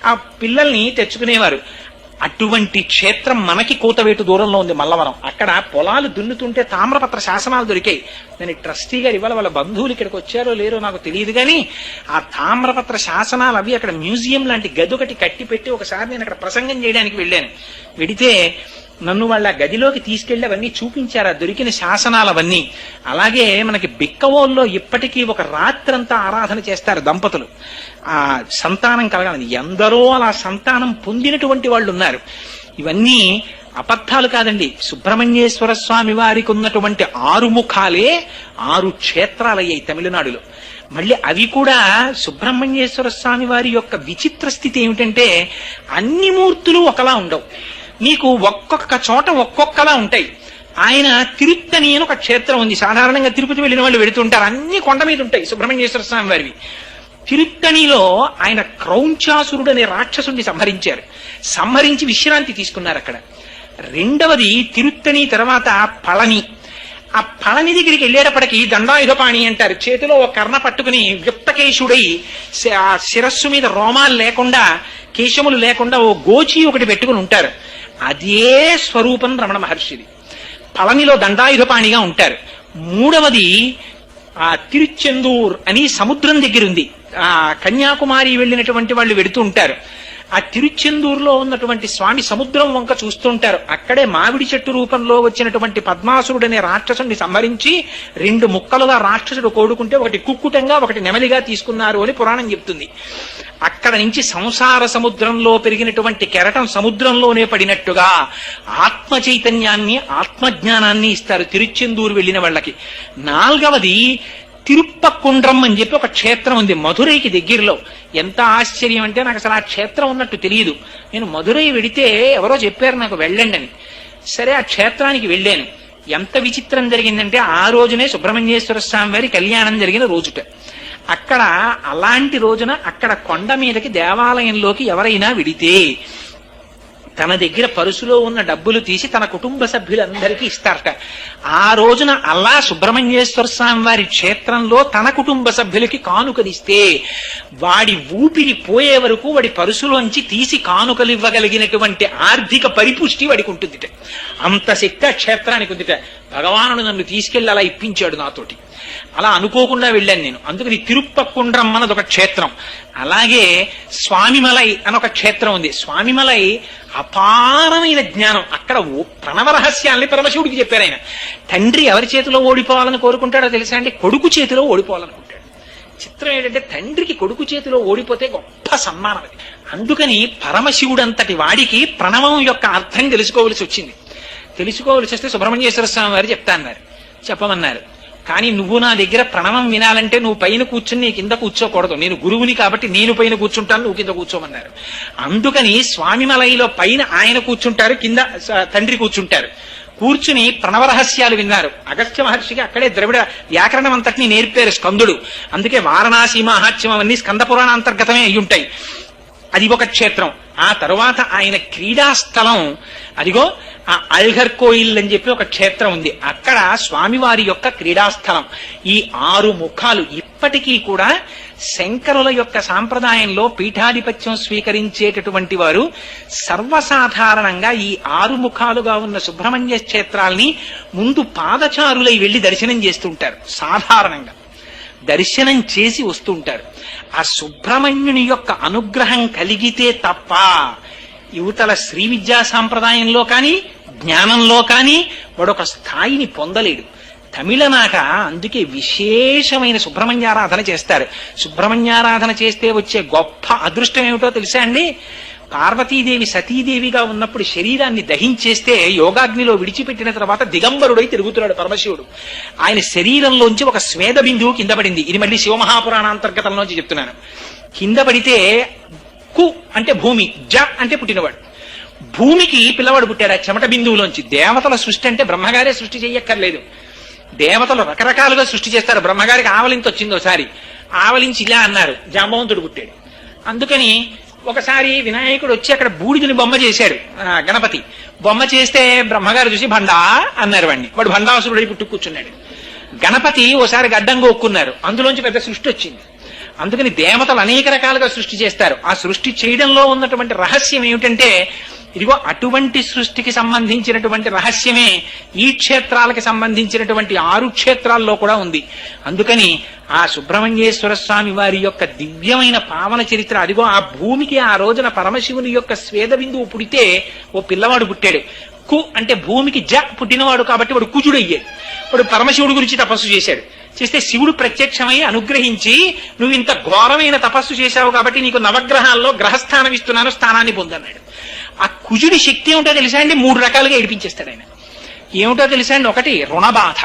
ఆ పిల్లల్ని తెచ్చుకునేవారు. అటువంటి క్షేత్రం మనకి కూతవేటు దూరంలో ఉంది మల్లవరం. అక్కడ పొలాలు దున్నుతుంటే తామ్రపత్ర శాసనాలు దొరికాయి. నేను ట్రస్టీ గారు ఇవాళ వాళ్ళ బంధువులు ఇక్కడికి వచ్చారో లేరో నాకు తెలియదు కానీ ఆ తామ్రపత్ర శాసనాలు అవి అక్కడ మ్యూజియం లాంటి గది ఒకటి కట్టి పెట్టి ఒకసారి నేను అక్కడ ప్రసంగం చేయడానికి వెళ్ళాను. వెడితే నన్ను వాళ్ళ గదిలోకి తీసుకెళ్లి అవన్నీ చూపించారు, ఆ దొరికిన శాసనాలు అవన్నీ. అలాగే మనకి బిక్కవోల్లో ఇప్పటికీ ఒక రాత్రంతా ఆరాధన చేస్తారు దంపతులు ఆ సంతానం కలగాలని. ఎందరో అలా సంతానం పొందినటువంటి వాళ్ళు ఉన్నారు. ఇవన్నీ అబద్ధాలు కాదండి. సుబ్రహ్మణ్యేశ్వర స్వామి వారికి ఉన్నటువంటి 6 ముఖాలే 6 క్షేత్రాలయ్యాయి తమిళనాడులో. మళ్ళీ అవి కూడా సుబ్రహ్మణ్యేశ్వర స్వామి వారి యొక్క విచిత్ర స్థితి ఏమిటంటే అన్ని మూర్తులు ఒకలా ఉండవు. మీకు ఒక్కొక్క చోట ఒక్కొక్కలా ఉంటాయి. ఆయన తిరుత్తని అని ఒక క్షేత్రం ఉంది. సాధారణంగా తిరుపతి వెళ్ళిన వాళ్ళు వెళుతుంటారు. అన్ని కొండ మీద ఉంటాయి సుబ్రహ్మణ్యేశ్వర స్వామి వారివి. తిరుత్తనిలో ఆయన క్రౌంచాసురుడు అనే రాక్షసుడిని సంహరించి విశ్రాంతి తీసుకున్నారు అక్కడ. రెండవది తిరుత్తని తర్వాత పళని. ఆ పళని దగ్గరికి వెళ్ళేటప్పటికి దండాయుధపాణి అంటారు. చేతిలో ఒక కర్ణ పట్టుకుని వ్యుక్తకేశుడై ఆ శిరస్సు మీద రోమాలు లేకుండా కేశములు లేకుండా ఓ గోచి ఒకటి పెట్టుకుని ఉంటారు. అదే స్వరూపం రమణ మహర్షిది. పళనిలో దండాయుధపాణిగా ఉంటారు. మూడవది ఆ తిరుచెందూర్ అని సముద్రం దగ్గర ఉంది. ఆ కన్యాకుమారి వెళ్ళినటువంటి వాళ్ళు వెడుతూ ఉంటారు. ఆ తిరుచెందూరులో ఉన్నటువంటి స్వామి సముద్రం వంక చూస్తుంటారు. అక్కడే మామిడి చెట్టు రూపంలో వచ్చినటువంటి పద్మాసురుడనే రాక్షసుడిని సంహరించి 2 ముక్కలుగా రాక్షసుడు కోడుకుంటే ఒకటి కుక్కుటంగా ఒకటి నెమలిగా తీసుకున్నారు అని పురాణం చెప్తుంది. అక్కడ నుంచి సంసార సముద్రంలో పెరిగినటువంటి కెరటం సముద్రంలోనే పడినట్టుగా ఆత్మ చైతన్యాన్ని ఆత్మజ్ఞానాన్ని ఇస్తారు తిరుచెందూరు వెళ్ళిన వాళ్ళకి. నాలుగవది తిరుప్పకుండ్రం అని చెప్పి ఒక క్షేత్రం ఉంది మధురైకి దగ్గరలో. ఎంత ఆశ్చర్యం అంటే నాకు అసలు ఆ క్షేత్రం ఉన్నట్టు తెలియదు. నేను మధురై వెడితే ఎవరో చెప్పారు నాకు వెళ్ళండి అని. సరే ఆ క్షేత్రానికి వెళ్ళాను. ఎంత విచిత్రం జరిగిందంటే ఆ రోజునే సుబ్రహ్మణ్యేశ్వర స్వామి వారి కళ్యాణం జరిగిన రోజుట. అక్కడ అలాంటి రోజున అక్కడ కొండ మీదకి దేవాలయంలోకి ఎవరైనా వెడితే తన దగ్గర పరుసులో ఉన్న డబ్బులు తీసి తన కుటుంబ సభ్యులందరికీ ఇస్తారట. ఆ రోజున అలా సుబ్రహ్మణ్యేశ్వర స్వామి వారి క్షేత్రంలో తన కుటుంబ సభ్యులకి కానుకలిస్తే వాడి ఊపిరి పోయే వరకు వాడి పరుసులోంచి తీసి కానుకలు ఇవ్వగలిగినటువంటి ఆర్థిక పరిపుష్టి వాడికి ఉంటుందిట. అంత శక్తి ఆ క్షేత్రానికి ఉందిట. భగవానుడు నన్ను తీసుకెళ్లి అలా ఇప్పించాడు నాతోటి. అలా అనుకోకుండా వెళ్ళాను నేను. అందుకని తిరుప్పకుండ్రం అన్నది ఒక క్షేత్రం. అలాగే స్వామిమలై అని ఒక క్షేత్రం ఉంది. స్వామిమలై అపారమైన జ్ఞానం. అక్కడ ప్రణవ రహస్యాల్ని పరమశివుడికి చెప్పారు ఆయన. తండ్రి ఎవరి చేతిలో ఓడిపోవాలని కోరుకుంటాడో తెలుసా అండి? కొడుకు చేతిలో ఓడిపోవాలనుకుంటాడు. చిత్రం ఏంటంటే తండ్రికి కొడుకు చేతిలో ఓడిపోతే గొప్ప సన్మానం అది. అందుకని పరమశివుడంతటి వాడికి ప్రణవం యొక్క అర్థం తెలుసుకోవలసి వచ్చింది. తెలుసుకోవలసి వస్తే సుబ్రహ్మణ్యేశ్వర స్వామి వారు చెప్పమన్నారు. కానీ నువ్వు నా దగ్గర ప్రణవం వినాలంటే నువ్వు పైన కూర్చుని నీ కింద కూర్చోకూడదు. నేను గురువుని కాబట్టి నేను పైన కూర్చుంటాను, నువ్వు కింద కూర్చోమన్నారు. అందుకని స్వామిమలైలో పైన ఆయన కూర్చుంటారు, కింద తండ్రి కూర్చుంటారు. కూర్చుని ప్రణవ రహస్యాలు విన్నారు. అగస్త్య మహర్షికి అక్కడే ద్రవిడ వ్యాకరణం అంతటినీ నేర్పారు స్కందుడు. అందుకే వారణాసి మహాత్మ్యం అవన్నీ స్కంద పురాణ అంతర్గతమే అయి ఉంటాయి. అది ఒక క్షేత్రం. ఆ తరువాత ఆయన క్రీడాస్థలం అదిగో ఆ అల్ఘర్ కోయిల్ అని చెప్పి ఒక క్షేత్రం ఉంది. అక్కడ స్వామివారి యొక్క క్రీడాస్థలం. ఈ 6 ముఖాలు ఇప్పటికీ కూడా శంకరుల యొక్క సాంప్రదాయంలో పీఠాధిపత్యం స్వీకరించేటటువంటి వారు సర్వసాధారణంగా ఈ 6 ముఖాలుగా ఉన్న సుబ్రహ్మణ్య క్షేత్రాల్ని ముందు పాదచారులై వెళ్లి దర్శనం చేస్తుంటారు. సాధారణంగా దర్శనం చేసి వస్తుంటారు. ఆ సుబ్రహ్మణ్యుని యొక్క అనుగ్రహం కలిగితే తప్ప యువతల శ్రీ విద్యా సాంప్రదాయంలో కానీ జ్ఞానంలో కానీ వాడు ఒక స్థాయిని పొందలేడు. తమిళనాట అందుకే విశేషమైన సుబ్రహ్మణ్యారాధన చేస్తారు. సుబ్రహ్మణ్యారాధన చేస్తే వచ్చే గొప్ప అదృష్టం ఏమిటో తెలుసా అండి? పార్వతీదేవి సతీదేవిగా ఉన్నప్పుడు శరీరాన్ని దహించేస్తే యోగాగ్నిలో విడిచిపెట్టిన తర్వాత దిగంబరుడై తిరుగుతున్నాడు పరమశివుడు. ఆయన శరీరంలోంచి ఒక స్వేద బిందువు కింద పడింది. ఇది మళ్ళీ శివమహాపురాణాంతర్గతంలోంచి చెప్తున్నాను. కింద పడితే కు అంటే భూమి, జ అంటే పుట్టినవాడు. భూమికి పిల్లవాడు పుట్టాడు ఆ చెమట బిందువులోంచి. దేవతల సృష్టి అంటే బ్రహ్మగారే సృష్టి చెయ్యక్కర్లేదు. దేవతలు రకరకాలుగా సృష్టి చేస్తారు. బ్రహ్మగారికి ఆవలింత వచ్చింది ఒకసారి. ఆవలించి ఇలా అన్నారు, జాంబవంతుడు పుట్టాడు. అందుకని ఒకసారి వినాయకుడు వచ్చి అక్కడ బూడిదని బొమ్మ చేశాడు. గణపతి బొమ్మ చేస్తే బ్రహ్మగారు చూసి భండా అన్నారు వాడిని. వాడు భండాసురుడై పుట్టు కూర్చున్నాడు. గణపతి ఓసారి గడ్డం గోక్కున్నారు. అందులోంచి పెద్ద సృష్టి వచ్చింది. అందుకని దేవతలు అనేక రకాలుగా సృష్టి చేస్తారు. ఆ సృష్టి చేయడంలో ఉన్నటువంటి రహస్యం ఏమిటంటే, ఇదిగో అటువంటి సృష్టికి సంబంధించినటువంటి రహస్యమే ఈ క్షేత్రాలకి సంబంధించినటువంటి 6 క్షేత్రాల్లో కూడా ఉంది. అందుకని ఆ సుబ్రహ్మణ్యేశ్వర స్వామి వారి యొక్క దివ్యమైన పావన చరిత్ర అదిగో. ఆ భూమికి ఆ రోజున పరమశివుని యొక్క స్వేద బిందువు పుడితే ఓ పిల్లవాడు పుట్టాడు. కు అంటే భూమికి జ పుట్టినవాడు కాబట్టి వాడు కుజుడయ్యాడు. వాడు పరమశివుడి గురించి తపస్సు చేశాడు. చేస్తే శివుడు ప్రత్యక్షమై అనుగ్రహించి, నువ్వు ఇంత ఘోరమైన తపస్సు చేశావు కాబట్టి నీకు నవగ్రహాల్లో గ్రహస్థానం ఇస్తున్నాను, స్థానాన్ని పొందన్నాడు. ఆ కుజుడి శక్తి ఏమిటో తెలుసా అండి? 3 రకాలుగా ఏడిపించేస్తాడు ఆయన. ఏమిటో తెలుసా అండి? ఒకటి రుణబాధ.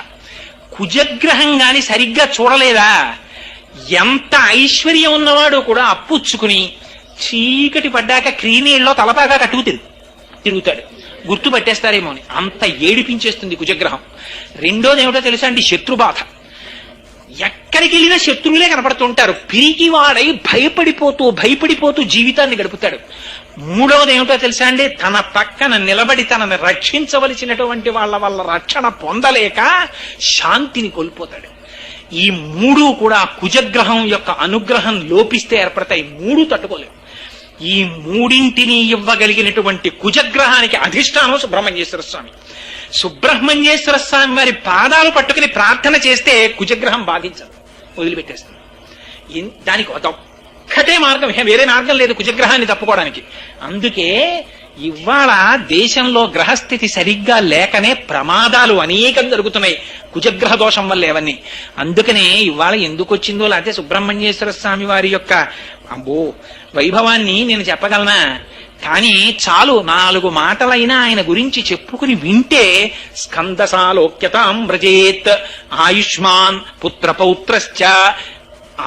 కుజగ్రహం గాని సరిగ్గా చూడలేదా, ఎంత ఐశ్వర్యం ఉన్నవాడు కూడా అప్పుచ్చుకుని చీకటి పడ్డాక క్రీనీళ్ళలో తలపాగా కట్టుకు తిరుగుతాడు. గుర్తు పట్టేస్తారేమో అని అంత ఏడిపించేస్తుంది కుజగ్రహం. రెండోది ఏమిటో తెలుసా అండి? శత్రుబాధ. ఎక్కడికి వెళ్ళినా శత్రువులే కనపడుతుంటారు. పిరికివాడై భయపడిపోతూ జీవితాన్ని గడుపుతాడు. మూడవది ఏమిటో తెలుసా అండి? తన పక్కన నిలబడి తనని రక్షించవలసినటువంటి వాళ్ళ వల్ల రక్షణ పొందలేక శాంతిని కోల్పోతాడు. ఈ 3 కూడా కుజగ్రహం యొక్క అనుగ్రహం లోపిస్తే ఏర్పడతాయి. 3 తట్టుకోలేవు. ఈ 3ంటిని ఇవ్వగలిగినటువంటి కుజగ్రహానికి అధిష్టానం సుబ్రహ్మణ్యేశ్వర స్వామి. సుబ్రహ్మణ్యేశ్వర స్వామి వారి పాదాలు పట్టుకుని ప్రార్థన చేస్తే కుజగ్రహం బాధించదు, వదిలిపెట్టేస్తుంది. దానికి ఒక్కటే మార్గం, వేరే మార్గం లేదు కుజగ్రహాన్ని తప్పుకోవడానికి. అందుకే ఇవాళ దేశంలో గ్రహస్థితి సరిగ్గా లేకనే ప్రమాదాలు అనేకం జరుగుతున్నాయి కుజగ్రహ దోషం వల్ల ఏవన్నీ. అందుకనే ఇవాళ ఎందుకు వచ్చిందో, లేకపోతే సుబ్రహ్మణ్యేశ్వర స్వామి వారి యొక్క వైభవాన్ని నేను చెప్పగలనా? కానీ చాలు 4 మాటలైనా ఆయన గురించి చెప్పుకుని వింటే, స్కందసాలోక్యతాం వ్రజేత్ ఆయుష్మాన్ పుత్రపౌత్రశ్చ,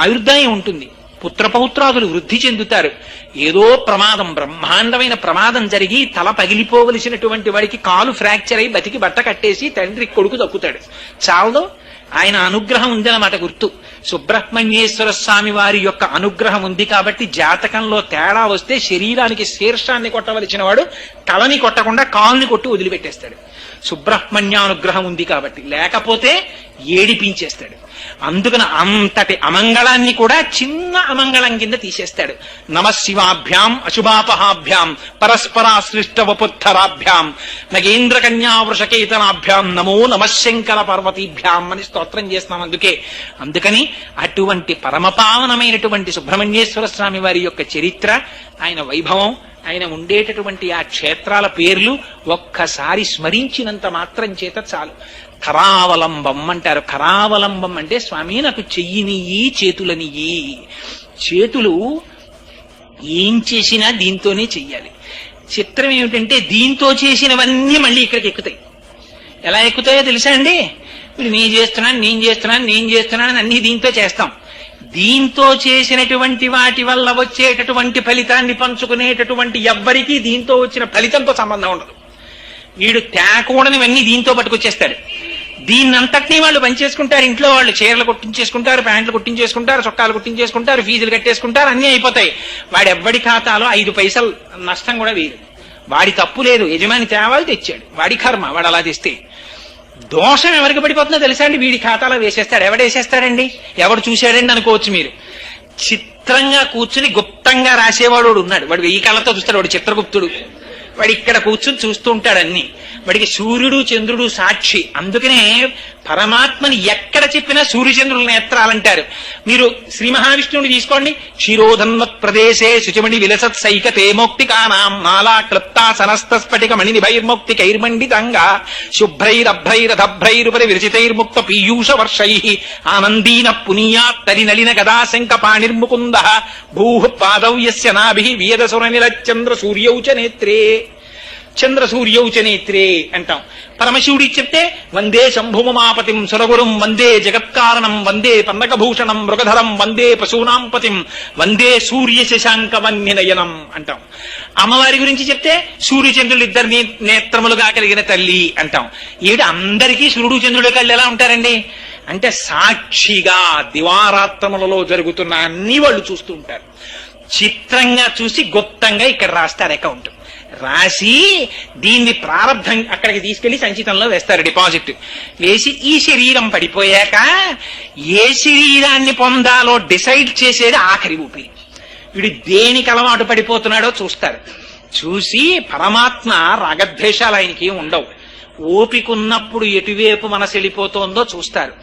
ఆయుర్దాయం ఉంటుంది, పుత్రపౌత్రాదులు వృద్ధి చెందుతారు. ఏదో ప్రమాదం, బ్రహ్మాండమైన ప్రమాదం జరిగి తల పగిలిపోవలసినటువంటి వాడికి కాలు ఫ్రాక్చర్ అయి బతికి బట్ట కట్టేసి తండ్రి కొడుకు దక్కుతాడు. చాలదో ఆయన అనుగ్రహం ఉందన్నమాట గుర్తు. సుబ్రహ్మణ్యేశ్వర స్వామి వారి యొక్క అనుగ్రహం ఉంది కాబట్టి జాతకంలో తేడా వస్తే శరీరానికి శీర్షాన్ని కొట్టవలసిన వాడు తలని కొట్టకుండా కాలుని కొట్టి వదిలిపెట్టేస్తాడు. సుబ్రహ్మణ్యానుగ్రహం ఉంది కాబట్టి, లేకపోతే ఏడిపించేస్తాడు. అందుకని అంతటి అమంగళాన్ని కూడా చిన్న అమంగళం కింద తీసేస్తాడు. నమశివాభ్యాం అశుభాపహాభ్యాం పరస్పరాశ్లిష్ట వపుత్తరాభ్యాం నగేంద్ర కన్యా వృషకేతనాభ్యాం నమో నమశంకర పార్వతీభ్యాం అని స్తోత్రం చేస్తున్నాం. అందుకని అటువంటి పరమపావనమైనటువంటి సుబ్రహ్మణ్యేశ్వర స్వామి వారి యొక్క చరిత్ర, ఆయన వైభవం, ఆయన ఉండేటటువంటి ఆ క్షేత్రాల పేర్లు ఒక్కసారి స్మరించినంత మాత్రం చేత చాలు. కరావలంబం అంటారు. కరావలంబం అంటే స్వామి నాకు చెయ్యినియ్యి, చేతులనియ్యి. చేతులు ఏం చేసినా దీంతోనే చెయ్యాలి. చిత్రం ఏమిటంటే దీంతో చేసినవన్నీ మళ్ళీ ఇక్కడికి ఎక్కుతాయి. ఎలా ఎక్కుతాయో తెలుసా అండి? ఇప్పుడు నేను చేస్తున్నాను అన్ని దీంతో చేస్తాం. దీంతో చేసినటువంటి వాటి వల్ల వచ్చేటటువంటి ఫలితాన్ని పంచుకునేటటువంటి ఎవ్వరికీ దీంతో వచ్చిన ఫలితంతో సంబంధం ఉండదు. వీడు తేకూడనివన్నీ దీంతో పట్టుకొచ్చేస్తాడు. దీన్నంతటినీ వాళ్ళు పనిచేసుకుంటారు. ఇంట్లో వాళ్ళు చీరలు కుట్టించేసుకుంటారు, ప్యాంట్లు కుట్టించేసుకుంటారు, చొక్కాలు కుట్టించేసుకుంటారు, ఫీజులు కట్టేసుకుంటారు, అన్నీ అయిపోతాయి. వాడెవ్వడి ఖాతాలో 5 పైసలు నష్టం కూడా వేయరు. వాడి తప్పు లేదు, యజమాని తేవాలి, తెచ్చాడు, వాడి కర్మ, వాడు అలా తెస్తే. దోషం ఎవరికి పడిపోతుందో తెలుసా అండి? వీడి ఖాతాలో వేసేస్తాడు. ఎవడేసేస్తాడండి? ఎవడు చూశాడండి అనుకోవచ్చు మీరు. చిత్రంగా కూర్చుని గుప్తంగా రాసేవాడు ఉన్నాడు. వాడు 1000 కళ్ళతో చూస్తాడు. వాడు చిత్రగుప్తుడు. వాడు ఇక్కడ కూర్చుని చూస్తూ ఉంటాడు అన్ని. వాడికి సూర్యుడు చంద్రుడు సాక్షి. అందుకనే పరమాత్మని ఎక్కడ చెప్పినా సూర్యచంద్రుల నేత్రాలంటారు. మీరు శ్రీ మహావిష్ణువుని తీసుకోండి. క్షీరోధన్వత్ ప్రదేశే శుచిమణి విలసత్ సైకతే మౌక్తికానాం మాలా క్లుప్తా సనస్త స్ఫటిక మణినిభైర్మౌక్తి కైర్మండితంగా శుభ్రైరభ్రైరధభ్రైరుపరి విరచితైర్ముక్త పీయూష వర్షై ఆనందీన పునీయాత్ తరి నలిన గదా శంక పాణిర్ముకుంద భూః పాదౌ యస్య నాభిః వేదసురనిలచంద్ర సూర్యౌ చ నేత్రే. చంద్ర సూర్యౌ చ నేత్రే అంటాం. పరమశివుడికి చెప్తే వందే శంభుమమాపతిం సురగురుం వందే జగత్కారణం వందే పన్నకభూషణం మృగధరం వందే పశూనాం పతిం వందే సూర్య శశాంక వన్యనయనం అంటాం. అమ్మవారి గురించి చెప్తే సూర్యచంద్రులు ఇద్దరిని నేత్రములుగా కలిగిన తల్లి అంటాం. ఏడు అందరికీ సూర్యుడు చంద్రుడి కళ్ళు ఎలా ఉంటారండి అంటే సాక్షిగా దివారాత్రములలో జరుగుతున్న అన్ని వాళ్ళు చూస్తూ ఉంటారు. చిత్రంగా చూసి గుప్తంగా ఇక్కడ రాస్తారు అకౌంట్. రాసి దీన్ని ప్రారంభం అక్కడికి తీసుకెళ్లి సంచితంలో వేస్తారు, డిపాజిట్ వేసి ఈ శరీరం పడిపోయాక ఏ శరీరాన్ని పొందాలో డిసైడ్ చేసేది ఆఖరి ఊపిరి. వీడు దేనికి అలవాటు పడిపోతున్నాడో చూస్తారు. చూసి పరమాత్మ రాగద్వేషాలు ఆయనకి ఉండవు. ఓపిక ఉన్నప్పుడు ఎటువైపు మనసు వెళ్ళిపోతోందో చూస్తారు.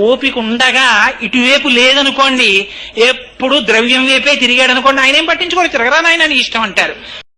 ఓపిక ఉండగా ఇటువైపు లేదనుకోండి, ఎప్పుడు ద్రవ్యం వైపే తిరిగాడు అనుకోండి, ఆయన ఏం పట్టించుకోడు, తిరగరా నాయన నీ ఇష్టం అంటారు.